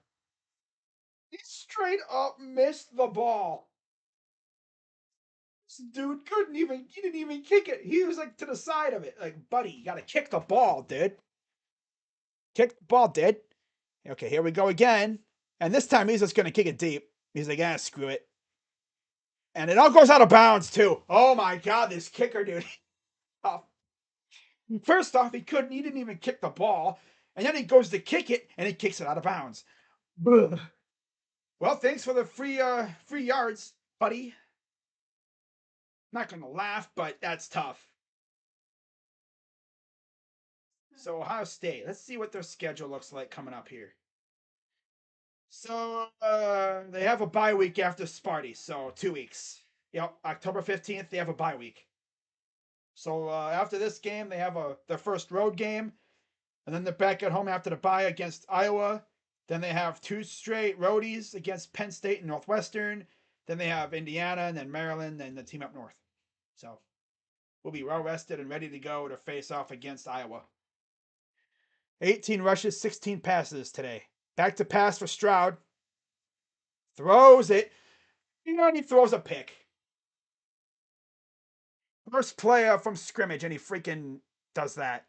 He straight up missed the ball. This dude he didn't even kick it. He was like to the side of it. Like, buddy, you gotta kick the ball, dude. Kick the ball, dude. Okay, here we go again. And this time he's just gonna kick it deep. He's like, screw it. And it all goes out of bounds, too. Oh my god, this kicker, dude. First off, he didn't even kick the ball. And then he goes to kick it, and he kicks it out of bounds. Well, thanks for the free yards, buddy. Not going to laugh, but that's tough. So Ohio State, let's see what their schedule looks like coming up here. So they have a bye week after Sparty, so 2 weeks. Yep, October 15th, they have a bye week. So after this game, they have their first road game, and then they're back at home after the bye against Iowa. Then they have 2 straight roadies against Penn State and Northwestern. Then they have Indiana, and then Maryland, and the team up north. So we'll be well rested and ready to go to face off against Iowa. 18 rushes, 16 passes today. Back to pass for Stroud. Throws it. He throws a pick. First play from scrimmage, and he freaking does that.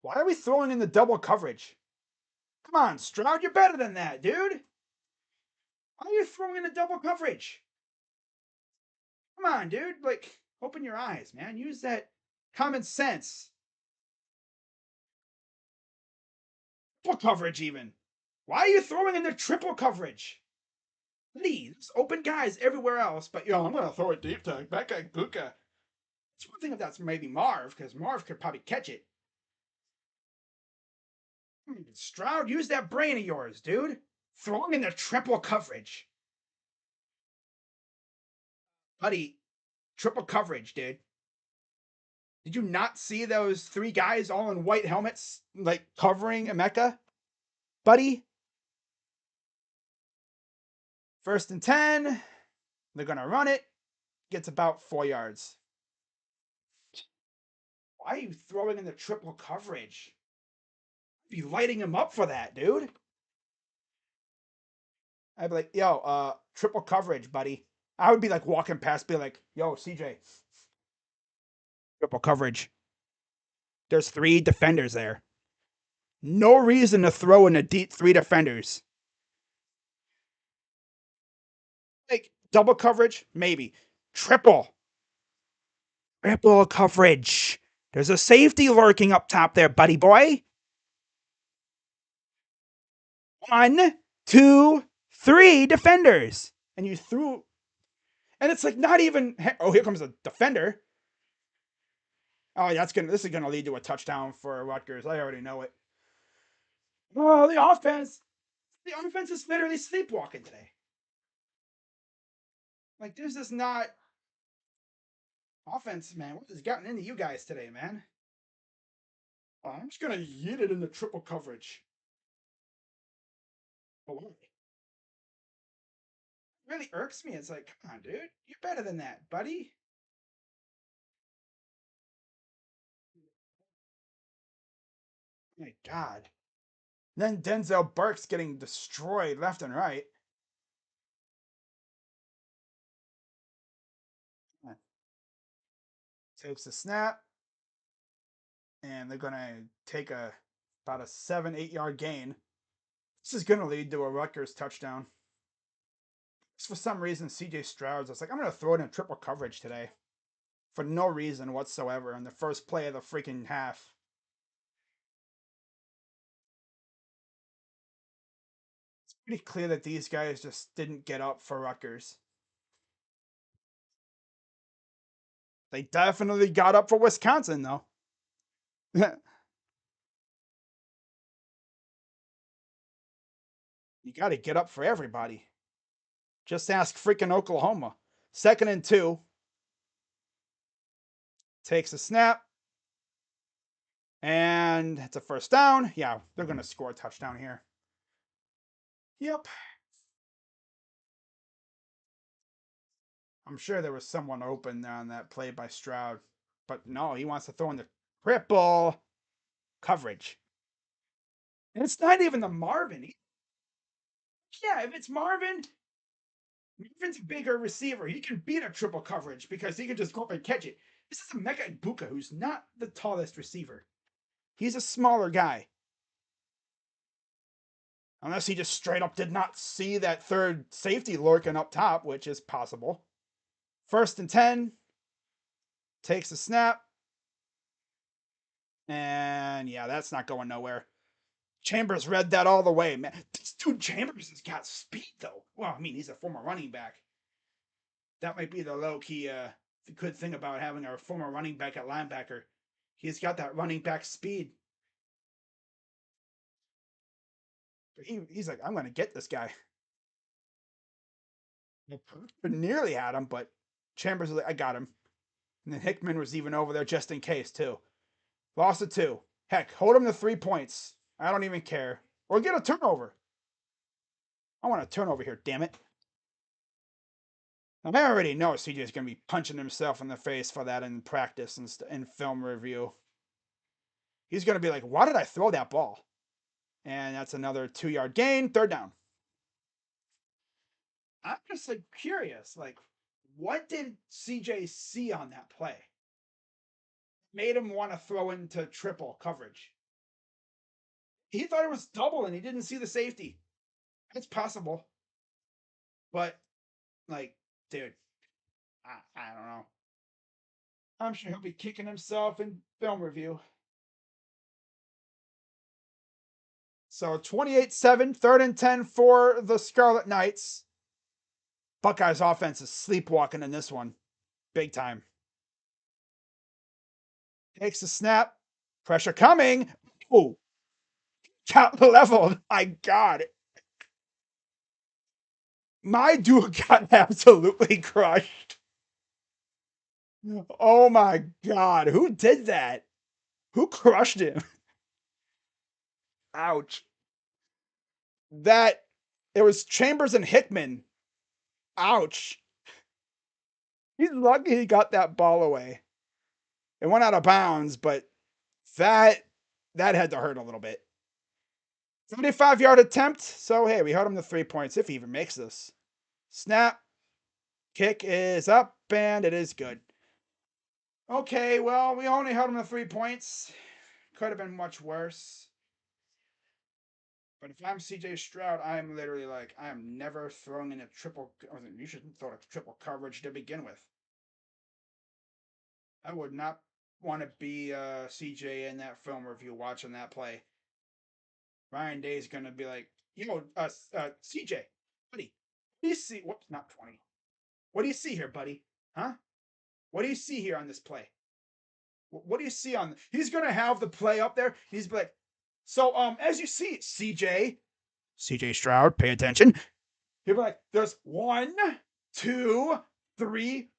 Why are we throwing in the double coverage? Come on, Stroud, you're better than that, dude. Why are you throwing in the double coverage? Come on, dude. Like, open your eyes, man. Use that common sense. Triple coverage, even. Why are you throwing in the triple coverage? Please, open guys everywhere else, but I'm gonna throw it deep to that guy Buka. It's one thing if that's maybe Marv, because Marv could probably catch it. Stroud, use that brain of yours, dude. Throwing in the triple coverage. Buddy, triple coverage, dude. Did you not see those 3 guys all in white helmets, like covering Emeka? Buddy? 1st and 10. They're going to run it. Gets about 4 yards. Why are you throwing in the triple coverage? I'd be lighting him up for that, dude. I'd be like, yo, triple coverage, buddy. I would be like walking past, be like, yo, CJ. Triple coverage. There's 3 defenders there. No reason to throw in a deep 3 defenders. Like, double coverage? Maybe. Triple coverage. There's a safety lurking up top there, buddy boy. 1, 2, 3 defenders. And you threw. And it's like not even. Oh, here comes a defender. Oh, this is gonna lead to a touchdown for Rutgers. I already know it. Oh, the offense is literally sleepwalking today. Like, this is not offense, man. What has gotten into you guys today, man? Oh, I'm just gonna yeet it in the triple coverage. But why? It really irks me. It's like, come on, dude. You're better than that, buddy. My God. Then Denzel Burke's getting destroyed left and right. Takes the snap. And they're going to take about a 7-8 yard gain. This is going to lead to a Rutgers touchdown. Just for some reason, CJ Stroud's just like, I'm going to throw it in triple coverage today. For no reason whatsoever in the first play of the freaking half. It's pretty clear that these guys just didn't get up for Rutgers. They definitely got up for Wisconsin, though. You got to get up for everybody. Just ask freaking Oklahoma. 2nd and 2. Takes a snap. And it's a first down. Yeah, they're going to score a touchdown here. Yep. I'm sure there was someone open there on that play by Stroud. But no, he wants to throw in the triple coverage. And it's not even the Marvin. Yeah, if it's Marvin's a bigger receiver. He can beat a triple coverage because he can just go up and catch it. This is Emeka Egbuka, who's not the tallest receiver. He's a smaller guy. Unless he just straight up did not see that third safety lurking up top, which is possible. 1st and 10. Takes a snap. And yeah, that's not going nowhere. Chambers read that all the way, man. This dude Chambers has got speed, though. Well, I mean, he's a former running back. That might be the low key good thing about having our former running back at linebacker. He's got that running back speed. He's like, I'm gonna get this guy. Nearly had him, but Chambers was like, I got him. And then Hickman was even over there just in case too. Lost it 2. Heck, hold him to 3 points. I don't even care. Or get a turnover. I want a turnover here, damn it. I already know CJ's going to be punching himself in the face for that in practice and in film review. He's going to be like, why did I throw that ball? And that's another 2-yard gain, 3rd down. I'm just like curious, like, what did CJ see on that play? Made him want to throw into triple coverage. He thought it was double and he didn't see the safety. It's possible. But, like, dude, I don't know. I'm sure he'll be kicking himself in film review. So 28-7, 3rd and 10 for the Scarlet Knights. Buckeyes offense is sleepwalking in this one. Big time. Takes the snap. Pressure coming. Oh, got leveled. My God. My dude got absolutely crushed. Oh my God. Who did that? Who crushed him? Ouch. It was Chambers and Hickman. Ouch. He's lucky he got that ball away. It went out of bounds, but that had to hurt a little bit. 75-yard attempt. So hey, we held him to 3 points if he even makes this. Snap. Kick is up and it is good. Okay, well, we only held him to 3 points. Could have been much worse. But if I'm CJ Stroud, I'm literally like, I am never throwing in a triple. You shouldn't throw a triple coverage to begin with. I would not want to be CJ in that film review watching that play. Ryan Day's gonna be like, CJ, buddy, what do you see? Whoops, not 20. What do you see here, buddy? Huh? What do you see here on this play? What do you see on? He's gonna have the play up there. He's like, so as you see, CJ Stroud, pay attention. He'll be like, there's 1, 2, 3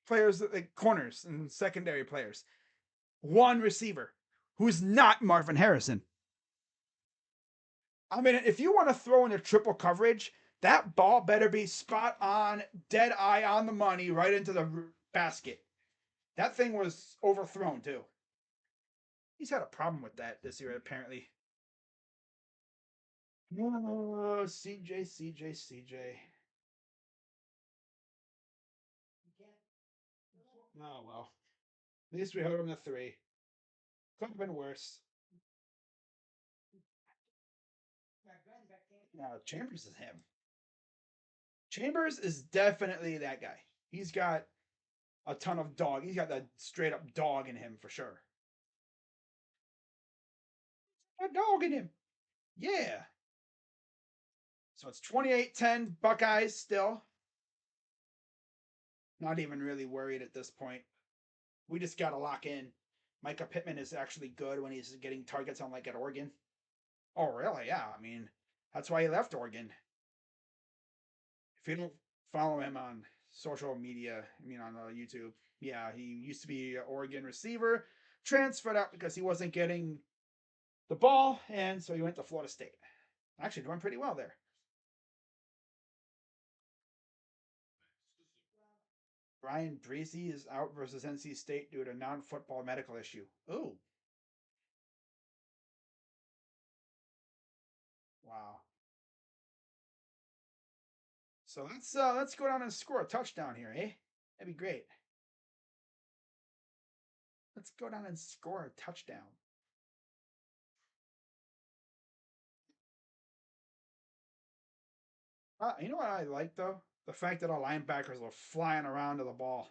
players, like corners and secondary players. 1 receiver who's not Marvin Harrison. I mean, if you want to throw in a triple coverage, that ball better be spot on, dead eye on the money, right into the basket. That thing was overthrown too. He's had a problem with that this year, apparently. Oh, CJ. Oh well. At least we held him to 3. Could have been worse. No, Chambers is him. Chambers is definitely that guy. He's got a ton of dog. He's got that straight up dog in him for sure. A dog in him. Yeah. So it's 28-10 Buckeyes still. Not even really worried at this point. We just got to lock in. Micah Pittman is actually good when he's getting targets on like at Oregon. Oh, really? Yeah. I mean, that's why he left Oregon. If you don't follow him on social media, I mean on YouTube, yeah, he used to be an Oregon receiver, transferred out because he wasn't getting the ball, and so he went to Florida State. Actually, doing pretty well there. Brian Breezy is out versus NC State due to non-football medical issue. Ooh, wow. So let's go down and score a touchdown here, eh? That'd be great. Let's go down and score a touchdown. You know what I like though? The fact that our linebackers are flying around to the ball.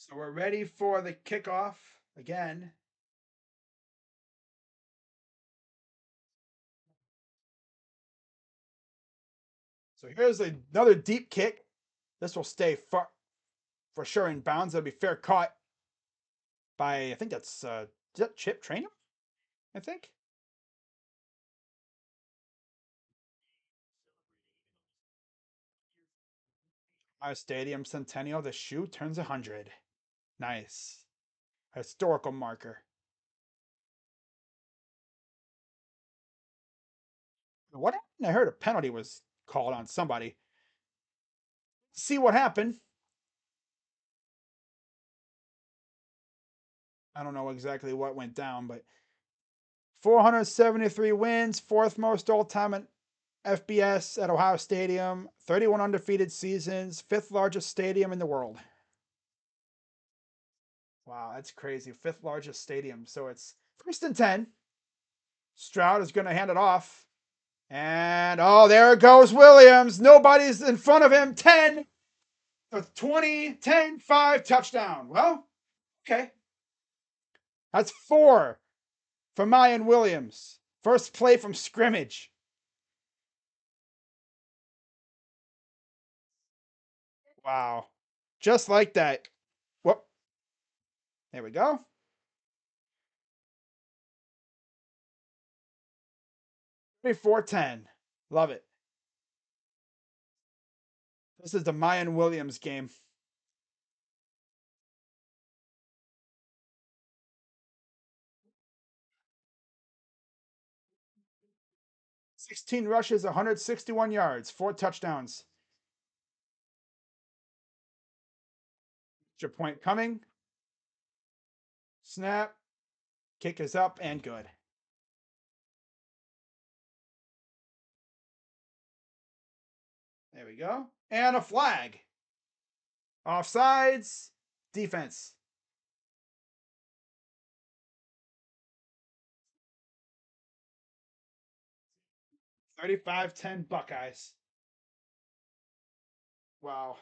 So we're ready for the kickoff again. So here's another deep kick. This will stay for sure in bounds. It'll be fair caught by, I think that's is that Chip Trainum? I think. Our stadium centennial. The shoe turns 100. Nice. Historical marker. What happened? I heard a penalty was called on somebody. See what happened. I don't know exactly what went down, but 473 wins, fourth most all time in FBS at Ohio Stadium, 31 undefeated seasons, fifth largest stadium in the world. Wow, that's crazy. Fifth largest stadium. So it's first and 10. Stroud is going to hand it off. And oh, there goes Williams. Nobody's in front of him. 10, 20, 10, 5, touchdown. Well, okay. That's 4 for Mayan Williams. First play from scrimmage. Wow. Just like that. Whoop. There we go. 34-10. Love it. This is the Mayan Williams game. 16 rushes, 161 yards, 4 touchdowns. Extra point coming. Snap. Kick is up and good. There we go. And a flag. Offsides. Defense. 35-10 Buckeyes. Wow.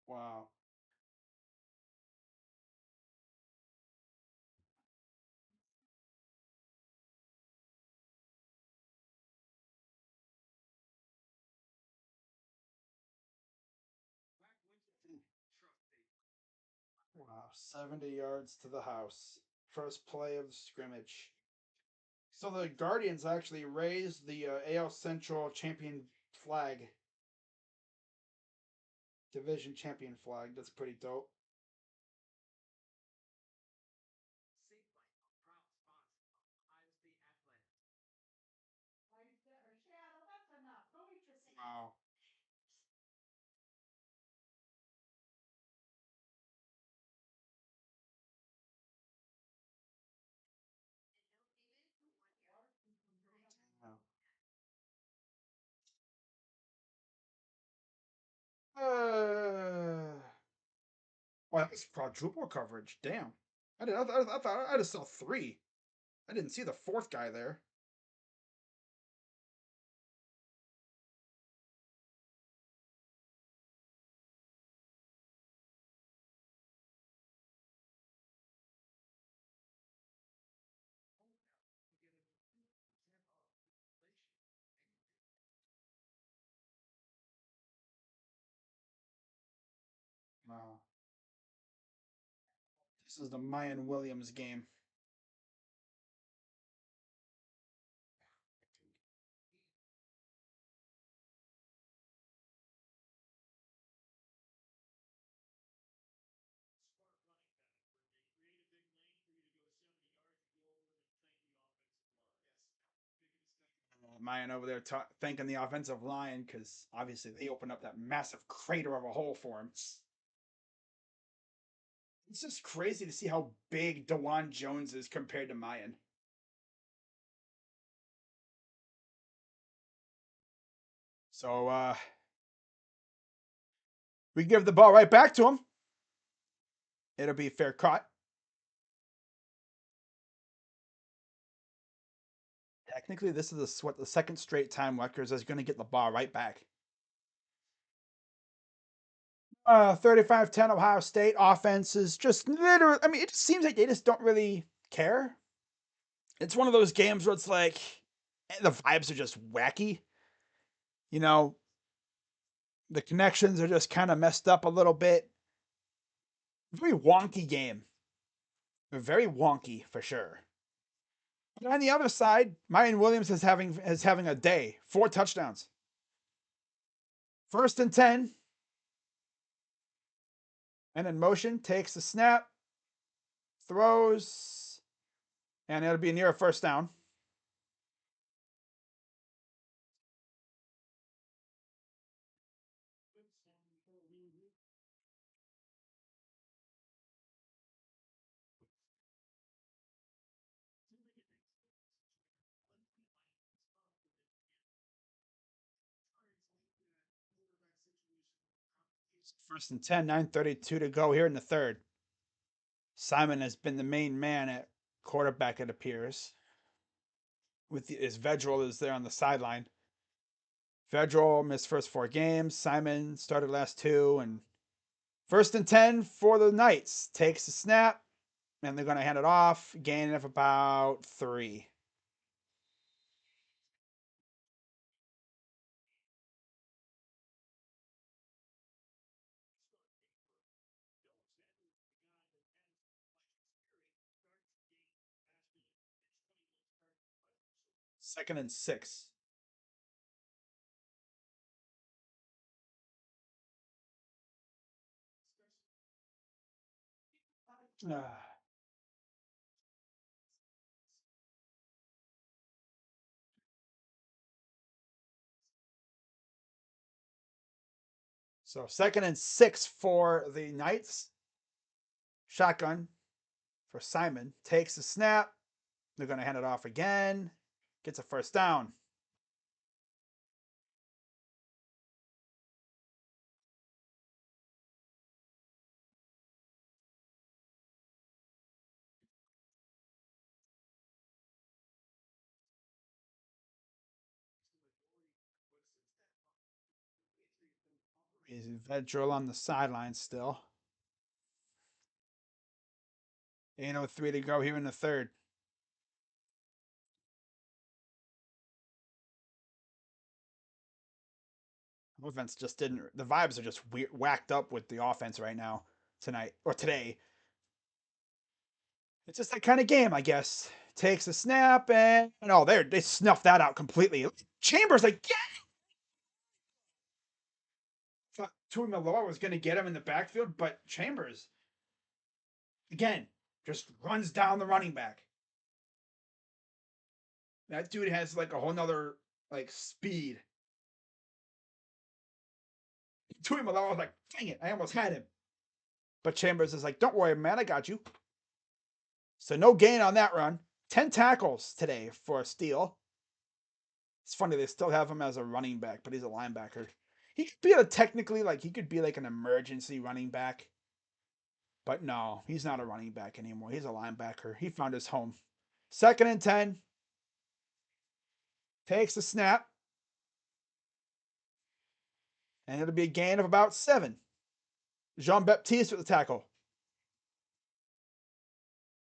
Wow. Wow. 70 yards to the house. First play of the scrimmage. So the Guardians actually raised the AL Central champion flag. Division champion flag. That's pretty dope. Wow. Uh, well, that was quadruple coverage. Damn. I thought I just saw 3. I didn't see the 4th guy there. Wow. This is the Mayan Williams game. Mayan over there thanking the offensive line because obviously they opened up that massive crater of a hole for him. It's just crazy to see how big DeJuan Jones is compared to Mayan. So we give the ball right back to him. It'll be fair caught. Technically, this is the second straight time Rutgers is going to get the ball right back. 35-10 Ohio State offense is just literally, I mean, it just seems like they just don't really care. It's one of those games where it's like the vibes are just wacky. You know, the connections are just kind of messed up a little bit. Very wonky game. Very wonky for sure. But on the other side, Mayan Williams is having a day. 4 touchdowns. 1st and 10. And in motion, takes the snap, throws, and it'll be near a first down. First and 10, 9:32 to go here in the third. Simon has been the main man at quarterback, it appears. With his Vedral is there on the sideline. Vedral missed first 4 games. Simon started last 2. And 1st and 10 for the Knights. Takes the snap, and they're going to hand it off. Gain of about 3. Second and 6. So 2nd and 6 for the Knights. Shotgun for Simon. Takes the snap. They're going to hand it off again. Gets a first down. Is Vedral on the sideline still. 8:03 to go here in the third. Offense just didn't. The vibes are just whacked up with the offense right now, tonight or today. It's just that kind of game, I guess. Takes a snap and oh, they snuffed that out completely. Chambers again. Thought Tui Malloy was going to get him in the backfield, but Chambers again just runs down the running back. That dude has like a whole nother like speed. Tui Malloy was like, dang it, I almost had him. But Chambers is like, don't worry, man, I got you. So no gain on that run. 10 tackles today for Steele. It's funny, they still have him as a running back, but he's a linebacker. He could be technically he could be like an emergency running back. But no, he's not a running back anymore. He's a linebacker. He found his home. 2nd and 10. Takes the snap. And it'll be a gain of about 7. Jean Baptiste with the tackle.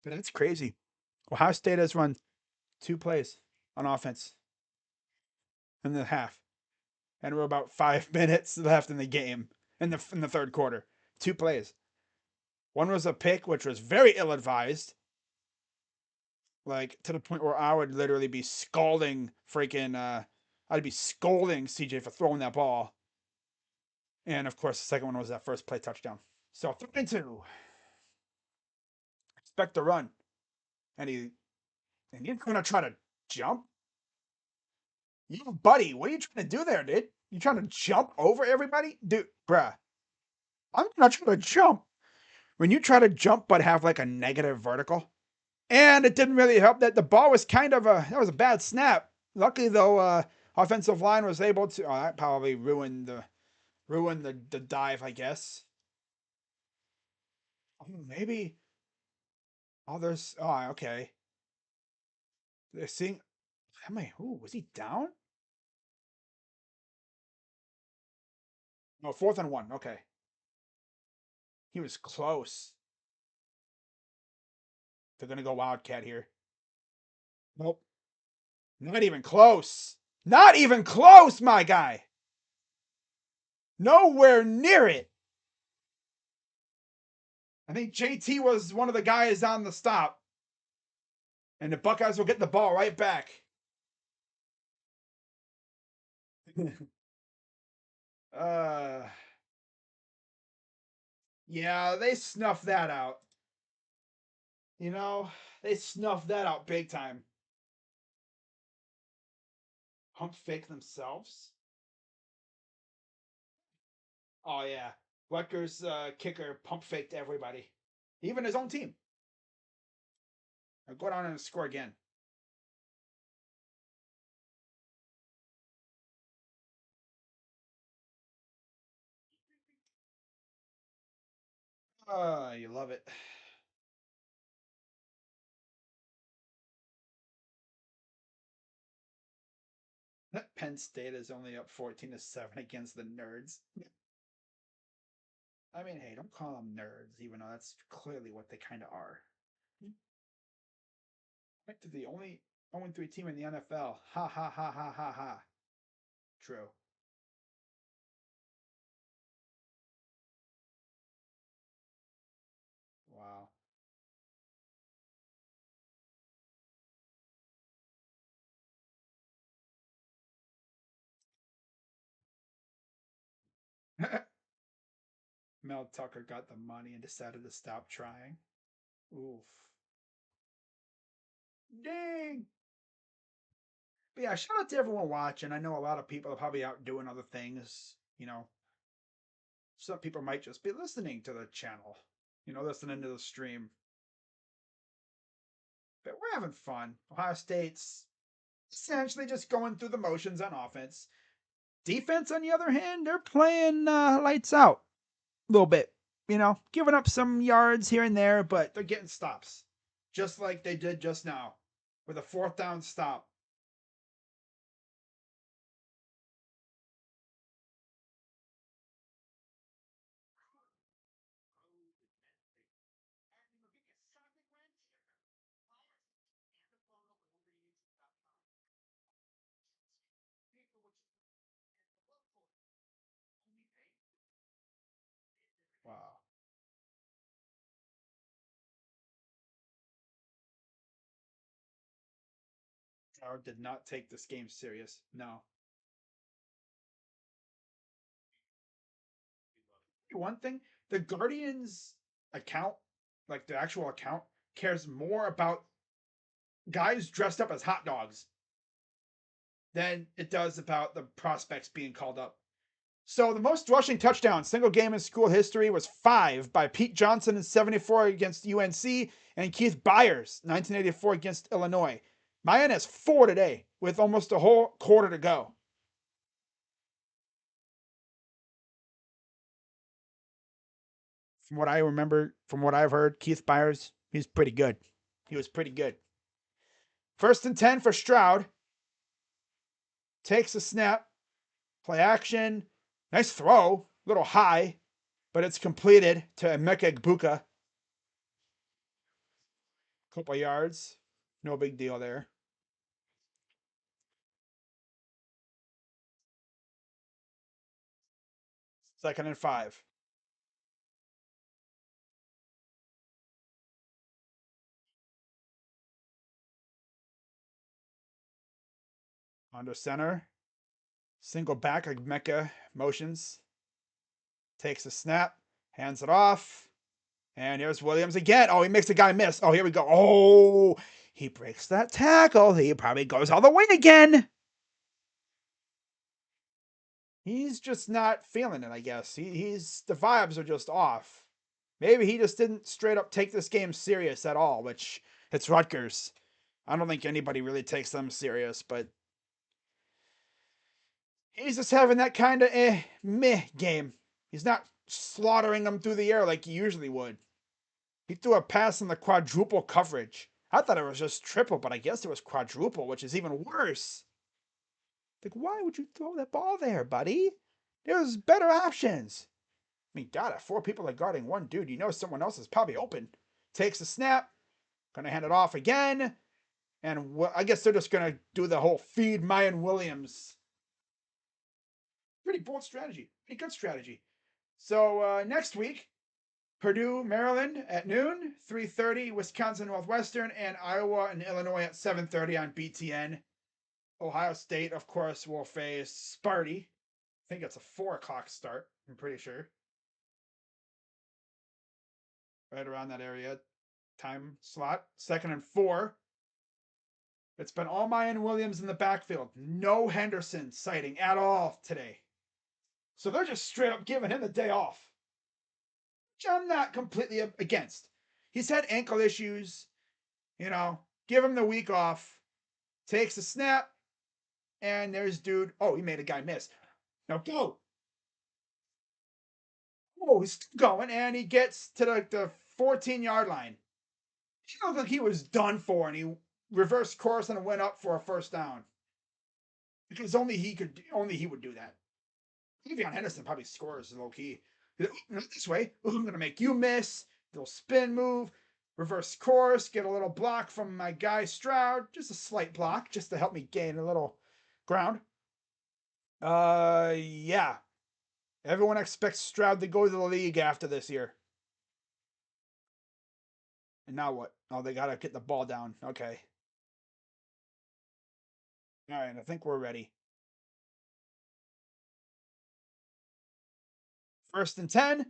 But that's crazy. Ohio State has run 2 plays on offense in the half. And we're about 5 minutes left in the game in the third quarter. 2 plays. One was a pick, which was very ill-advised. Like, to the point where I would literally be scalding I'd be scolding CJ for throwing that ball. And, of course, the second one was that first play touchdown. So, 3 and 2. Expect the run. And he's going to try to jump. Buddy, what are you trying to do there, dude? You trying to jump over everybody? Dude, bruh. I'm not trying to jump. When you try to jump but have like a negative vertical, and it didn't really help that the ball was that was a bad snap. Luckily though, offensive line was able to. Oh, that probably ruined the dive, I guess. Oh, maybe. Oh, there's. Oh, okay. They're seeing. How many? Ooh, was he down? No, 4th and 1. Okay, he was close. They're gonna go Wildcat here. Nope, not even close. Not even close, my guy. Nowhere near it. I think JT was one of the guys on the stop. And the Buckeyes will get the ball right back. uh, yeah, they snuffed that out. You know, they snuffed that out big time. Pump fake themselves. Oh yeah, Rutgers kicker pump faked everybody, even his own team. Now go down and score again. You love it. Penn State is only up 14-7 against the Nerds. I mean, hey, don't call them nerds, even though that's clearly what they kind of are. Back to the only 0-3 team in the NFL. Ha ha ha ha ha ha. True. Wow. Mel Tucker got the money and decided to stop trying. Oof. Dang. But yeah, shout out to everyone watching. I know a lot of people are probably out doing other things. Some people might just be listening to the channel, listening to the stream. But we're having fun. Ohio State's essentially just going through the motions on offense. Defense, on the other hand, they're playing lights out a little bit. Giving up some yards here and there, but they're getting stops. Just like they did just now with a 4th down stop. Wow. Howard did not take this game serious. No. One thing, the Guardians account, like the actual account, cares more about guys dressed up as hot dogs than it does about the prospects being called up. So the most rushing touchdown single game in school history was 5 by Pete Johnson in 74 against UNC and Keith Byers 1984 against Illinois. Mayan has 4 today with almost a whole quarter to go. From what I remember, from what I've heard, Keith Byers, he's pretty good. He was pretty good. 1st and 10 for Stroud. Takes a snap. Play action. Nice throw. A little high, but it's completed to Emeka Egbuka. Couple yards. No big deal there. 2nd and 5. Under center. Single back. Emeka motions. Takes a snap. Hands it off. And here's Williams again. Oh, he makes the guy miss. Oh, here we go. Oh, he breaks that tackle. He probably goes all the way again. He's just not feeling it, I guess. He's the vibes are just off. Maybe he just didn't straight up take this game serious at all, which it's Rutgers. I don't think anybody really takes them serious, but he's just having that kind of meh game. He's not slaughtering them through the air like he usually would. He threw a pass in the quadruple coverage. I thought it was just triple, but I guess it was quadruple, which is even worse. Like, why would you throw that ball there, buddy? There's better options. I mean, God, if 4 people are guarding 1 dude, you know someone else is probably open. Takes the snap. Gonna hand it off again. And I guess they're just gonna do the whole feed Mayan Williams. Pretty bold strategy. Pretty good strategy. So next week, Purdue, Maryland at noon, 3:30, Wisconsin Northwestern, and Iowa and Illinois at 7:30 on BTN. Ohio State, of course, will face Sparty. I think it's a 4 o'clock start, I'm pretty sure. Right around that area. Time slot. 2nd and 4. It's been all Mayan Williams in the backfield. No Henderson sighting at all today. So they're just straight up giving him the day off. Which I'm not completely against. He's had ankle issues. You know, give him the week off. Takes a snap. And there's dude. Oh, he made a guy miss. Now go. Oh, he's going. And he gets to the 14-yard line. He looked like he was done for. And he reversed course and went up for a first down. Because only he would do that. Le'Veon Henderson probably scores low key. This way. I'm going to make you miss. Little spin move. Reverse course. Get a little block from my guy Stroud. Just a slight block. Just to help me gain a little ground. Yeah. Everyone expects Stroud to go to the league after this year. And now what? Oh, they got to get the ball down. Okay. All right. I think we're ready. 1st and 10.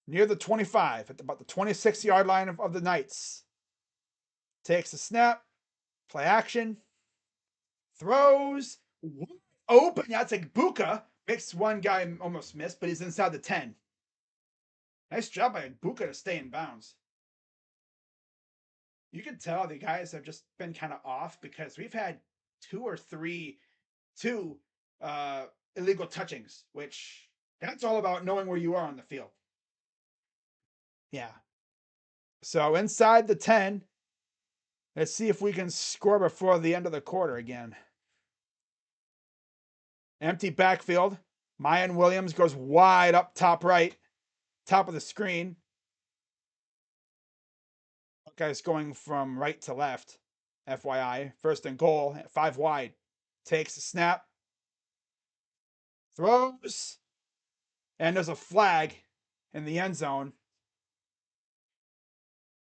Near the 25, at about the 26-yard line of the Knights. Takes a snap. Play action. Throws. Open. That's like Buka. Makes one guy almost miss, but he's inside the 10. Nice job by Buka to stay in bounds. You can tell the guys have just been kind of off because we've had 2 or 3 illegal touchings, which that's all about knowing where you are on the field. Yeah. So inside the 10, let's see if we can score before the end of the quarter again. Empty backfield. Mayan Williams goes wide up top right. Top of the screen. Buckeyes going from right to left. FYI. 1st and goal. 5 wide. Takes a snap. Throws. And there's a flag in the end zone.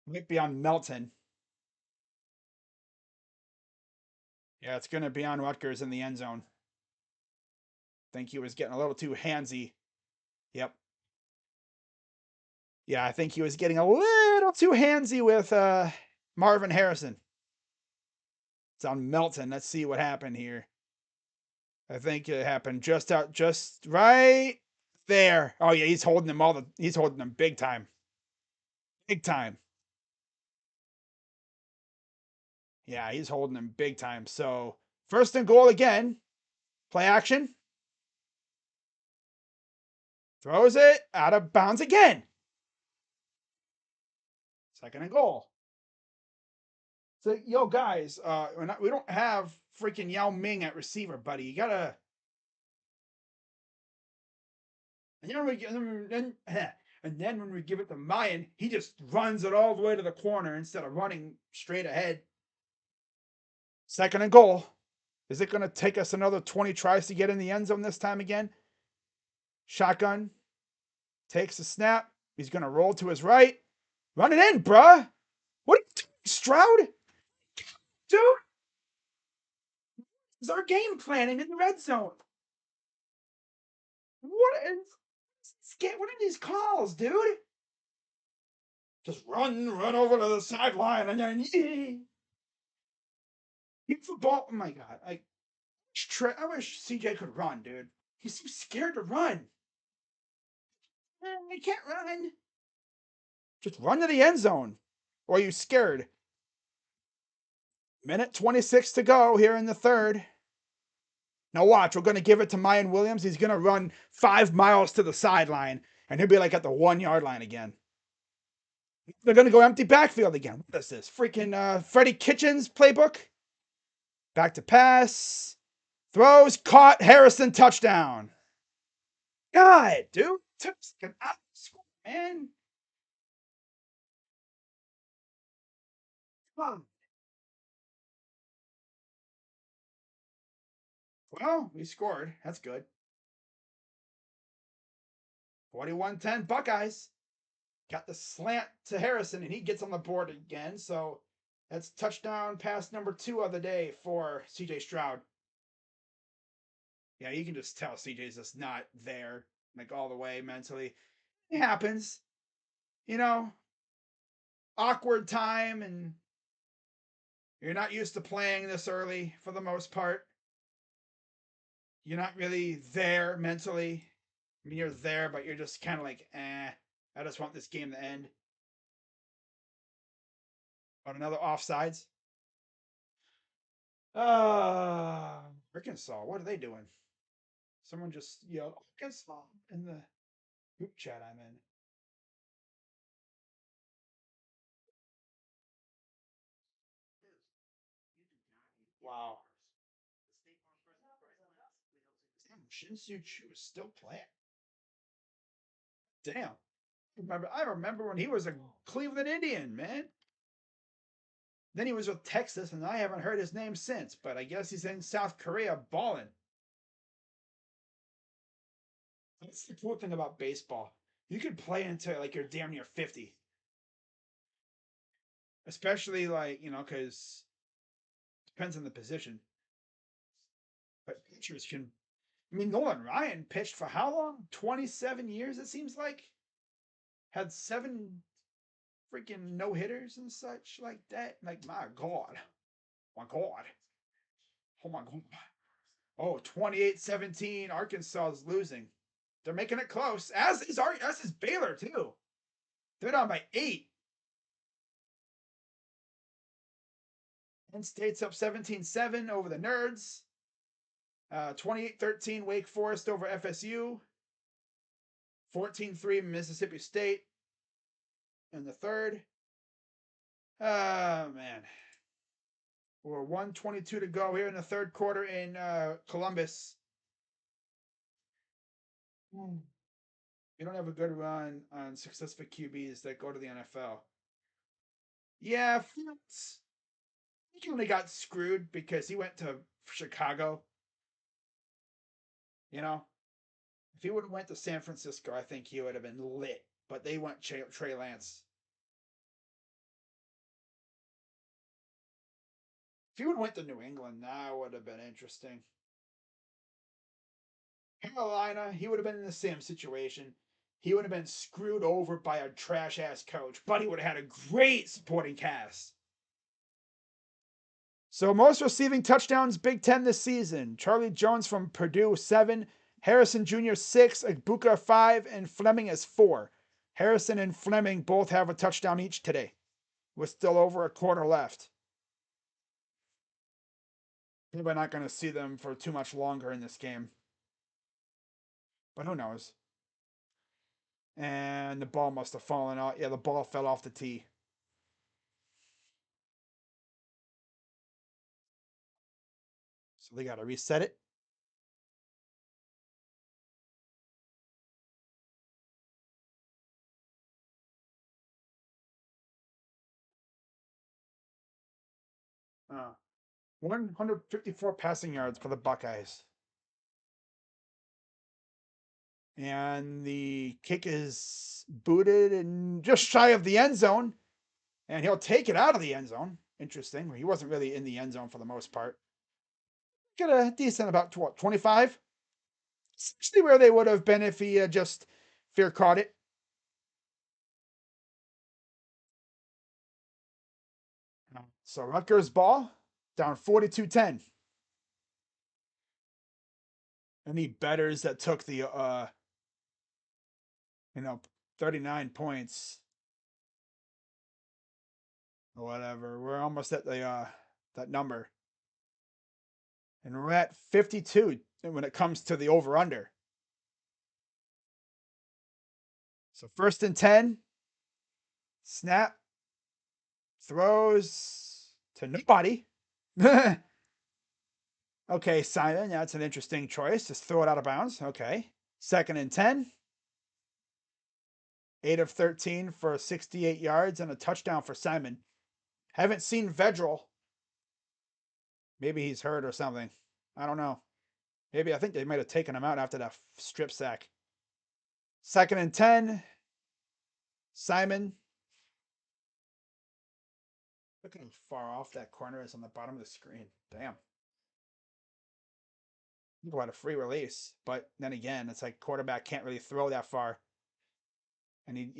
Might be on Melton. Yeah, it's going to be on Rutgers in the end zone. Think he was getting a little too handsy. Yep. Yeah, I think he was getting a little too handsy with Marvin Harrison. It's on Melton. Let's see what happened here. I think it happened just right there. Oh yeah, he's holding them big time. Big time. Yeah, he's holding them big time. So 1st and goal again. Play action. Throws it out of bounds again. 2nd and goal. So, yo, guys, we don't have freaking Yao Ming at receiver, buddy. You gotta. And then when we give it to Mayan, he just runs it all the way to the corner instead of running straight ahead. 2nd and goal. Is it going to take us another 20 tries to get in the end zone this time again? Shotgun. Takes the snap. He's going to roll to his right. Run it in, bruh. What are you doing, Stroud? Dude. Is our game planning in the red zone? What are these calls, dude? Just run over to the sideline and then keep the ball. Oh my god! I wish CJ could run, dude. He seems scared to run. I can't run. Just run to the end zone. Or are you scared? Minute 26 to go here in the third. Now watch, we're going to give it to Mayan Williams. He's going to run 5 miles to the sideline, and he'll be like at the 1-yard line again. They're going to go empty backfield again. What is this? Freaking Freddie Kitchens playbook? Back to pass. Throws, caught, Harrison, touchdown. God, dude. Took an out score, man. Come on. Well, we scored. That's good. 41-10 Buckeyes. Got the slant to Harrison, and he gets on the board again. So that's touchdown pass number 2 of the day for CJ Stroud. Yeah, you can just tell CJ's just not there, like all the way mentally. It happens. You know, awkward time, and you're not used to playing this early for the most part. You're not really there mentally. I mean, you're there, but you're just kind of like, I just want this game to end. But another offsides. Arkansas, what are they doing? Someone just yelled Arkansas in the group chat I'm in. Wow. Damn, Shinsu Chu is still playing. Damn. I remember when he was a Cleveland Indian, man. Then he was with Texas, and I haven't heard his name since, but I guess he's in South Korea balling. That's the cool thing about baseball. You could play until like you're damn near 50. Especially like, because depends on the position. But pitchers can. I mean, Nolan Ryan pitched for how long? 27 years, it seems like. Had 7 freaking no hitters and such like that. Like, my God. My God. Oh, my God. Oh, 28-17. Arkansas is losing. They're making it close. As is Baylor, too. They're down by 8. Penn State's up 17-7 over the Nerds. 28-13 Wake Forest over FSU. 14-3 Mississippi State in the third. Man. We're 1:22 to go here in the third quarter in Columbus. We don't have a good run on successful QBs that go to the NFL. Yeah, Fields. He only got screwed because he went to Chicago. If he would have went to San Francisco, I think he would have been lit. But they went Trey Lance. If he would have went to New England, that would have been interesting. Carolina, he would have been in the same situation. He would have been screwed over by a trash ass coach, but he would have had a great supporting cast. So, most receiving touchdowns, Big Ten this season. Charlie Jones from Purdue, 7. Harrison Jr., 6. Egbuka, 5. And Fleming is 4. Harrison and Fleming both have a touchdown each today, with still over a quarter left. We're not going to see them for too much longer in this game. But who knows? And the ball must have fallen out. Yeah, the ball fell off the tee. So they got to reset it. Uh, 154 passing yards for the Buckeyes. And the kick is booted and just shy of the end zone. And he'll take it out of the end zone. Interesting. He wasn't really in the end zone for the most part. Get a decent about 25? Essentially where they would have been if he just fair caught it. So Rutgers ball down 42-10. Any betters that took the 39 points or whatever. We're almost at the that number. And we're at 52 when it comes to the over under. So 1st and 10. Snap. Throws to nobody. Okay, Simon, that's an interesting choice. Just throw it out of bounds. Okay. 2nd and 10. 8 of 13 for 68 yards and a touchdown for Simon. Haven't seen Vedral. Maybe he's hurt or something. I don't know. Maybe I think they might have taken him out after that strip sack. 2nd and 10. Simon. Look at how far off that corner is on the bottom of the screen. Damn. What a free release. But then again, it's like quarterback can't really throw that far. And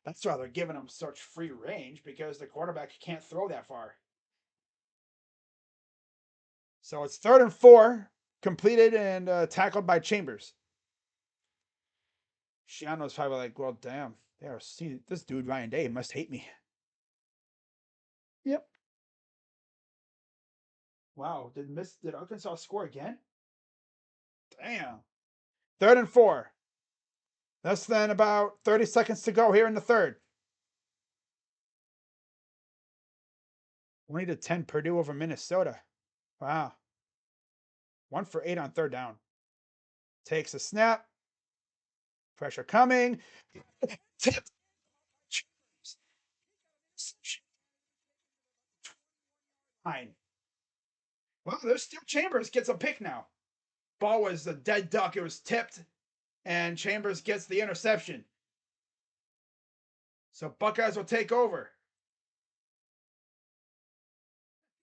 that's why they're giving him such free range, because the quarterback can't throw that far. So it's 3rd and 4, completed and tackled by Chambers. Shiano's probably like, well, damn, this dude Ryan Day must hate me. Yep. Wow, did Arkansas score again? Damn. 3rd and 4. Less than about 30 seconds to go here in the third. 20-10 Purdue over Minnesota. Wow. 1 for 8 on 3rd down. Takes a snap. Pressure coming. Tipped. Fine. Well, there's still Chambers gets a pick now. Ball was a dead duck. It was tipped, and Chambers gets the interception. So Buckeyes will take over.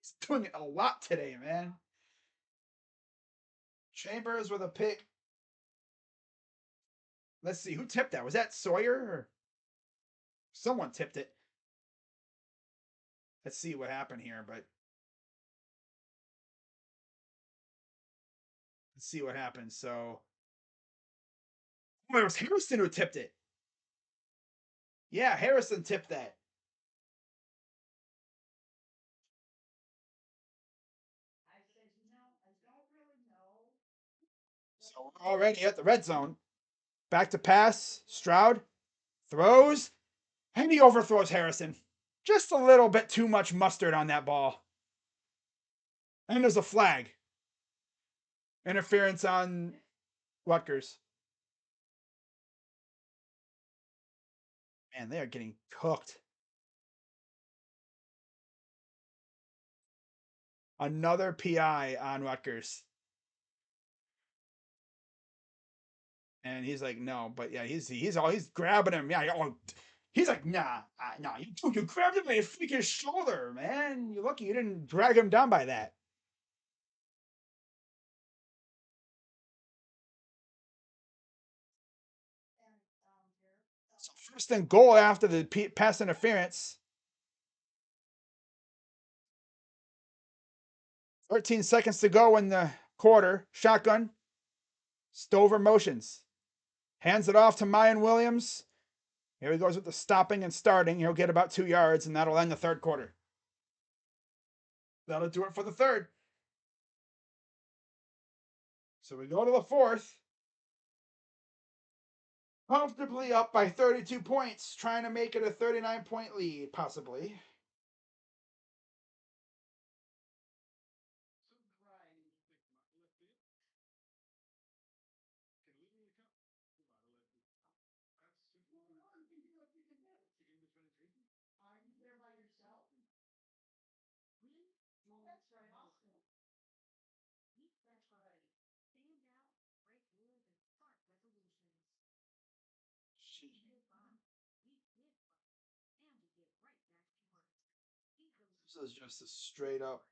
He's doing it a lot today, man. Chambers with a pick. Let's see, who tipped that? Was that Sawyer? Or someone tipped it. Let's see what happened here, but let's see what happened. So, it was Harrison who tipped it. Yeah, Harrison tipped that. So we're already at the red zone. Back to pass. Stroud throws, and he overthrows Harrison. Just a little bit too much mustard on that ball. And there's a flag. Interference on Rutgers. Man, they are getting cooked. Another PI on Rutgers. And he's like, no, but yeah, he's grabbing him. Yeah, he's like, nah, you grabbed him by his freaking shoulder, man. You're lucky you didn't drag him down by that. So 1st and goal after the pass interference. 13 seconds to go in the quarter. Shotgun. Stover motions. Hands it off to Mayan Williams. Here he goes with the stopping and starting. He'll get about 2 yards, and that'll end the 3rd quarter. That'll do it for the 3rd. So we go to the 4th. Comfortably up by 32 points, trying to make it a 39-point lead, possibly. This is just a straight up.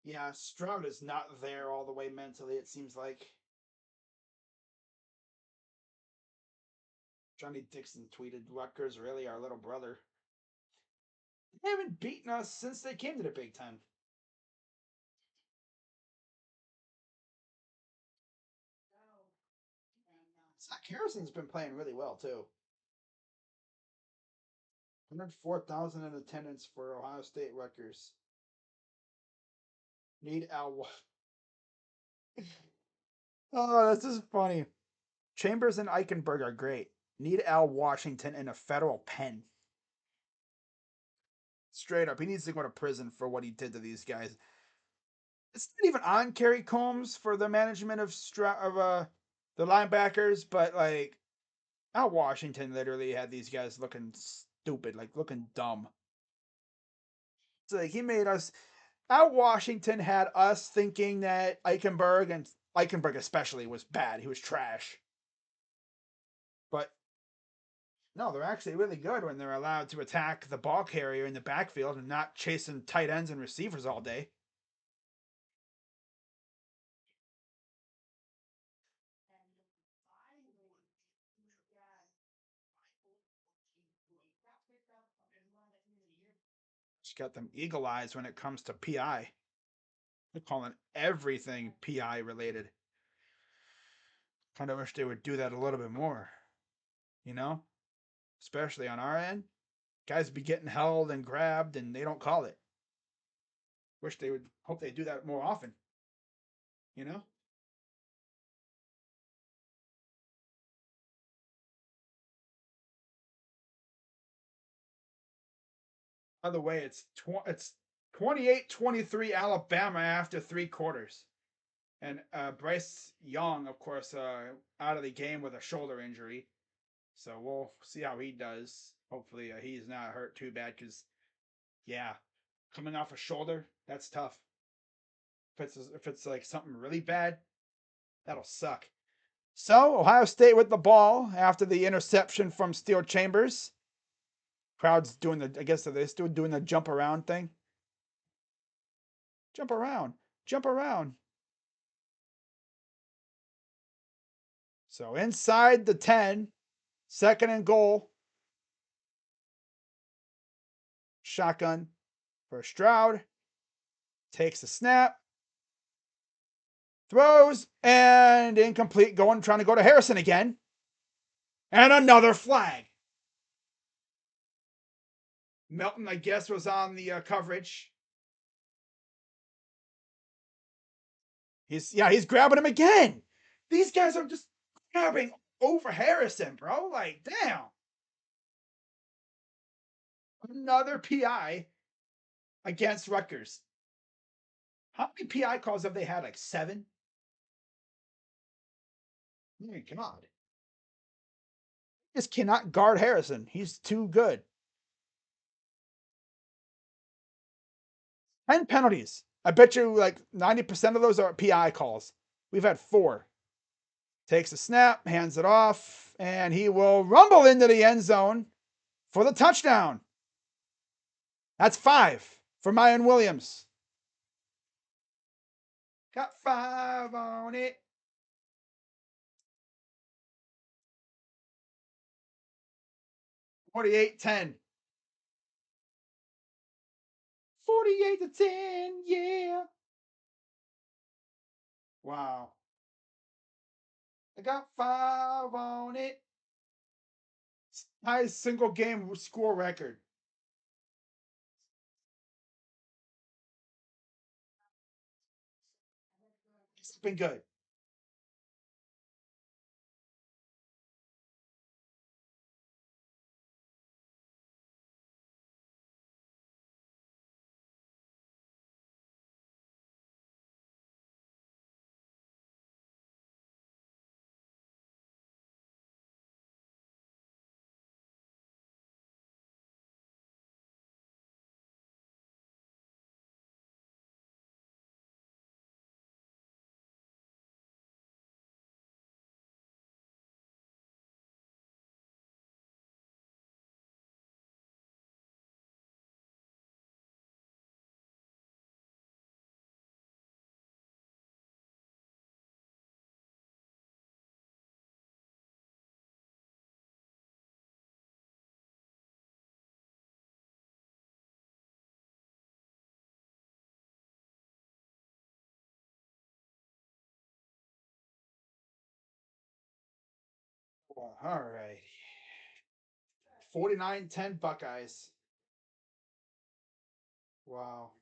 Yeah, Stroud is not there all the way mentally, it seems like. Johnny Dixon tweeted, Rutgers really our little brother. They haven't beaten us since they came to the Big Ten. Zach Harrison's been playing really well too. 104,000 in attendance for Ohio State Rutgers. Need Al. Oh, this is funny. Chambers and Eichenberg are great. Need Al Washington in a federal pen. Straight up, he needs to go to prison for what he did to these guys. It's not even on Kerry Combs for the management of the linebackers, but like Al Washington literally had these guys looking stupid, like looking dumb. It's like he made us. Al Washington had us thinking that Eichenberg especially was bad. He was trash. But no, they're actually really good when they're allowed to attack the ball carrier in the backfield and not chasing tight ends and receivers all day. Just got them eagle eyes when it comes to PI. They're calling everything PI related. Kind of wish they would do that a little bit more, you know? Especially on our end. Guys be getting held and grabbed and they don't call it. Wish they would hope they do that more often, you know? By the way, it's 28-23 Alabama after 3 quarters. And Bryce Young, of course, out of the game with a shoulder injury. So we'll see how he does. Hopefully, he's not hurt too bad because, yeah, coming off a shoulder, that's tough. If it's like something really bad, that'll suck. So Ohio State with the ball after the interception from Steel Chambers. Crowd's doing the. I guess are they still doing the jump around thing? Jump around, jump around. So inside the 10, second and goal. Shotgun for Stroud. Takes the snap. Throws and incomplete. Trying to go to Harrison again. And another flag. Melton, I guess, was on the coverage. He's grabbing him again. These guys are just grabbing over Harrison, bro. Like, damn. Another PI against Rutgers. How many PI calls have they had? Like 7? Oh my God. Just cannot guard Harrison. He's too good. 10 penalties. I bet you like 90% of those are PI calls. We've had 4. Takes a snap, hands it off, and he will rumble into the end zone for the touchdown. That's 5 for Mayan Williams. Got 5 on it. 48-10. 48-10, yeah. Wow. I got 5 on it. Highest single game score record. It's been good. All right. 49-10 Buckeyes. Wow.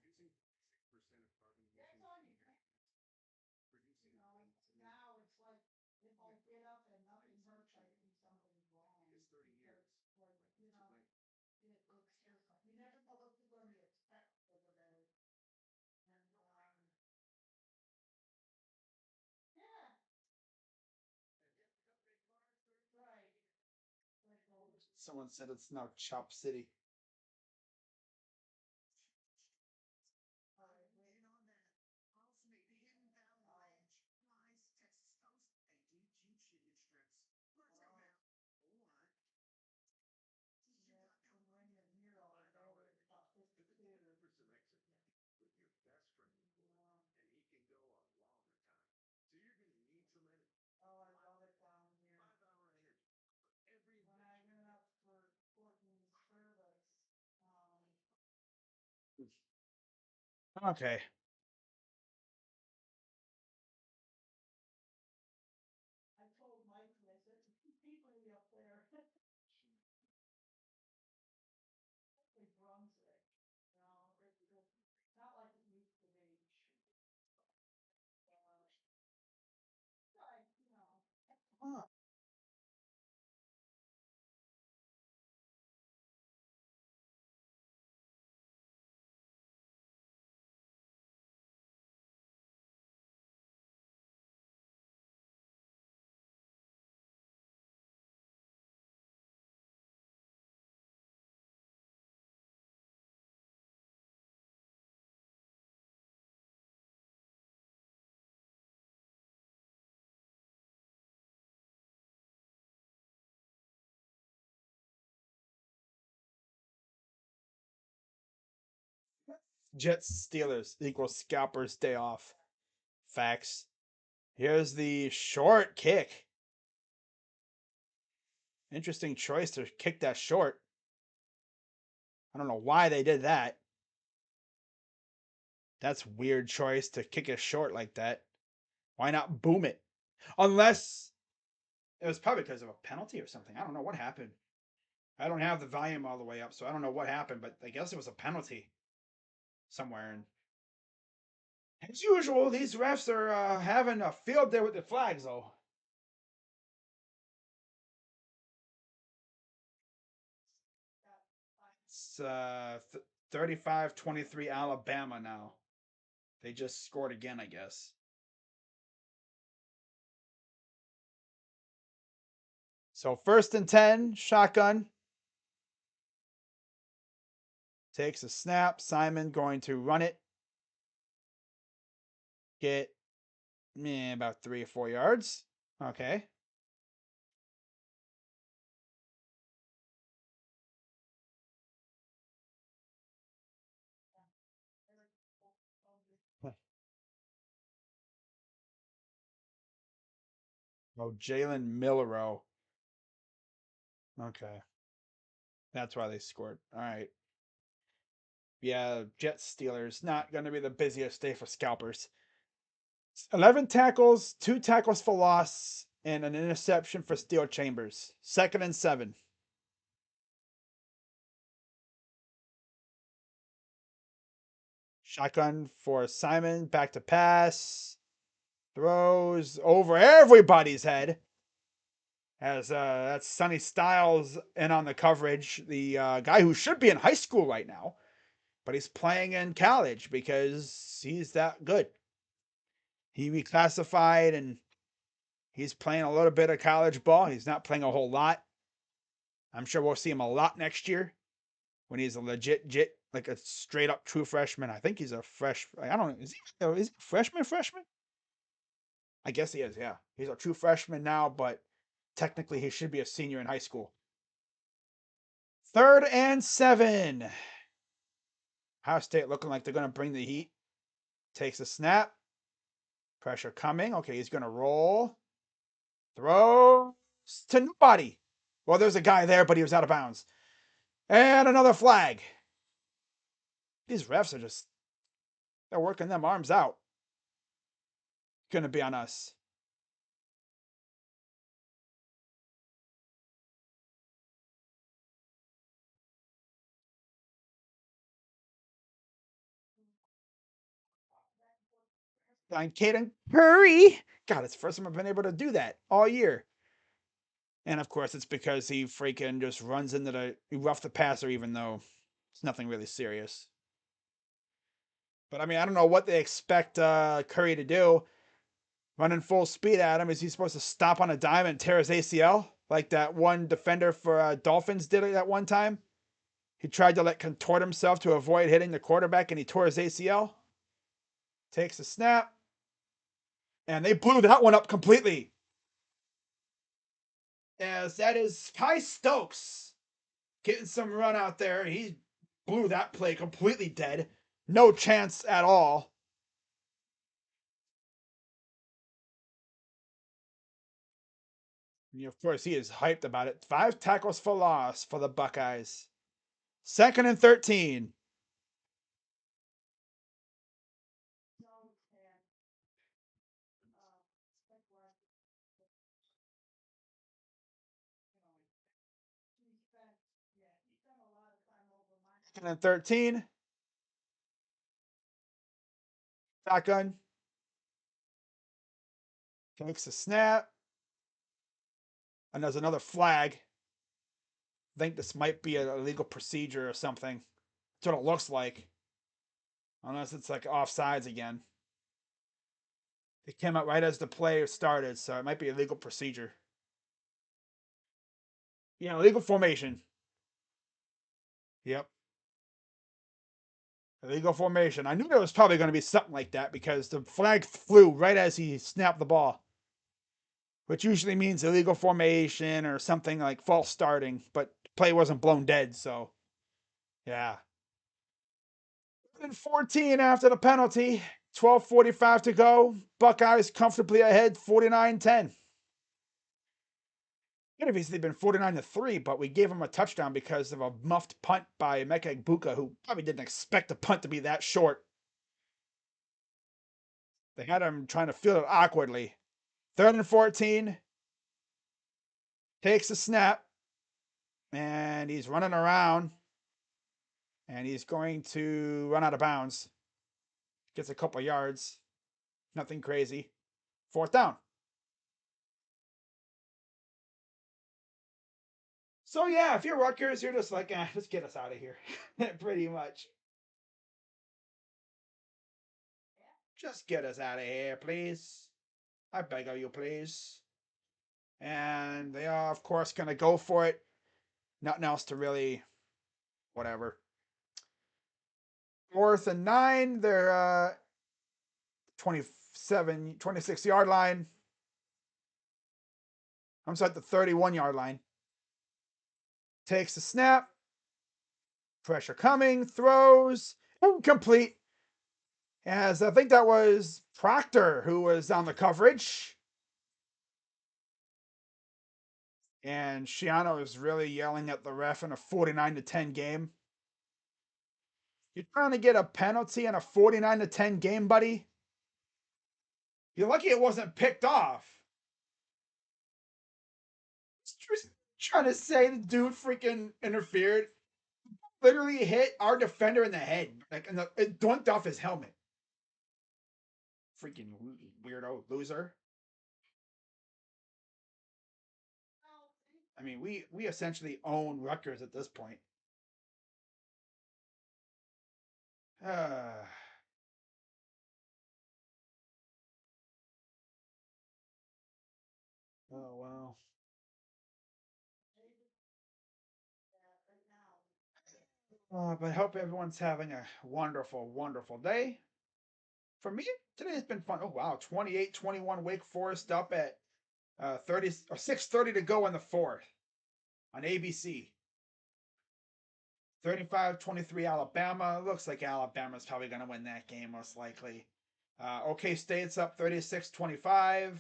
Someone said it's now Chop City. Okay. Jets Steelers equals Scalpers Day Off. Facts. Here's the short kick. Interesting choice to kick that short. I don't know why they did that. That's weird choice to kick it short like that. Why not boom it? Unless it was probably because of a penalty or something. I don't know what happened. I don't have the volume all the way up, so I don't know what happened, but I guess it was a penalty somewhere. And as usual, these refs are having a field day with the flags, though. It's 35-23 Alabama now. They just scored again, I guess. So 1st and 10, shotgun. Takes a snap. Simon going to run it. Get about 3 or 4 yards. Okay. Oh, Jalen Millero. Okay. That's why they scored. All right. Yeah, Jets Steelers. Not going to be the busiest day for scalpers. 11 tackles, 2 tackles for loss, and an interception for Steel Chambers. 2nd and 7. Shotgun for Simon. Back to pass. Throws over everybody's head. As that's Sonny Styles in on the coverage. The guy who should be in high school right now, but he's playing in college because he's that good. He reclassified and he's playing a little bit of college ball. He's not playing a whole lot. I'm sure we'll see him a lot next year when he's a legit jit, like a straight up true freshman. I think he's a fresh. I don't know. Is he a freshman? Freshman? I guess he is. Yeah, he's a true freshman now, but technically he should be a senior in high school. 3rd and 7. Ohio State looking like they're going to bring the heat. Takes a snap. Pressure coming. Okay, he's going to roll. Throws to nobody. Well, there's a guy there, but he was out of bounds. And another flag. These refs are just, they're working them arms out. Going to be on us. on Caden Curry. God, it's the first time I've been able to do that all year. And of course, it's because he freaking just runs into he roughed the passer, even though it's nothing really serious. But I mean, I don't know what they expect Curry to do. Running full speed at him. Is he supposed to stop on a dime and tear his ACL? Like that one defender for Dolphins did it at one time? He tried to contort himself to avoid hitting the quarterback and he tore his ACL. Takes the snap. And they blew that one up completely. As that is Kai Stokes getting some run out there. He blew that play completely dead. No chance at all. And of course, he is hyped about it. 5 tackles for loss for the Buckeyes. 2nd and 13. Second and 13. Shotgun. Takes a snap. And there's another flag. I think this might be a illegal procedure or something. That's what it looks like. Unless it's like offsides again. It came out right as the play started, so it might be a legal procedure. Yeah, illegal formation. Yep. Illegal formation. I knew there was probably going to be something like that because the flag flew right as he snapped the ball, which usually means illegal formation or something like false starting, but play wasn't blown dead, so yeah. And 14 after the penalty, 12:45 to go. Buckeyes comfortably ahead, 49-10. Could have easily been 49-3, but we gave him a touchdown because of a muffed punt by Emeka Egbuka, who probably didn't expect the punt to be that short. They had him trying to field it awkwardly. 3rd and 14. Takes the snap. And he's running around. And he's going to run out of bounds. Gets a couple yards. Nothing crazy. 4th down. So yeah, if you're Rutgers, you're just like, let's get us out of here. Pretty much. Just get us out of here, please. I beg of you, please. And they are, of course, going to go for it. Nothing else to really, whatever. 4th and 9. They're 26-yard line. I'm sorry, the 31-yard line. Takes the snap. Pressure coming. Throws. Incomplete. As I think that was Proctor who was on the coverage. And Shiano is really yelling at the ref in a 49-10 game. You're trying to get a penalty in a 49-10 game, buddy? You're lucky it wasn't picked off. Trying to say the dude freaking interfered. Literally hit our defender in the head. Like, and it dunked off his helmet. Freaking weirdo loser. I mean, we essentially own Rutgers at this point. Oh, wow. But I hope everyone's having a wonderful, wonderful day. For me, today's been fun. Oh, wow. 28-21 Wake Forest up at 30 or 6:30 to go in the 4th on ABC. 35-23 Alabama. Looks like Alabama's probably going to win that game, most likely. OK State's up 36-25.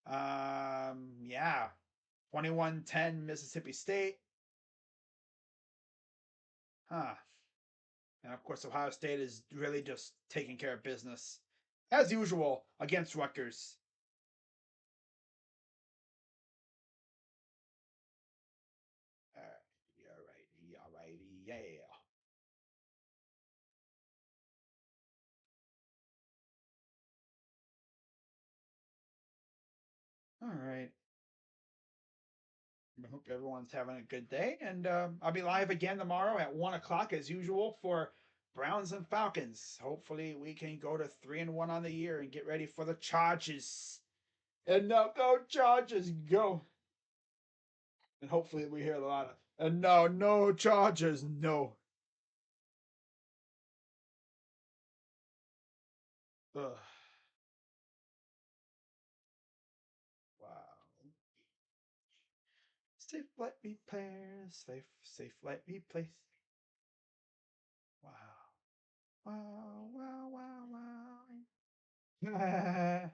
Yeah. 21-10 Mississippi State. Huh. And of course, Ohio State is really just taking care of business, as usual, against Rutgers. All right, yeah. I hope everyone's having a good day. And I'll be live again tomorrow at 1 o'clock as usual for Browns and Falcons. Hopefully, we can go to 3-1 on the year and get ready for the Chargers. And now go Chargers, go. And hopefully, we hear a lot of, and no, no Chargers, no. Ugh. Wow. Safe, let me play. Safe, safe, let me place. Wow. Wow, wow, wow, wow.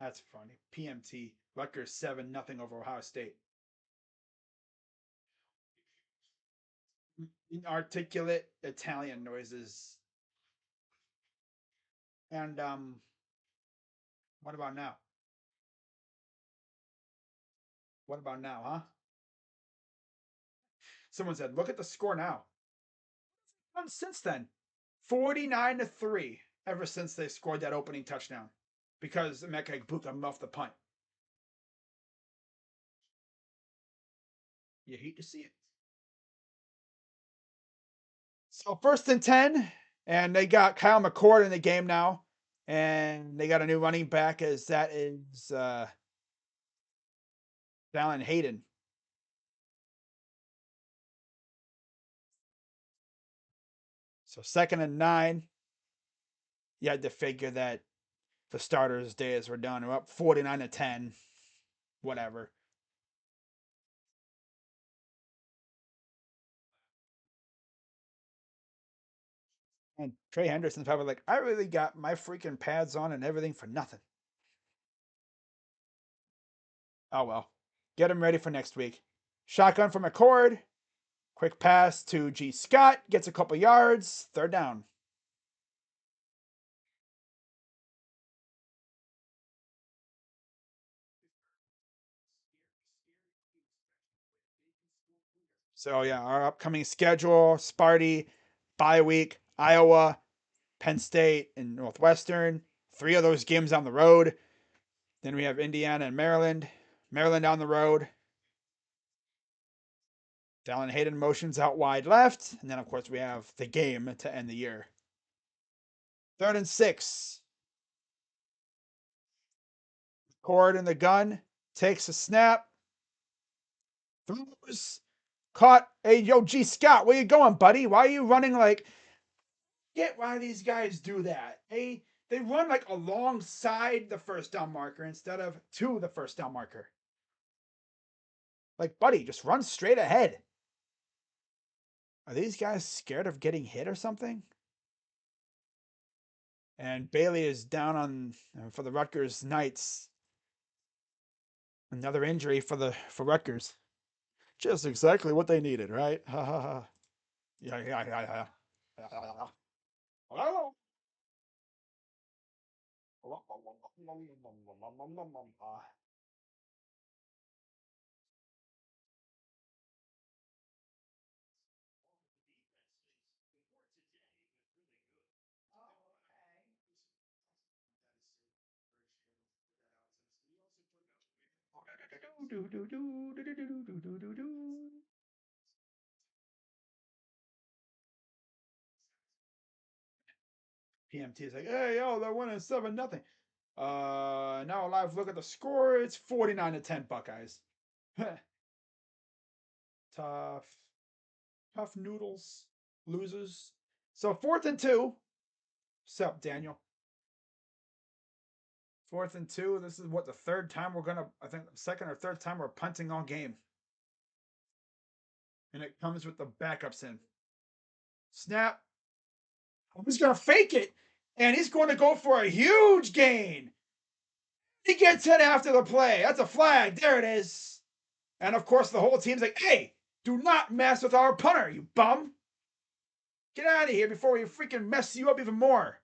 That's funny. PMT. Rutgers 7-0 over Ohio State. Inarticulate Italian noises. And what about now? What about now, huh? Someone said, look at the score now. And since then, 49-3 ever since they scored that opening touchdown. Because Mekhe booked them off the punt. You hate to see it. So 1st and 10, and they got Kyle McCord in the game now. And they got a new running back as that is Dallin Hayden. So 2nd and 9. You had to figure that the starters' days were done. We're up 49-10. Whatever. And Trey Henderson's probably like, I really got my freaking pads on and everything for nothing. Oh well. Get him ready for next week. Shotgun from McCord. Quick pass to G. Scott. Gets a couple yards. 3rd down. So yeah, our upcoming schedule: Sparty, bye week, Iowa, Penn State, and Northwestern. 3 of those games on the road. Then we have Indiana and Maryland. Maryland down the road. Dallin Hayden motions out wide left. And then, of course, we have the game to end the year. 3rd and 6. Cord in the gun. Takes a snap. Throws. Caught. Hey, yo, G. Scott, where you going, buddy? Why are you running like... Get why these guys do that. They run like alongside the first down marker instead of to the first down marker. Like, buddy, just run straight ahead. Are these guys scared of getting hit or something? And Bailey is down on for the Rutgers Knights. Another injury for Rutgers. Just exactly what they needed, right? Ha ha ha. Yeah, yeah, yeah, yeah. PMT is like, hey, yo, they're winning 7-0. Now a live look at the score. It's 49-10 Buckeyes. Tough. Tough noodles. Losers. So 4th and 2. What's up, Daniel? 4th and 2. This is what the 3rd time we're gonna, I think 2nd or 3rd time we're punting all game. And it comes with the backups in. Snap. He's gonna fake it. And he's going to go for a huge gain. He gets in after the play. That's a flag. There it is. And of course, the whole team's like, hey, do not mess with our punter, you bum. Get out of here before we freaking mess you up even more.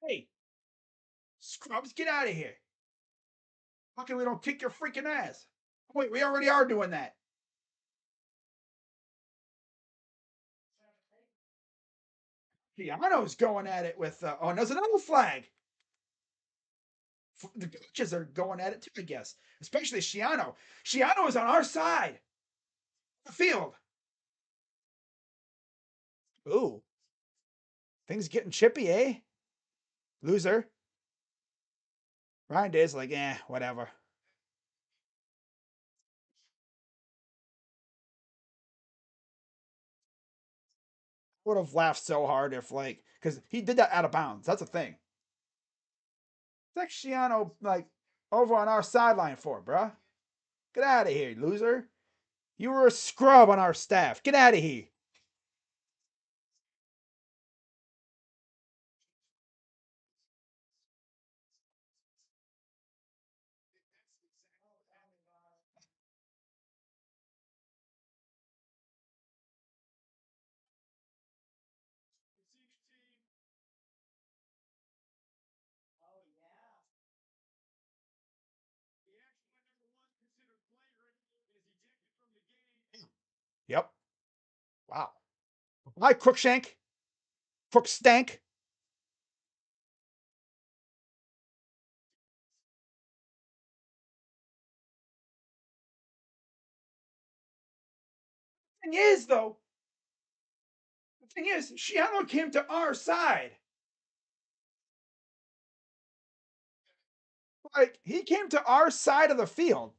Hey, scrubs, get out of here. How come we don't kick your freaking ass? Wait, we already are doing that. Keanu's going at it with, oh, and there's another flag. The coaches are going at it too, I guess. Especially Shiano. Shiano is on our side of the field. Ooh, things getting chippy, eh? Loser. Ryan Day's like, whatever. Would have laughed so hard if like, because he did that out of bounds. That's a thing. It's like Shiano like over on our sideline for, bruh. Get out of here, loser. You were a scrub on our staff. Get out of here. Yep. Wow. Hi, Crookshank. Crookstank. Thing is, though, the thing is, Shiano came to our side. Like, he came to our side of the field.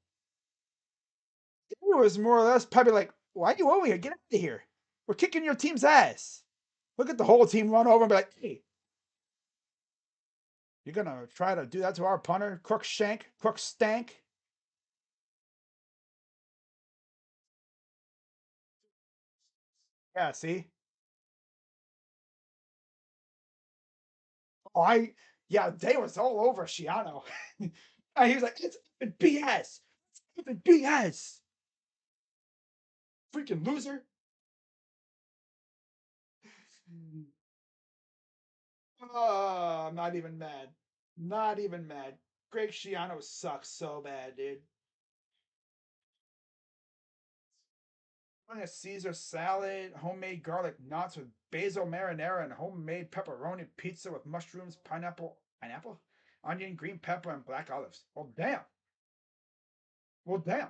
It was more or less probably like, why are you over here? Get out of here. We're kicking your team's ass. Look at the whole team run over and be like, hey, you're going to try to do that to our punter, Crookshank, Crookstank? Yeah, see? Oh, yeah, they was all over Shiano. And he was like, it's BS. It's BS. Freaking loser. Oh, I'm not even mad. Not even mad. Greg Schiano sucks so bad, dude. A Caesar salad, homemade garlic knots with basil marinara, and homemade pepperoni pizza with mushrooms, pineapple, onion, green pepper, and black olives. Well, damn. Well, damn.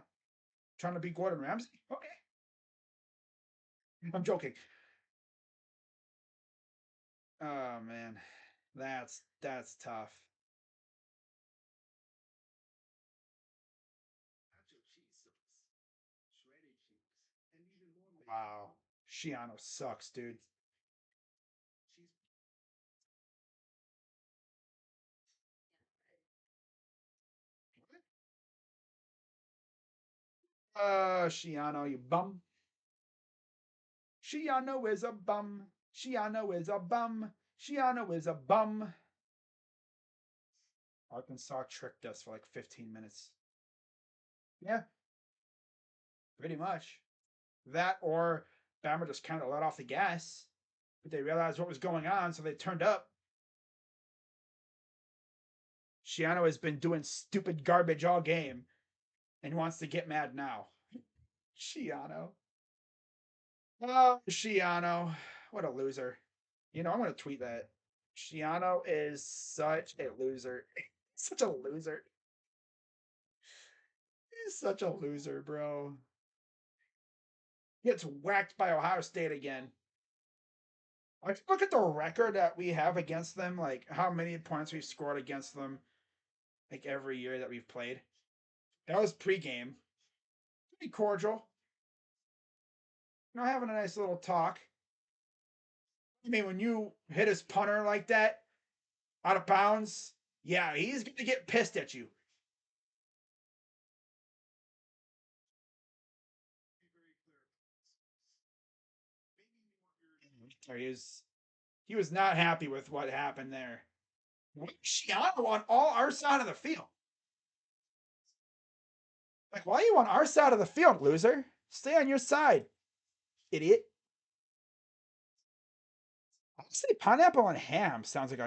Trying to be Gordon Ramsay? Okay. I'm joking. Oh man, that's tough. Wow, Shiano sucks, dude. Shiano, you bum. Shiano is a bum. Shiano is a bum. Shiano is a bum. Arkansas tricked us for like 15 minutes. Yeah, pretty much. That or Bama just kind of let off the gas, but they realized what was going on, so they turned up. Shiano has been doing stupid garbage all game and wants to get mad now. Shiano. Oh, Shiano. What a loser. You know, I'm going to tweet that. Shiano is such a loser. Such a loser. He's such a loser, bro. Gets whacked by Ohio State again. Like, look at the record that we have against them, like how many points we've scored against them, like every year that we've played. That was pregame. Pretty cordial. You know, having a nice little talk. I mean, when you hit his punter like that, out of bounds, yeah, he's going to get pissed at you. He was not happy with what happened there. Shiano on all our side of the field. Like, why are you on our side of the field, loser? Stay on your side, idiot. Honestly, pineapple and ham sounds like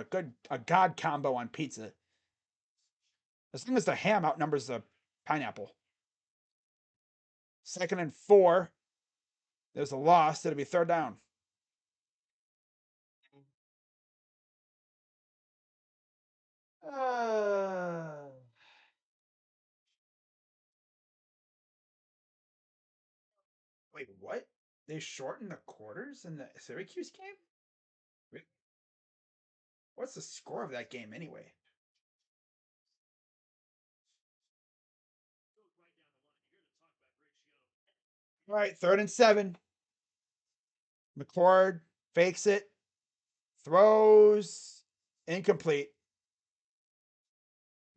a god combo on pizza. As long as the ham outnumbers the pineapple. 2nd and 4. There's a loss. It'll be third down. Wait, what? They shortened the quarters in the Syracuse game? What's the score of that game anyway? All right, 3rd and 7. McCord fakes it, throws, incomplete.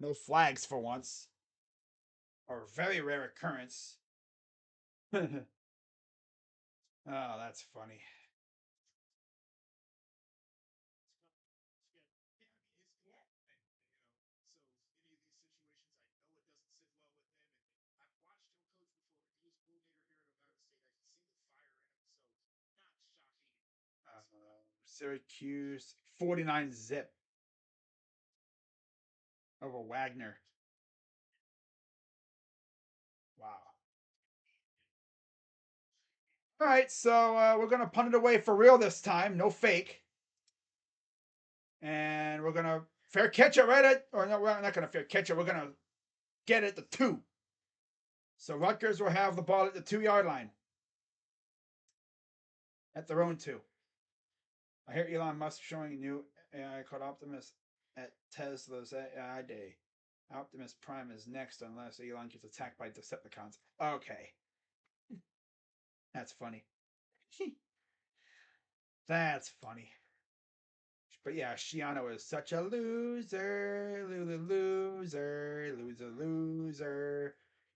No flags for once, or a very rare occurrence. Oh, that's funny. Syracuse 49-zip over Wagner. Wow. All right, so we're gonna punt it away for real this time. No fake. And we're gonna fair catch it right at, or no, we're not gonna fair catch it. We're gonna get it at the 2. So Rutgers will have the ball at the 2-yard line at their own 2. I hear Elon Musk showing new AI called Optimus at Tesla's AI Day. Optimus Prime is next unless Elon gets attacked by Decepticons. Okay. That's funny. That's funny. But yeah, Shiano is such a loser. Loser.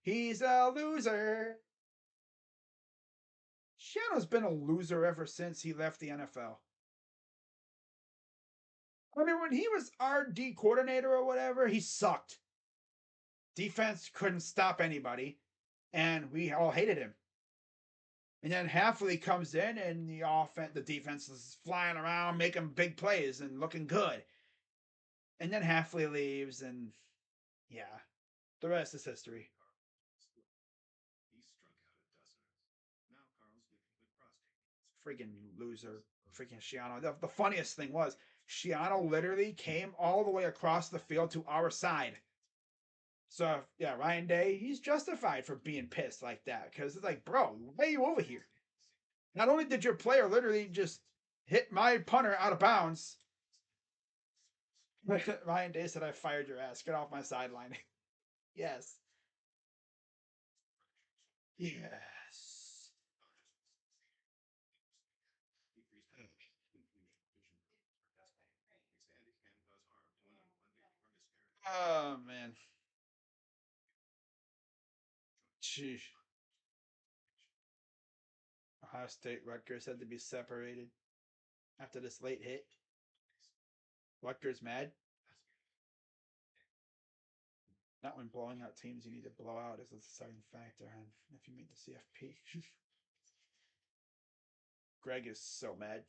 He's a loser. Shiano's been a loser ever since he left the NFL. I mean, when he was RD coordinator or whatever, he sucked. Defense couldn't stop anybody, and we all hated him. And then Halfley comes in, and the defense is flying around, making big plays and looking good. And then Halfley leaves, and yeah, the rest is history. Freaking loser, freaking Shiano. The funniest thing was Shiano literally came all the way across the field to our side. So yeah, Ryan Day, he's justified for being pissed like that because it's like, bro, why are you over here? Not only did your player literally just hit my punter out of bounds, Ryan Day said, "I fired your ass. Get off my sideline." Yes. Yes. Oh man. Sheesh. Ohio State Rutgers had to be separated after this late hit. Rutgers mad. Not when blowing out teams you need to blow out is a deciding factor on if you make the CFP. Greg is so mad.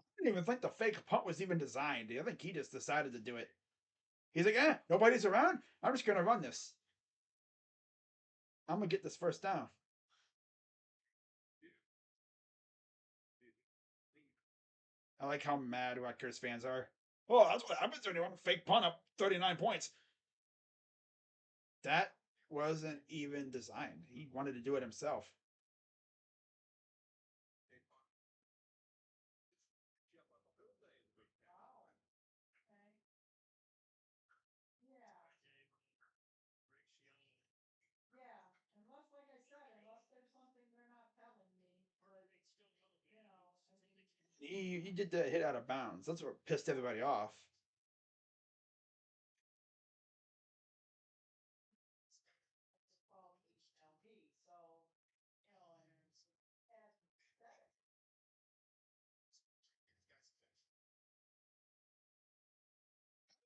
I didn't even think the fake punt was even designed. I think he just decided to do it. He's like, nobody's around. I'm just gonna run this. I'm gonna get this first down. I like how mad Rutgers fans are. Oh, that's what happens when you want to fake punt up 39 points. That wasn't even designed. He wanted to do it himself. He did the hit out of bounds. That's what pissed everybody off.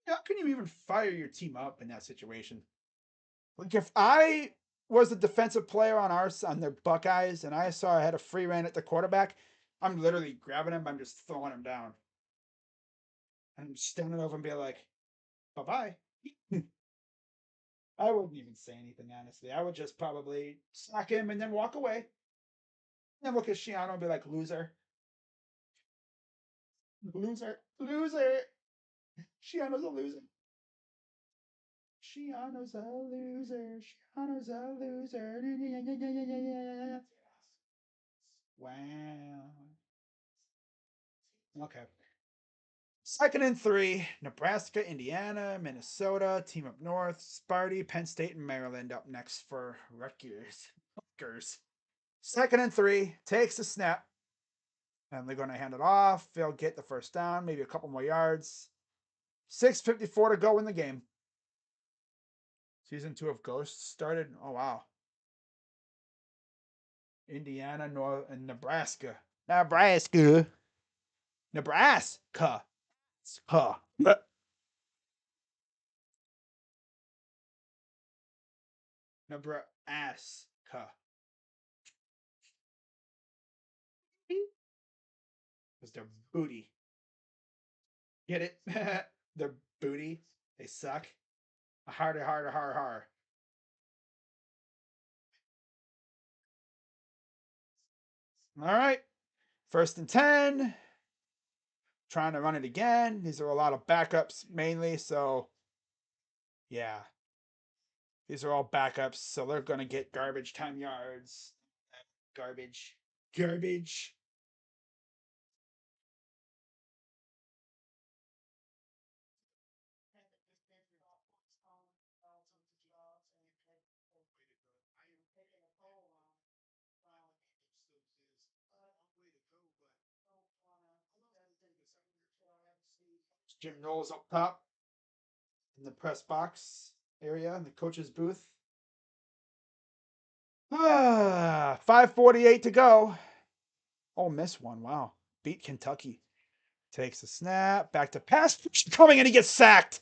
How can you even fire your team up in that situation? Like if I was a defensive player on the Buckeyes and I saw I had a free reign at the quarterback, I'm literally grabbing him. I'm just throwing him down. I'm standing over and be like, bye bye. I wouldn't even say anything, honestly. I would just probably sack him and then walk away. And then look at Shiano and be like, loser, loser, loser. Shiano's a loser. Shiano's a loser. Shiano's a loser. Wow. Okay. 2nd and 3. Nebraska, Indiana, Minnesota, team up north. Sparty, Penn State, and Maryland up next for Rutgers. 2nd and 3. Takes the snap. And they're going to hand it off. They'll get the first down, maybe a couple more yards. 6:54 to go in the game. Season 2 of Ghosts started. Oh, wow. Indiana, North, and Nebraska. Nebraska. Nebraska. Nebraska. Was their booty. Get it? Their booty. They suck. Harder. All right. 1st and 10. Trying to run it again. These are a lot of backups mainly, so yeah. These are all backups, so they're going to get garbage time yards. Garbage. Jim Knowles up top in the press box area in the coach's booth. 5:48 to go. Ole Miss won. Wow. Beat Kentucky. Takes the snap. Back to pass. Coming and he gets sacked.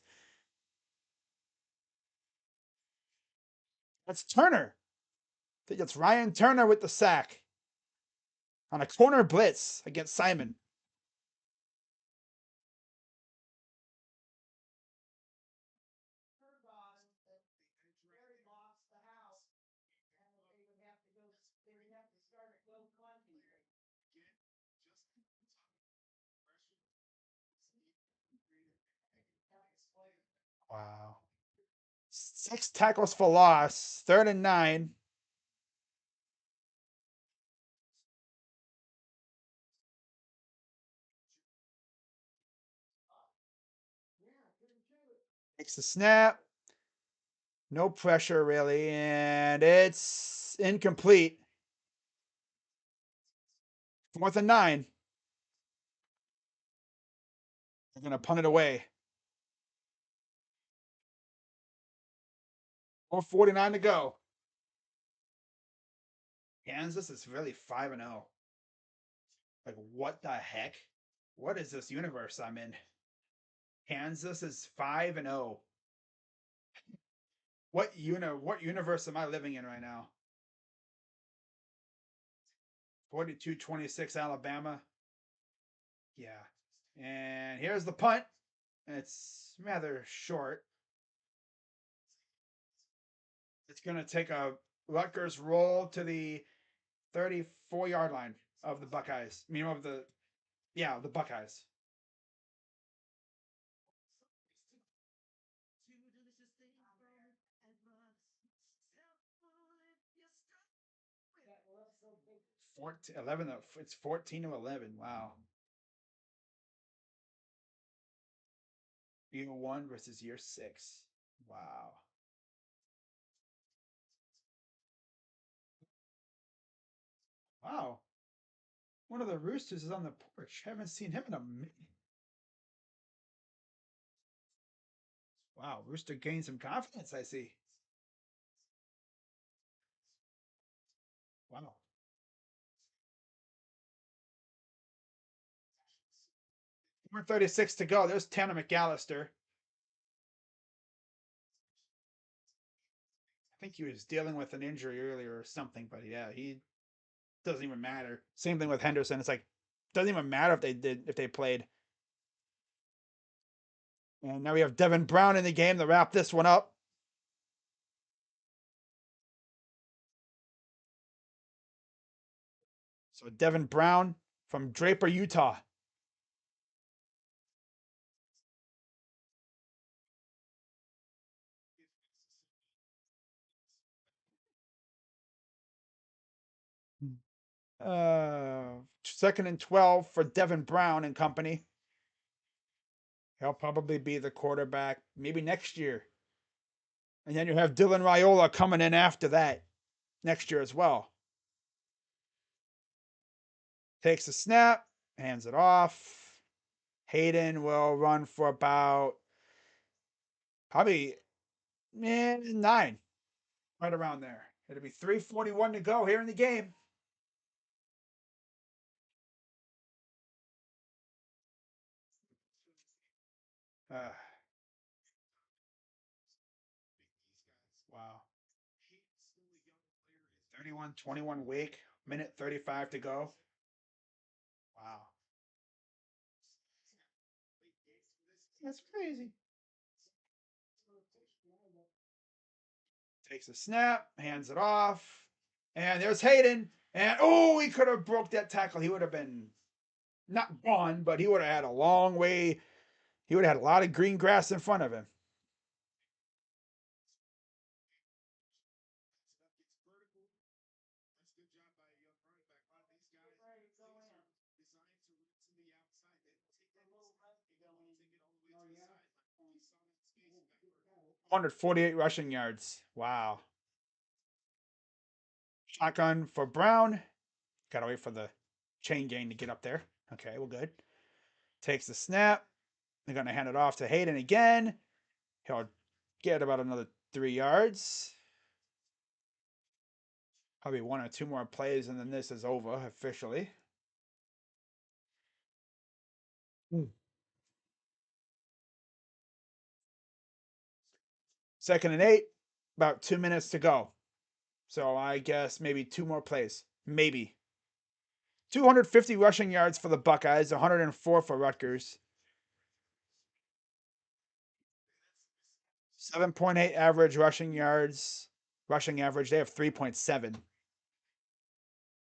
That's Turner. I think it's Ryan Turner with the sack. On a corner blitz against Simon. Wow. 6 tackles for loss. 3rd and 9. Takes the snap. No pressure really, and it's incomplete. 4th and 9. They're going to punt it away. 4:49 to go. Kansas is really 5-0. Like, what the heck? What is this universe I'm in? Kansas is 5-0. What universe am I living in right now? 42-26 Alabama. Yeah. And here's the punt. It's rather short. It's going to take a Rutgers roll to the 34-yard line of the Buckeyes. I mean, of the Buckeyes. It's 14-11. Wow. Year 1 versus year 6. Wow. Wow. One of the Roosters is on the porch. Haven't seen him in a minute. Wow. Rooster gained some confidence, I see. Wow. 4:36 to go. There's Tanner McAllister. I think he was dealing with an injury earlier or something, but yeah, he doesn't even matter. Same thing with Henderson. It's like doesn't even matter if they played. And now we have Devin Brown in the game to wrap this one up. So Devin Brown from Draper, Utah. Second and 12 for Devin Brown and company. He'll probably be the quarterback maybe next year. And then you have Dylan Raiola coming in after that next year as well. Takes the snap, hands it off. Hayden will run for about probably 9, right around there. It'll be 3:41 to go here in the game. Wow. 31-21 Wake, minute 35 to go. Wow. That's crazy. Takes a snap, hands it off, and there's Hayden. And oh, he could have broke that tackle. He would have been not gone, but he would have had a long way. He would have had a lot of green grass in front of him. Oh, 148 rushing yards. Wow. Shotgun for Brown. Gotta wait for the chain gang to get up there. Okay, well, good. Takes the snap. They're going to hand it off to Hayden again. He'll get about another 3 yards. Probably 1 or 2 more plays, and then this is over officially. Second and 8, about 2 minutes to go. So I guess maybe 2 more plays. Maybe. 250 rushing yards for the Buckeyes, 104 for Rutgers. 7.8 average rushing yards. Rushing average, they have 3.7.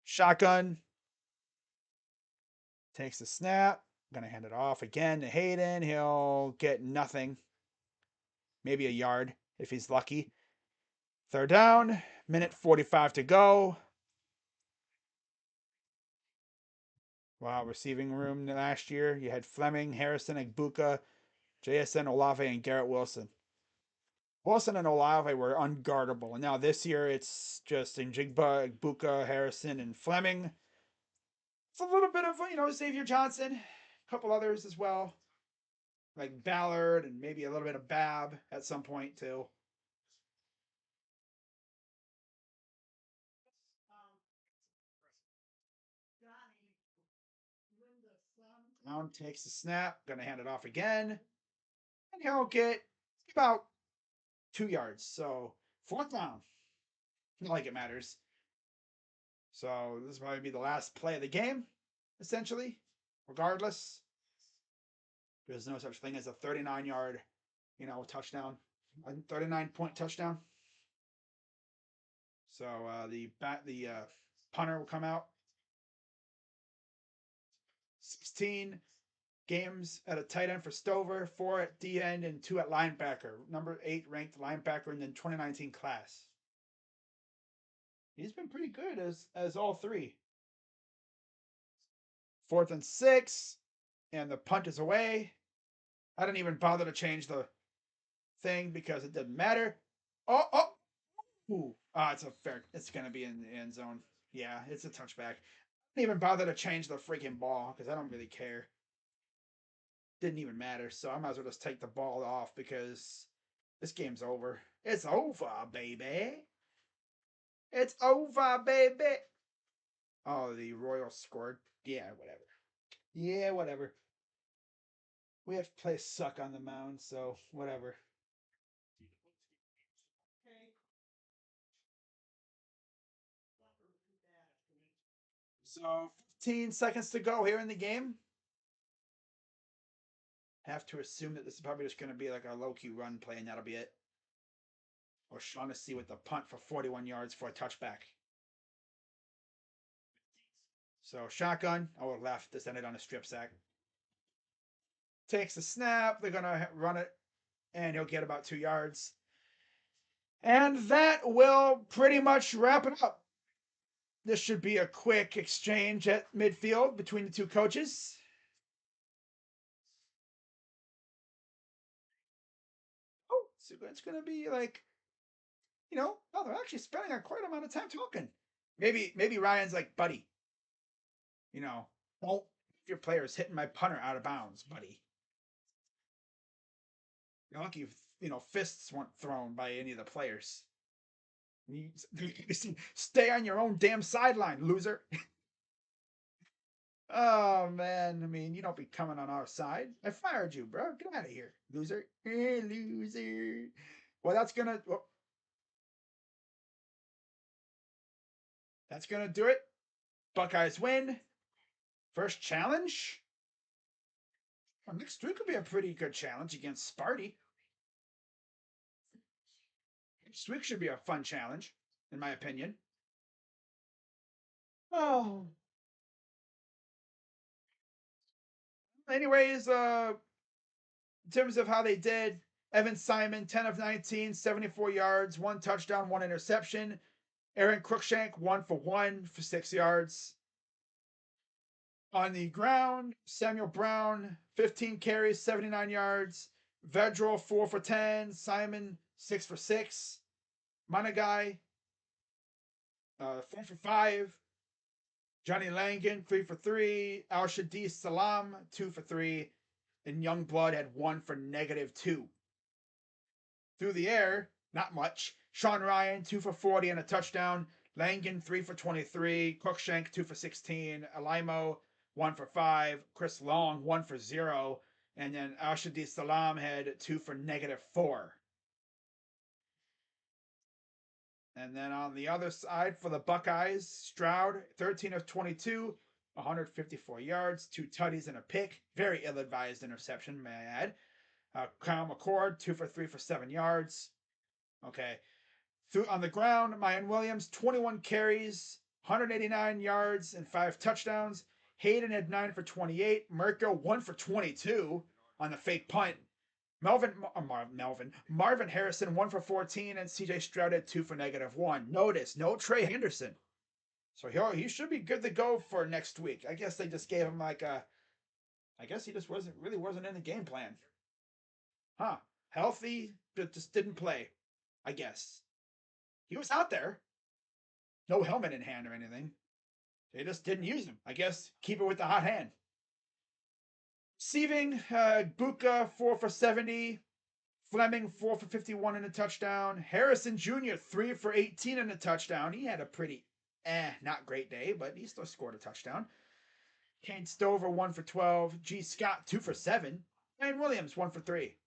Shotgun. Takes the snap. Gonna hand it off again to Hayden. He'll get nothing. Maybe a yard if he's lucky. Third down. Minute 45 to go. Wow, receiving room last year. You had Fleming, Harrison, Egbuka, JSN, Olave, and Garrett Wilson. Wilson and Olave were unguardable. And now this year it's just Njigba, Egbuka, Harrison, and Fleming. It's a little bit of, Xavier Johnson. A couple others as well. Like Ballard and maybe a little bit of Bab at some point too. Brown takes the snap. Going to hand it off again. And he'll get about 2 yards. So 4th down. Not like it matters. So this will probably be the last play of the game, essentially. Regardless, there's no such thing as a 39-yard, touchdown, a 39-point touchdown. So the punter will come out. 16 games at a tight end for Stover, 4 at D end, and 2 at linebacker. Number 8 ranked linebacker in the 2019 class. He's been pretty good as all 3. 4th and 6, and the punt is away. I didn't even bother to change the thing because it didn't matter. Oh. Ooh. It's going to be in the end zone. Yeah, it's a touchback. I didn't even bother to change the freaking ball because I don't really care. Didn't even matter. So I might as well just take the ball off because this game's over. It's over, baby. It's over, baby. Oh, the Royals scored. Yeah, whatever. Yeah, whatever. We have to play suck on the mound, so whatever. So 15 seconds to go here in the game. Have to assume that this is probably just going to be like a low-key run play, and that'll be it. Or Shaughnessy with the punt for 41 yards for a touchback. So shotgun. Oh, left. This ended on a strip sack. Takes the snap. They're going to run it, and he'll get about 2 yards. And that will pretty much wrap it up. This should be a quick exchange at midfield between the two coaches. Oh, so it's going to be like, oh, they're actually spending a quite amount of time talking. Maybe Ryan's like, buddy, don't your players hitting my punter out of bounds, buddy. You're lucky if, fists weren't thrown by any of the players. Stay on your own damn sideline, loser. Oh man, I mean, you don't be coming on our side. I fired you, bro. Get out of here, loser. Loser. Well, that's gonna do it. Buckeyes win. First challenge. Well, next week could be a pretty good challenge against Sparty. Next week should be a fun challenge, in my opinion. Oh. Anyways, in terms of how they did, Evan Simon, 10 of 19, 74 yards, 1 touchdown, 1 interception. Aaron Cruikshank, 1 for 1 for 6 yards. On the ground, Samuel Brown, 15 carries, 79 yards. Vedral, 4 for 10. Simon, 6 for 6. Managai, 4 for 5. Johnny Langan, 3 for 3. Al Shadi Salam, 2 for 3. And Youngblood had 1 for -2. Through the air, not much. Sean Ryan, 2 for 40 and a touchdown. Langan, 3 for 23. Cruikshank, 2 for 16. Alimo, 1 for 5. Chris Long, 1 for 0. And then Ashadi Salam had 2 for -4. And then on the other side for the Buckeyes, Stroud, 13 of 22, 154 yards, 2 tutties and a pick. Very ill-advised interception, may I add. Kyle McCord, 2 for 3 for 7 yards. Okay. On the ground, Mayan Williams, 21 carries, 189 yards, and 5 touchdowns. Hayden had 9 for 28. Mirko, 1 for 22 on the fake punt. Marvin Harrison, 1 for 14, and CJ Stroud had 2 for -1. Notice, no Trey Henderson. So he should be good to go for next week. I guess they just gave him I guess he just wasn't in the game plan. Huh. Healthy, but just didn't play. I guess. He was out there. No helmet in hand or anything. They just didn't use him. I guess keep it with the hot hand. Receiving, Buka, 4 for 70. Fleming, 4 for 51 and a touchdown. Harrison Jr., 3 for 18 and a touchdown. He had a pretty, not great day, but he still scored a touchdown. Kane Stover, 1 for 12. G. Scott, 2 for 7. And Williams, 1 for 3.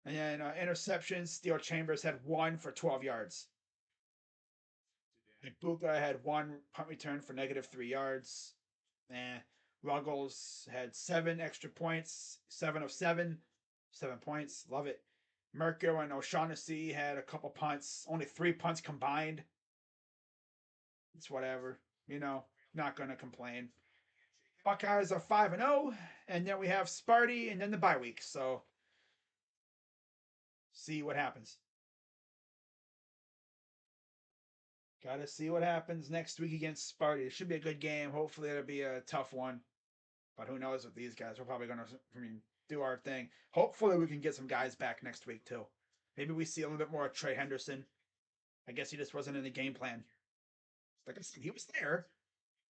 And then interceptions, Steele Chambers had 1 for 12 yards. Buka had 1 punt return for -3 yards. Ruggles had 7 extra points, 7 of 7. 7 points. Love it. Mirko and O'Shaughnessy had a couple punts. Only 3 punts combined. It's whatever. Not going to complain. Buckeyes are 5-0. And then we have Sparty and then the bye week. So, see what happens. Got to see what happens next week against Sparty. It should be a good game. Hopefully, it'll be a tough one. But who knows with these guys? We're probably going to do our thing. Hopefully, we can get some guys back next week, too. Maybe we see a little bit more of Trey Henderson. I guess he just wasn't in the game plan. Like I said, he was there.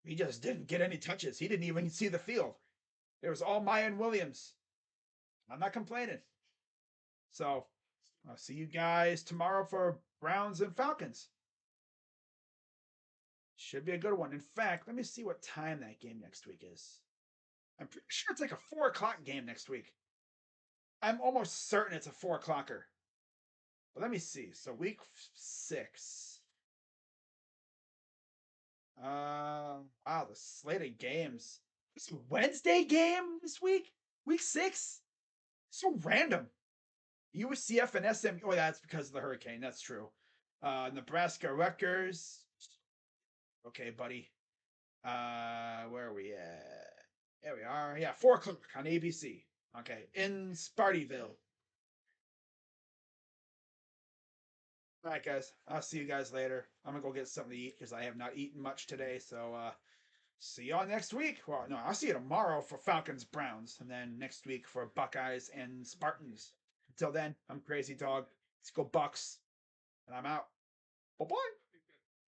He just didn't get any touches. He didn't even see the field. It was all Mayan Williams. I'm not complaining. So, I'll see you guys tomorrow for Browns and Falcons. Should be a good one. In fact, let me see what time that game next week is. I'm pretty sure it's like a 4 o'clock game next week. I'm almost certain it's a 4 o'clocker. But let me see. So week 6. Wow, the slate of games. It's a Wednesday game this week? Week 6? So random. UCF and SM. Oh, that's because of the hurricane. That's true. Nebraska Rutgers. Okay, buddy. Where are we at? There we are. Yeah, 4 o'clock on ABC. Okay, in Spartyville. All right, guys. I'll see you guys later. I'm gonna go get something to eat because I have not eaten much today. So see y'all next week. Well, no, I'll see you tomorrow for Falcons Browns, and then next week for Buckeyes and Spartans. Until then, I'm Crazy Dog. Let's go Bucks, and I'm out. Bye bye.